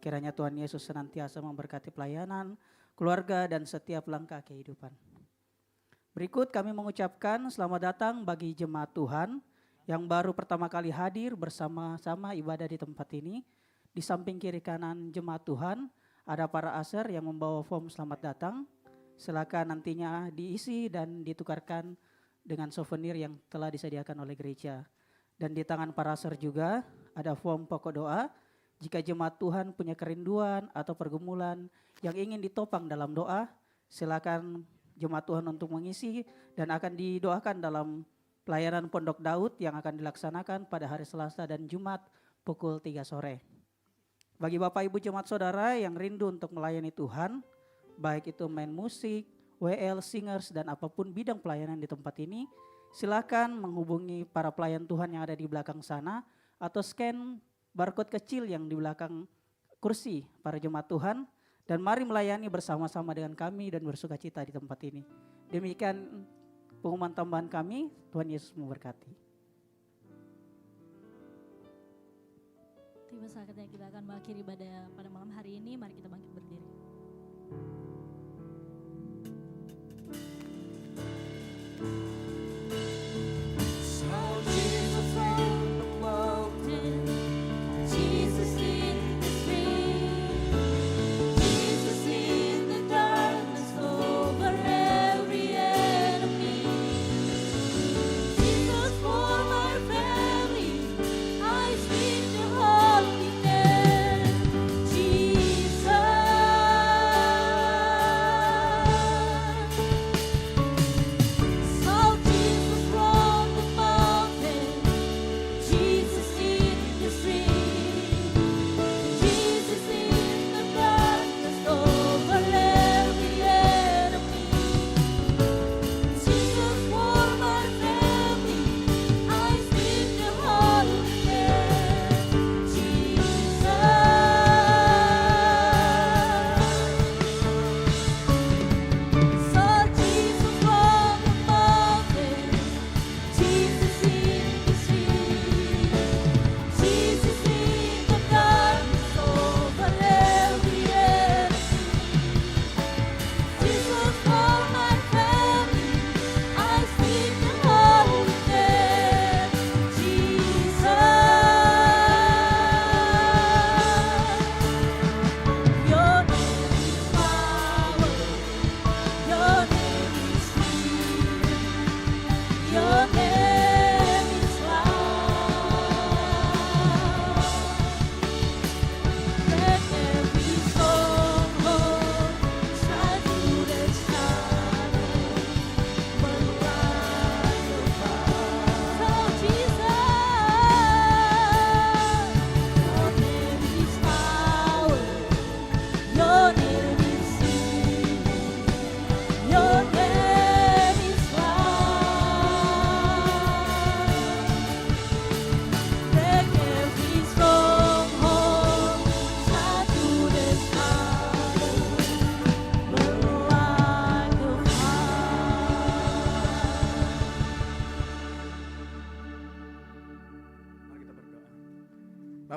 Kiranya Tuhan Yesus senantiasa memberkati pelayanan, keluarga, dan setiap langkah kehidupan. Berikut kami mengucapkan selamat datang bagi jemaat Tuhan yang baru pertama kali hadir bersama-sama ibadah di tempat ini. Di samping kiri kanan jemaat Tuhan ada para aser yang membawa form selamat datang. Silakan nantinya diisi dan ditukarkan dengan souvenir yang telah disediakan oleh gereja. Dan di tangan para aser juga ada form pokok doa. Jika jemaat Tuhan punya kerinduan atau pergumulan yang ingin ditopang dalam doa, silakan jemaat Tuhan untuk mengisi dan akan didoakan dalam pelayanan Pondok Daud yang akan dilaksanakan pada hari Selasa dan Jumat pukul 3 sore. Bagi Bapak Ibu jemaat saudara yang rindu untuk melayani Tuhan, baik itu main musik, WL, singers, dan apapun bidang pelayanan di tempat ini, silakan menghubungi para pelayan Tuhan yang ada di belakang sana atau scan barcode kecil yang di belakang kursi para jemaat Tuhan dan mari melayani bersama-sama dengan kami dan bersuka cita di tempat ini. Demikian pengumuman tambahan kami, Tuhan Yesus memberkati. Tiba saatnya kita akan mengakhiri ibadah pada malam hari ini, mari kita bangkit berdiri. Jesus.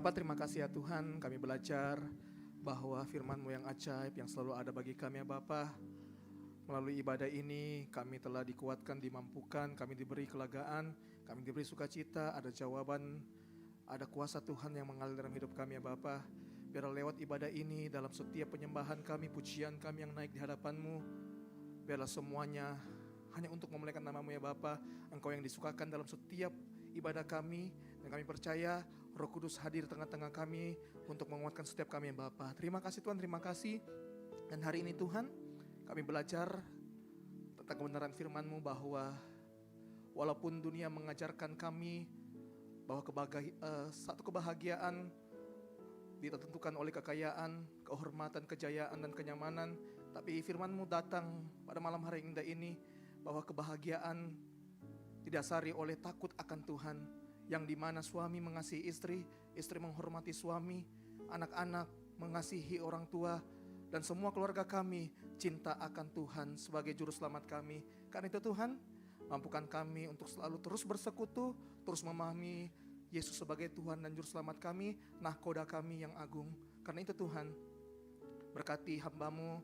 Bapa, terima kasih ya Tuhan, kami belajar bahwa firman-Mu yang ajaib yang selalu ada bagi kami ya Bapa. Melalui ibadah ini kami telah dikuatkan, dimampukan, kami diberi kelegaan, kami diberi sukacita, ada jawaban, ada kuasa Tuhan yang mengalir dalam hidup kami ya Bapa. Biar lewat ibadah ini, dalam setiap penyembahan kami, pujian kami yang naik di hadapan-Mu, biarlah semuanya hanya untuk memuliakan nama-Mu ya Bapa. Engkau yang disukakan dalam setiap ibadah kami, dan kami percaya Roh Kudus hadir tengah-tengah kami untuk menguatkan setiap kami ya Bapa. Terima kasih Tuhan, terima kasih. Dan hari ini Tuhan, kami belajar tentang kebenaran firman-Mu bahwa walaupun dunia mengajarkan kami bahwa satu kebahagiaan ditentukan oleh kekayaan, kehormatan, kejayaan, dan kenyamanan, tapi firman-Mu datang pada malam hari yang indah ini bahwa kebahagiaan didasari oleh takut akan Tuhan, yang dimana suami mengasihi istri, istri menghormati suami, anak-anak mengasihi orang tua, dan semua keluarga kami cinta akan Tuhan sebagai juru selamat kami. Karena itu Tuhan, mampukan kami untuk selalu terus bersekutu, terus memahami Yesus sebagai Tuhan dan juru selamat kami, nahkoda kami yang agung. Karena itu Tuhan, berkati hamba-Mu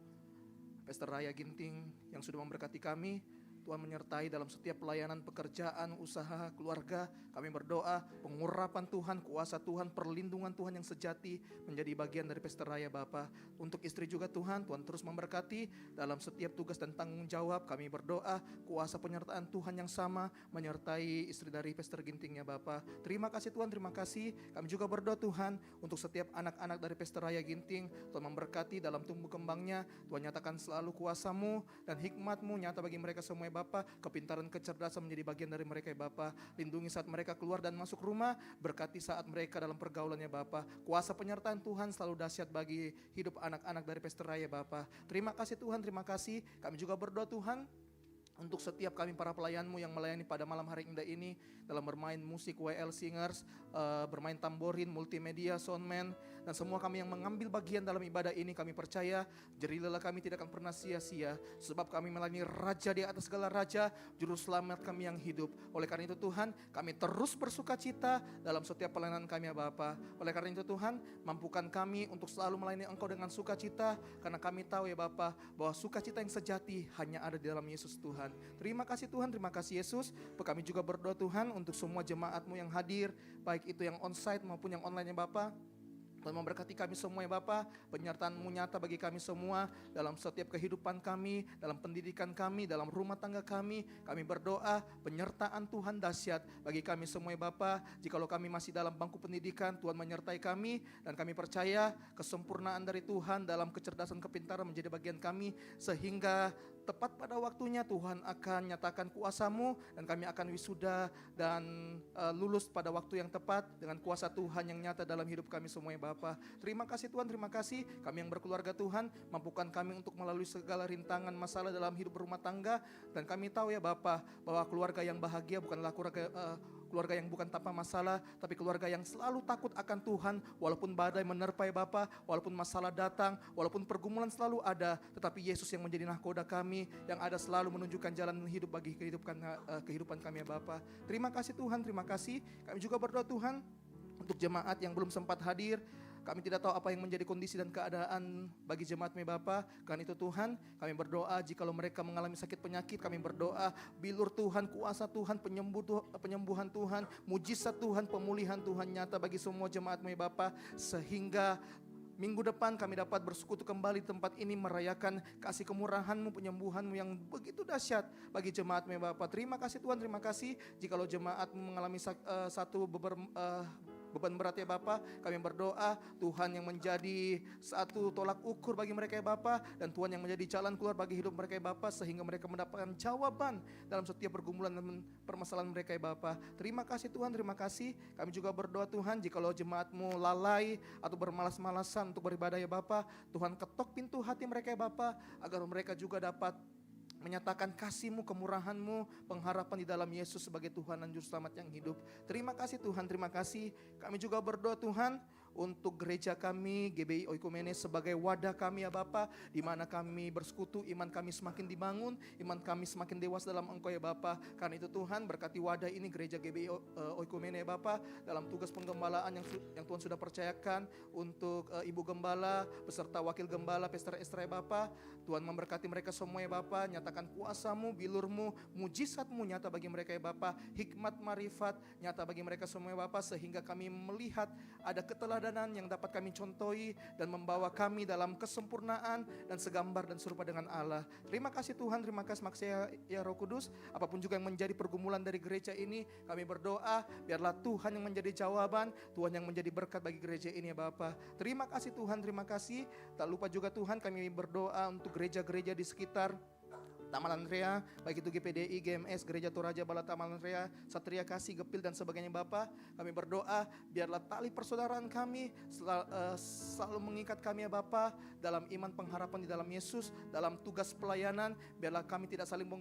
Pastor Raya Ginting yang sudah memberkati kami. Tuhan menyertai dalam setiap pelayanan, pekerjaan, usaha, keluarga. Kami berdoa pengurapan Tuhan, kuasa Tuhan, perlindungan Tuhan yang sejati menjadi bagian dari Pastor Raya Bapa. Untuk istri juga Tuhan terus memberkati dalam setiap tugas dan tanggung jawab. Kami berdoa kuasa penyertaan Tuhan yang sama menyertai istri dari Pastor Ginting ya Bapa. Terima kasih Tuhan, terima kasih. Kami juga berdoa Tuhan untuk setiap anak-anak dari Pastor Raya Ginting. Tuhan memberkati dalam tumbuh kembangnya. Tuhan nyatakan selalu kuasa-Mu dan hikmat-Mu nyata bagi mereka semua ya Bapa. Kepintaran, kecerdasan menjadi bagian dari mereka ya Bapa. Lindungi saat mereka keluar dan masuk rumah, berkati saat mereka dalam pergaulannya Bapa. Kuasa penyertaan Tuhan selalu dahsyat bagi hidup anak-anak dari Pastor Raya Bapa. Terima kasih Tuhan, terima kasih. Kami juga berdoa Tuhan untuk setiap kami para pelayan-Mu yang melayani pada malam hari indah ini dalam bermain musik, WL Singers, bermain tamborin, multimedia, soundman, dan semua kami yang mengambil bagian dalam ibadah ini. Kami percaya jerih lelah kami tidak akan pernah sia-sia, sebab kami melayani Raja di atas segala Raja, Juru Selamat kami yang hidup. Oleh karena itu Tuhan, kami terus bersuka cita dalam setiap pelayanan kami ya Bapa. Oleh karena itu Tuhan, mampukan kami untuk selalu melayani Engkau dengan sukacita, karena kami tahu ya Bapa bahwa sukacita yang sejati hanya ada di dalam Yesus Tuhan. Terima kasih Tuhan, terima kasih Yesus. Kami juga berdoa Tuhan untuk semua jemaat-Mu yang hadir, baik itu yang onsite maupun yang online ya Bapa. Tuhan memberkati kami semua ya Bapa, penyertaan-Mu nyata bagi kami semua dalam setiap kehidupan kami, dalam pendidikan kami, dalam rumah tangga kami. Kami berdoa penyertaan Tuhan dahsyat bagi kami semua ya Bapa. Jikalau kami masih dalam bangku pendidikan, Tuhan menyertai kami, dan kami percaya kesempurnaan dari Tuhan dalam kecerdasan kepintaran menjadi bagian kami, sehingga tepat pada waktunya Tuhan akan nyatakan kuasa-Mu dan kami akan wisuda dan lulus pada waktu yang tepat dengan kuasa Tuhan yang nyata dalam hidup kami semua ya Bapa. Terima kasih Tuhan, terima kasih. Kami yang berkeluarga Tuhan, mampukan kami untuk melalui segala rintangan masalah dalam hidup berumah tangga, dan kami tahu ya Bapa bahwa keluarga yang bahagia bukanlah keluarga yang bukan tanpa masalah, tapi keluarga yang selalu takut akan Tuhan. Walaupun badai menerpa ya Bapa, walaupun masalah datang, walaupun pergumulan selalu ada, tetapi Yesus yang menjadi nahkoda kami, yang ada selalu menunjukkan jalan hidup bagi kehidupan kami ya Bapa. Terima kasih Tuhan, terima kasih. Kami juga berdoa Tuhan untuk jemaat yang belum sempat hadir. Kami tidak tahu apa yang menjadi kondisi dan keadaan bagi jemaat-Mu Bapa. Karena itu Tuhan, kami berdoa jikalau mereka mengalami sakit penyakit, kami berdoa bilur Tuhan, kuasa Tuhan, penyembuhan Tuhan, mujizat Tuhan, pemulihan Tuhan nyata bagi semua jemaat-Mu Bapa, sehingga minggu depan kami dapat bersekutu kembali di tempat ini merayakan kasih kemurahan-Mu, penyembuhan-Mu yang begitu dahsyat bagi jemaat-Mu Bapa. Terima kasih Tuhan, terima kasih. Jikalau jemaat-Mu mengalami satu beban berat ya Bapa, kami berdoa Tuhan yang menjadi satu tolak ukur bagi mereka ya Bapa, dan Tuhan yang menjadi jalan keluar bagi hidup mereka ya Bapa, sehingga mereka mendapatkan jawaban dalam setiap pergumulan dan permasalahan mereka ya Bapa. Terima kasih Tuhan, terima kasih. Kami juga berdoa Tuhan, jikalau jemaat-Mu lalai atau bermalas-malasan untuk beribadah ya Bapa, Tuhan ketok pintu hati mereka ya Bapa, agar mereka juga dapat menyatakan kasih-Mu, kemurahan-Mu, pengharapan di dalam Yesus sebagai Tuhan dan Juru Selamat yang hidup. Terima kasih Tuhan, terima kasih. Kami juga berdoa Tuhan untuk gereja kami, GBI Oikumene sebagai wadah kami ya Bapa, di mana kami bersekutu, iman kami semakin dibangun, iman kami semakin dewasa dalam Engkau ya Bapa. Karena itu Tuhan berkati wadah ini gereja GBI Oikumene ya Bapa, dalam tugas penggembalaan yang Tuhan sudah percayakan untuk Ibu Gembala beserta Wakil Gembala Pastor Estra ya Bapa. Tuhan memberkati mereka semua ya Bapa, nyatakan kuasa-Mu, bilur-Mu, mujizat-Mu nyata bagi mereka ya Bapa, hikmat marifat nyata bagi mereka semua ya Bapa, sehingga kami melihat ada keteladanan yang dapat kami contohi dan membawa kami dalam kesempurnaan dan segambar dan serupa dengan Allah. Terima kasih Tuhan, terima kasih ya Roh Kudus. Apapun juga yang menjadi pergumulan dari gereja ini, kami berdoa biarlah Tuhan yang menjadi jawaban, Tuhan yang menjadi berkat bagi gereja ini ya Bapa. Terima kasih Tuhan, terima kasih. Tak lupa juga Tuhan kami berdoa untuk gereja-gereja di sekitar Taman Andrea, baik itu GPDI, GMS, Gereja Toraja Bala Taman Andrea, Satria Kasih, Gepil dan sebagainya Bapa. Kami berdoa biarlah tali persaudaraan kami selalu mengikat kami ya Bapa dalam iman pengharapan di dalam Yesus, dalam tugas pelayanan. Biarlah kami tidak saling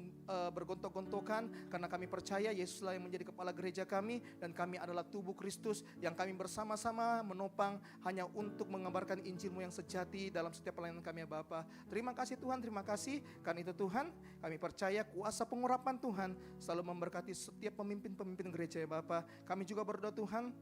bergontok-gontokan, karena kami percaya Yesuslah yang menjadi kepala gereja kami, dan kami adalah tubuh Kristus yang kami bersama-sama menopang hanya untuk mengabarkan Injil-Mu yang sejati dalam setiap pelayanan kami ya Bapa. Terima kasih Tuhan, terima kasih. Karena itu Tuhan, kami percaya kuasa pengurapan Tuhan selalu memberkati setiap pemimpin-pemimpin gereja ya Bapa. Kami juga berdoa Tuhan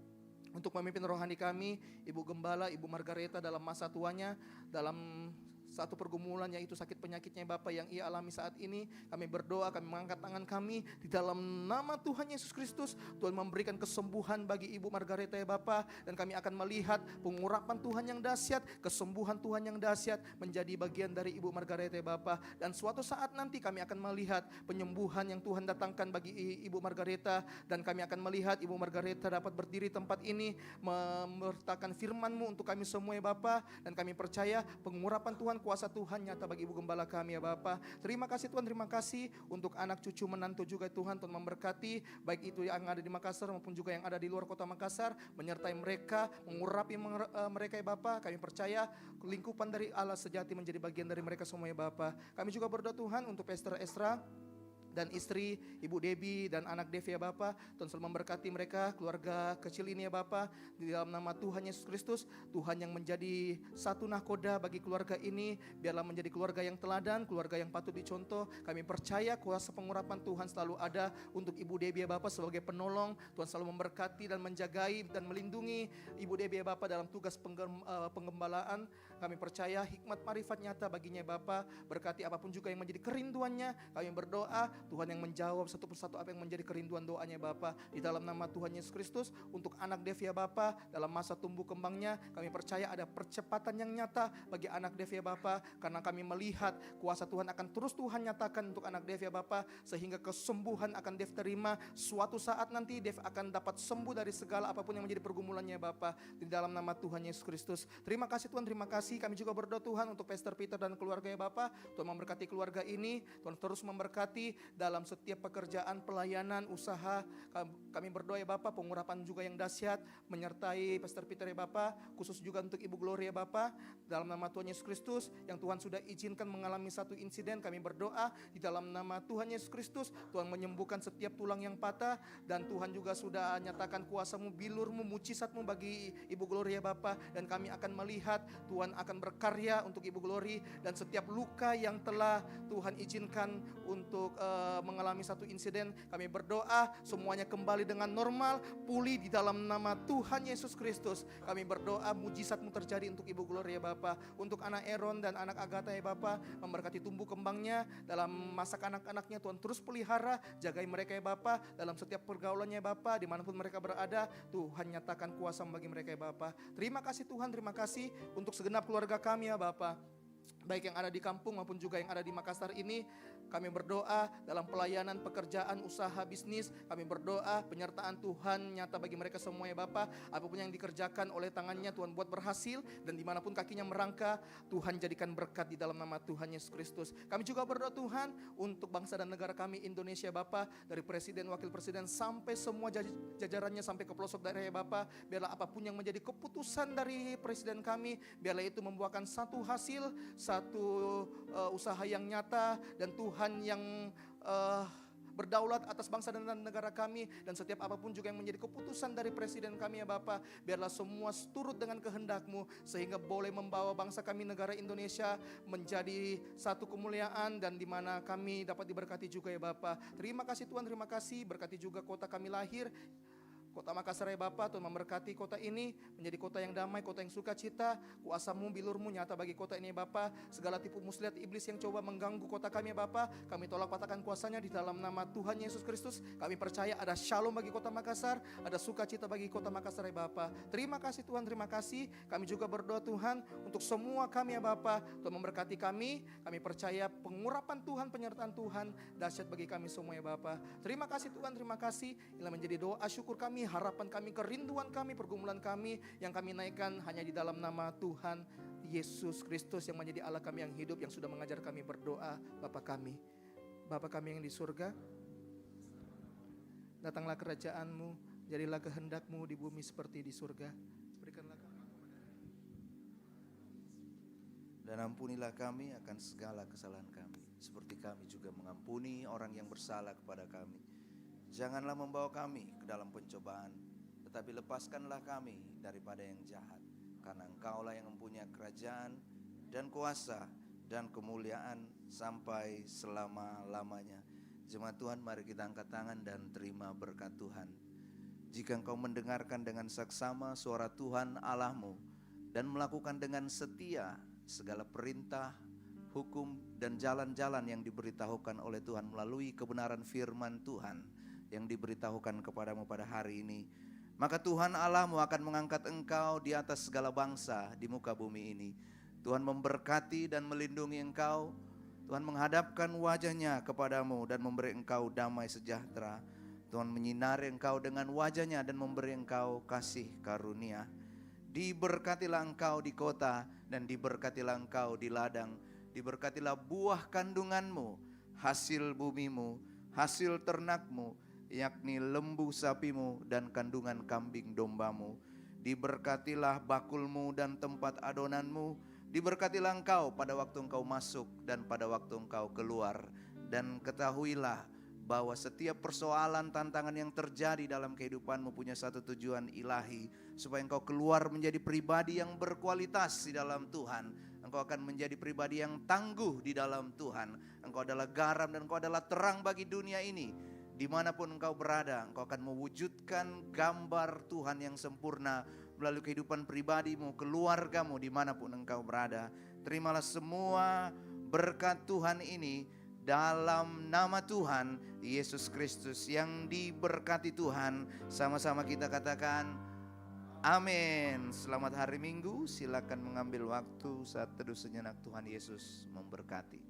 untuk pemimpin rohani kami, Ibu Gembala, Ibu Margareta dalam masa tuanya, dalam satu pergumulan yaitu sakit penyakitnya Bapa yang ia alami saat ini. Kami berdoa, kami mengangkat tangan kami di dalam nama Tuhan Yesus Kristus. Tuhan memberikan kesembuhan bagi Ibu Margareta ya Bapa, dan kami akan melihat pengurapan Tuhan yang dahsyat, kesembuhan Tuhan yang dahsyat menjadi bagian dari Ibu Margareta ya Bapa. Dan suatu saat nanti kami akan melihat penyembuhan yang Tuhan datangkan bagi Ibu Margareta, dan kami akan melihat Ibu Margareta dapat berdiri tempat ini memberitakan firman-Mu untuk kami semua ya Bapa. Dan kami percaya pengurapan Tuhan, kuasa Tuhan nyata bagi Ibu Gembala kami ya Bapa. Terima kasih Tuhan, terima kasih untuk anak cucu menantu juga Tuhan. Tuhan memberkati baik itu yang ada di Makassar maupun juga yang ada di luar kota Makassar, menyertai mereka, mengurapi mereka ya Bapa. Kami percaya lingkupan dari Allah sejati menjadi bagian dari mereka semua ya Bapa. Kami juga berdoa Tuhan untuk Pastor Estra dan istri Ibu Debbie dan anak Devi ya Bapa. Tuhan selalu memberkati mereka, keluarga kecil ini ya Bapa. Di dalam nama Tuhan Yesus Kristus, Tuhan yang menjadi satu nahkoda bagi keluarga ini, biarlah menjadi keluarga yang teladan, keluarga yang patut dicontoh. Kami percaya kuasa pengurapan Tuhan selalu ada untuk Ibu Debbie ya Bapa sebagai penolong. Tuhan selalu memberkati dan menjagai dan melindungi Ibu Debbie ya Bapa dalam tugas penggembalaan. Kami percaya hikmat marifat nyata baginya ya Bapa. Berkati apapun juga yang menjadi kerinduannya. Kami berdoa Tuhan yang menjawab satu persatu apa yang menjadi kerinduan doanya Bapa. Di dalam nama Tuhan Yesus Kristus, untuk anak Devi ya Bapa, dalam masa tumbuh kembangnya, kami percaya ada percepatan yang nyata bagi anak Devi ya Bapa. Karena kami melihat kuasa Tuhan akan terus Tuhan nyatakan untuk anak Devi ya Bapa, sehingga kesembuhan akan Dev terima. Suatu saat nanti Dev akan dapat sembuh dari segala apapun yang menjadi pergumulannya Bapa. Di dalam nama Tuhan Yesus Kristus. Terima kasih Tuhan, terima kasih. Kami juga berdoa Tuhan untuk Pastor Peter dan keluarga ya Bapa. Tuhan memberkati keluarga ini, Tuhan terus memberkati dalam setiap pekerjaan, pelayanan, usaha. Kami berdoa ya Bapa, pengurapan juga yang dahsyat menyertai Pastor Peter ya Bapa, khusus juga untuk Ibu Gloria ya Bapa. Dalam nama Tuhan Yesus Kristus, yang Tuhan sudah izinkan mengalami satu insiden, kami berdoa di dalam nama Tuhan Yesus Kristus, Tuhan menyembuhkan setiap tulang yang patah, dan Tuhan juga sudah nyatakan kuasa-Mu, bilur-Mu, mujizat-Mu bagi Ibu Gloria ya Bapa. Dan kami akan melihat Tuhan akan berkarya untuk Ibu Glory, dan setiap luka yang telah Tuhan izinkan untuk mengalami satu insiden, kami berdoa semuanya kembali dengan normal, pulih di dalam nama Tuhan Yesus Kristus. Kami berdoa mujizat-Mu terjadi untuk Ibu Gloria Bapa, untuk anak Aaron dan anak Agatha ya Bapa, memberkati tumbuh kembangnya dalam masa kanak-kanaknya. Tuhan terus pelihara, jagai mereka ya Bapa, dalam setiap pergaulannya ya Bapa, dimanapun mereka berada, Tuhan nyatakan kuasa bagi mereka ya Bapa. Terima kasih Tuhan, terima kasih untuk segenap keluarga kami ya Bapa, baik yang ada di kampung maupun juga yang ada di Makassar ini. Kami berdoa dalam pelayanan, pekerjaan, usaha, bisnis. Kami berdoa penyertaan Tuhan nyata bagi mereka semua ya Bapa. Apapun yang dikerjakan oleh tangannya, Tuhan buat berhasil. Dan dimanapun kakinya merangkak, Tuhan jadikan berkat di dalam nama Tuhan Yesus Kristus. Kami juga berdoa Tuhan untuk bangsa dan negara kami Indonesia Bapa, dari presiden, wakil presiden, sampai semua jajarannya, sampai ke pelosok daerah ya Bapa. Biarlah apapun yang menjadi keputusan dari presiden kami, biarlah itu membuahkan satu hasil, satu usaha yang nyata, dan Tuhan yang berdaulat atas bangsa dan negara kami, dan setiap apapun juga yang menjadi keputusan dari presiden kami ya Bapa, biarlah semua turut dengan kehendak-Mu sehingga boleh membawa bangsa kami negara Indonesia menjadi satu kemuliaan dan di mana kami dapat diberkati juga ya Bapa. Terima kasih Tuhan, terima kasih, berkati juga kota kami lahir, Kota Makassar ya Bapak. Tuhan memberkati kota ini menjadi kota yang damai, kota yang sukacita. Kuasa-Mu, bilur-Mu nyata bagi kota ini ya Bapak. Segala tipu muslihat iblis yang coba mengganggu kota kami ya Bapak, kami tolak patahkan kuasanya di dalam nama Tuhan Yesus Kristus. Kami percaya ada shalom bagi kota Makassar, ada sukacita bagi kota Makassar ya Bapak. Terima kasih Tuhan, terima kasih. Kami juga berdoa Tuhan untuk semua kami ya Bapak. Tuhan memberkati kami percaya pengurapan Tuhan, penyertaan Tuhan dahsyat bagi kami semua ya Bapak. Terima kasih Tuhan, terima kasih. Inilah menjadi doa syukur kami, harapan kami, kerinduan kami, pergumulan kami yang kami naikkan hanya di dalam nama Tuhan Yesus Kristus yang menjadi Allah kami yang hidup, yang sudah mengajar kami berdoa. Bapa kami yang di surga, datanglah kerajaan-Mu, jadilah kehendak-Mu di bumi seperti di surga. Berikanlah kami, dan ampunilah kami akan segala kesalahan kami, seperti kami juga mengampuni orang yang bersalah kepada kami. Janganlah membawa kami ke dalam pencobaan, tetapi lepaskanlah kami daripada yang jahat. Karena Engkaulah yang mempunyai kerajaan dan kuasa dan kemuliaan sampai selama-lamanya. Jemaat Tuhan, mari kita angkat tangan dan terima berkat Tuhan. Jika engkau mendengarkan dengan saksama suara Tuhan Allahmu dan melakukan dengan setia segala perintah, hukum, dan jalan-jalan yang diberitahukan oleh Tuhan melalui kebenaran firman Tuhan yang diberitahukan kepadamu pada hari ini, maka Tuhan Allahmu akan mengangkat engkau di atas segala bangsa di muka bumi ini. Tuhan memberkati dan melindungi engkau. Tuhan menghadapkan wajahnya kepadamu dan memberi engkau damai sejahtera. Tuhan menyinari engkau dengan wajahnya dan memberi engkau kasih karunia. Diberkatilah engkau di kota dan diberkatilah engkau di ladang. Diberkatilah buah kandunganmu, hasil bumimu, hasil ternakmu, yakni lembu sapimu dan kandungan kambing dombamu. Diberkatilah bakulmu dan tempat adonanmu. Diberkatilah engkau pada waktu engkau masuk dan pada waktu engkau keluar. Dan ketahuilah bahwa setiap persoalan, tantangan yang terjadi dalam kehidupanmu punya satu tujuan ilahi, supaya engkau keluar menjadi pribadi yang berkualitas di dalam Tuhan. Engkau akan menjadi pribadi yang tangguh di dalam Tuhan. Engkau adalah garam dan engkau adalah terang bagi dunia ini. Dimanapun engkau berada, engkau akan mewujudkan gambar Tuhan yang sempurna melalui kehidupan pribadimu, keluargamu, dimanapun engkau berada. Terimalah semua berkat Tuhan ini dalam nama Tuhan Yesus Kristus. Yang diberkati Tuhan, sama-sama kita katakan amin. Selamat hari Minggu, silakan mengambil waktu saat teduh sejenak. Tuhan Yesus memberkati.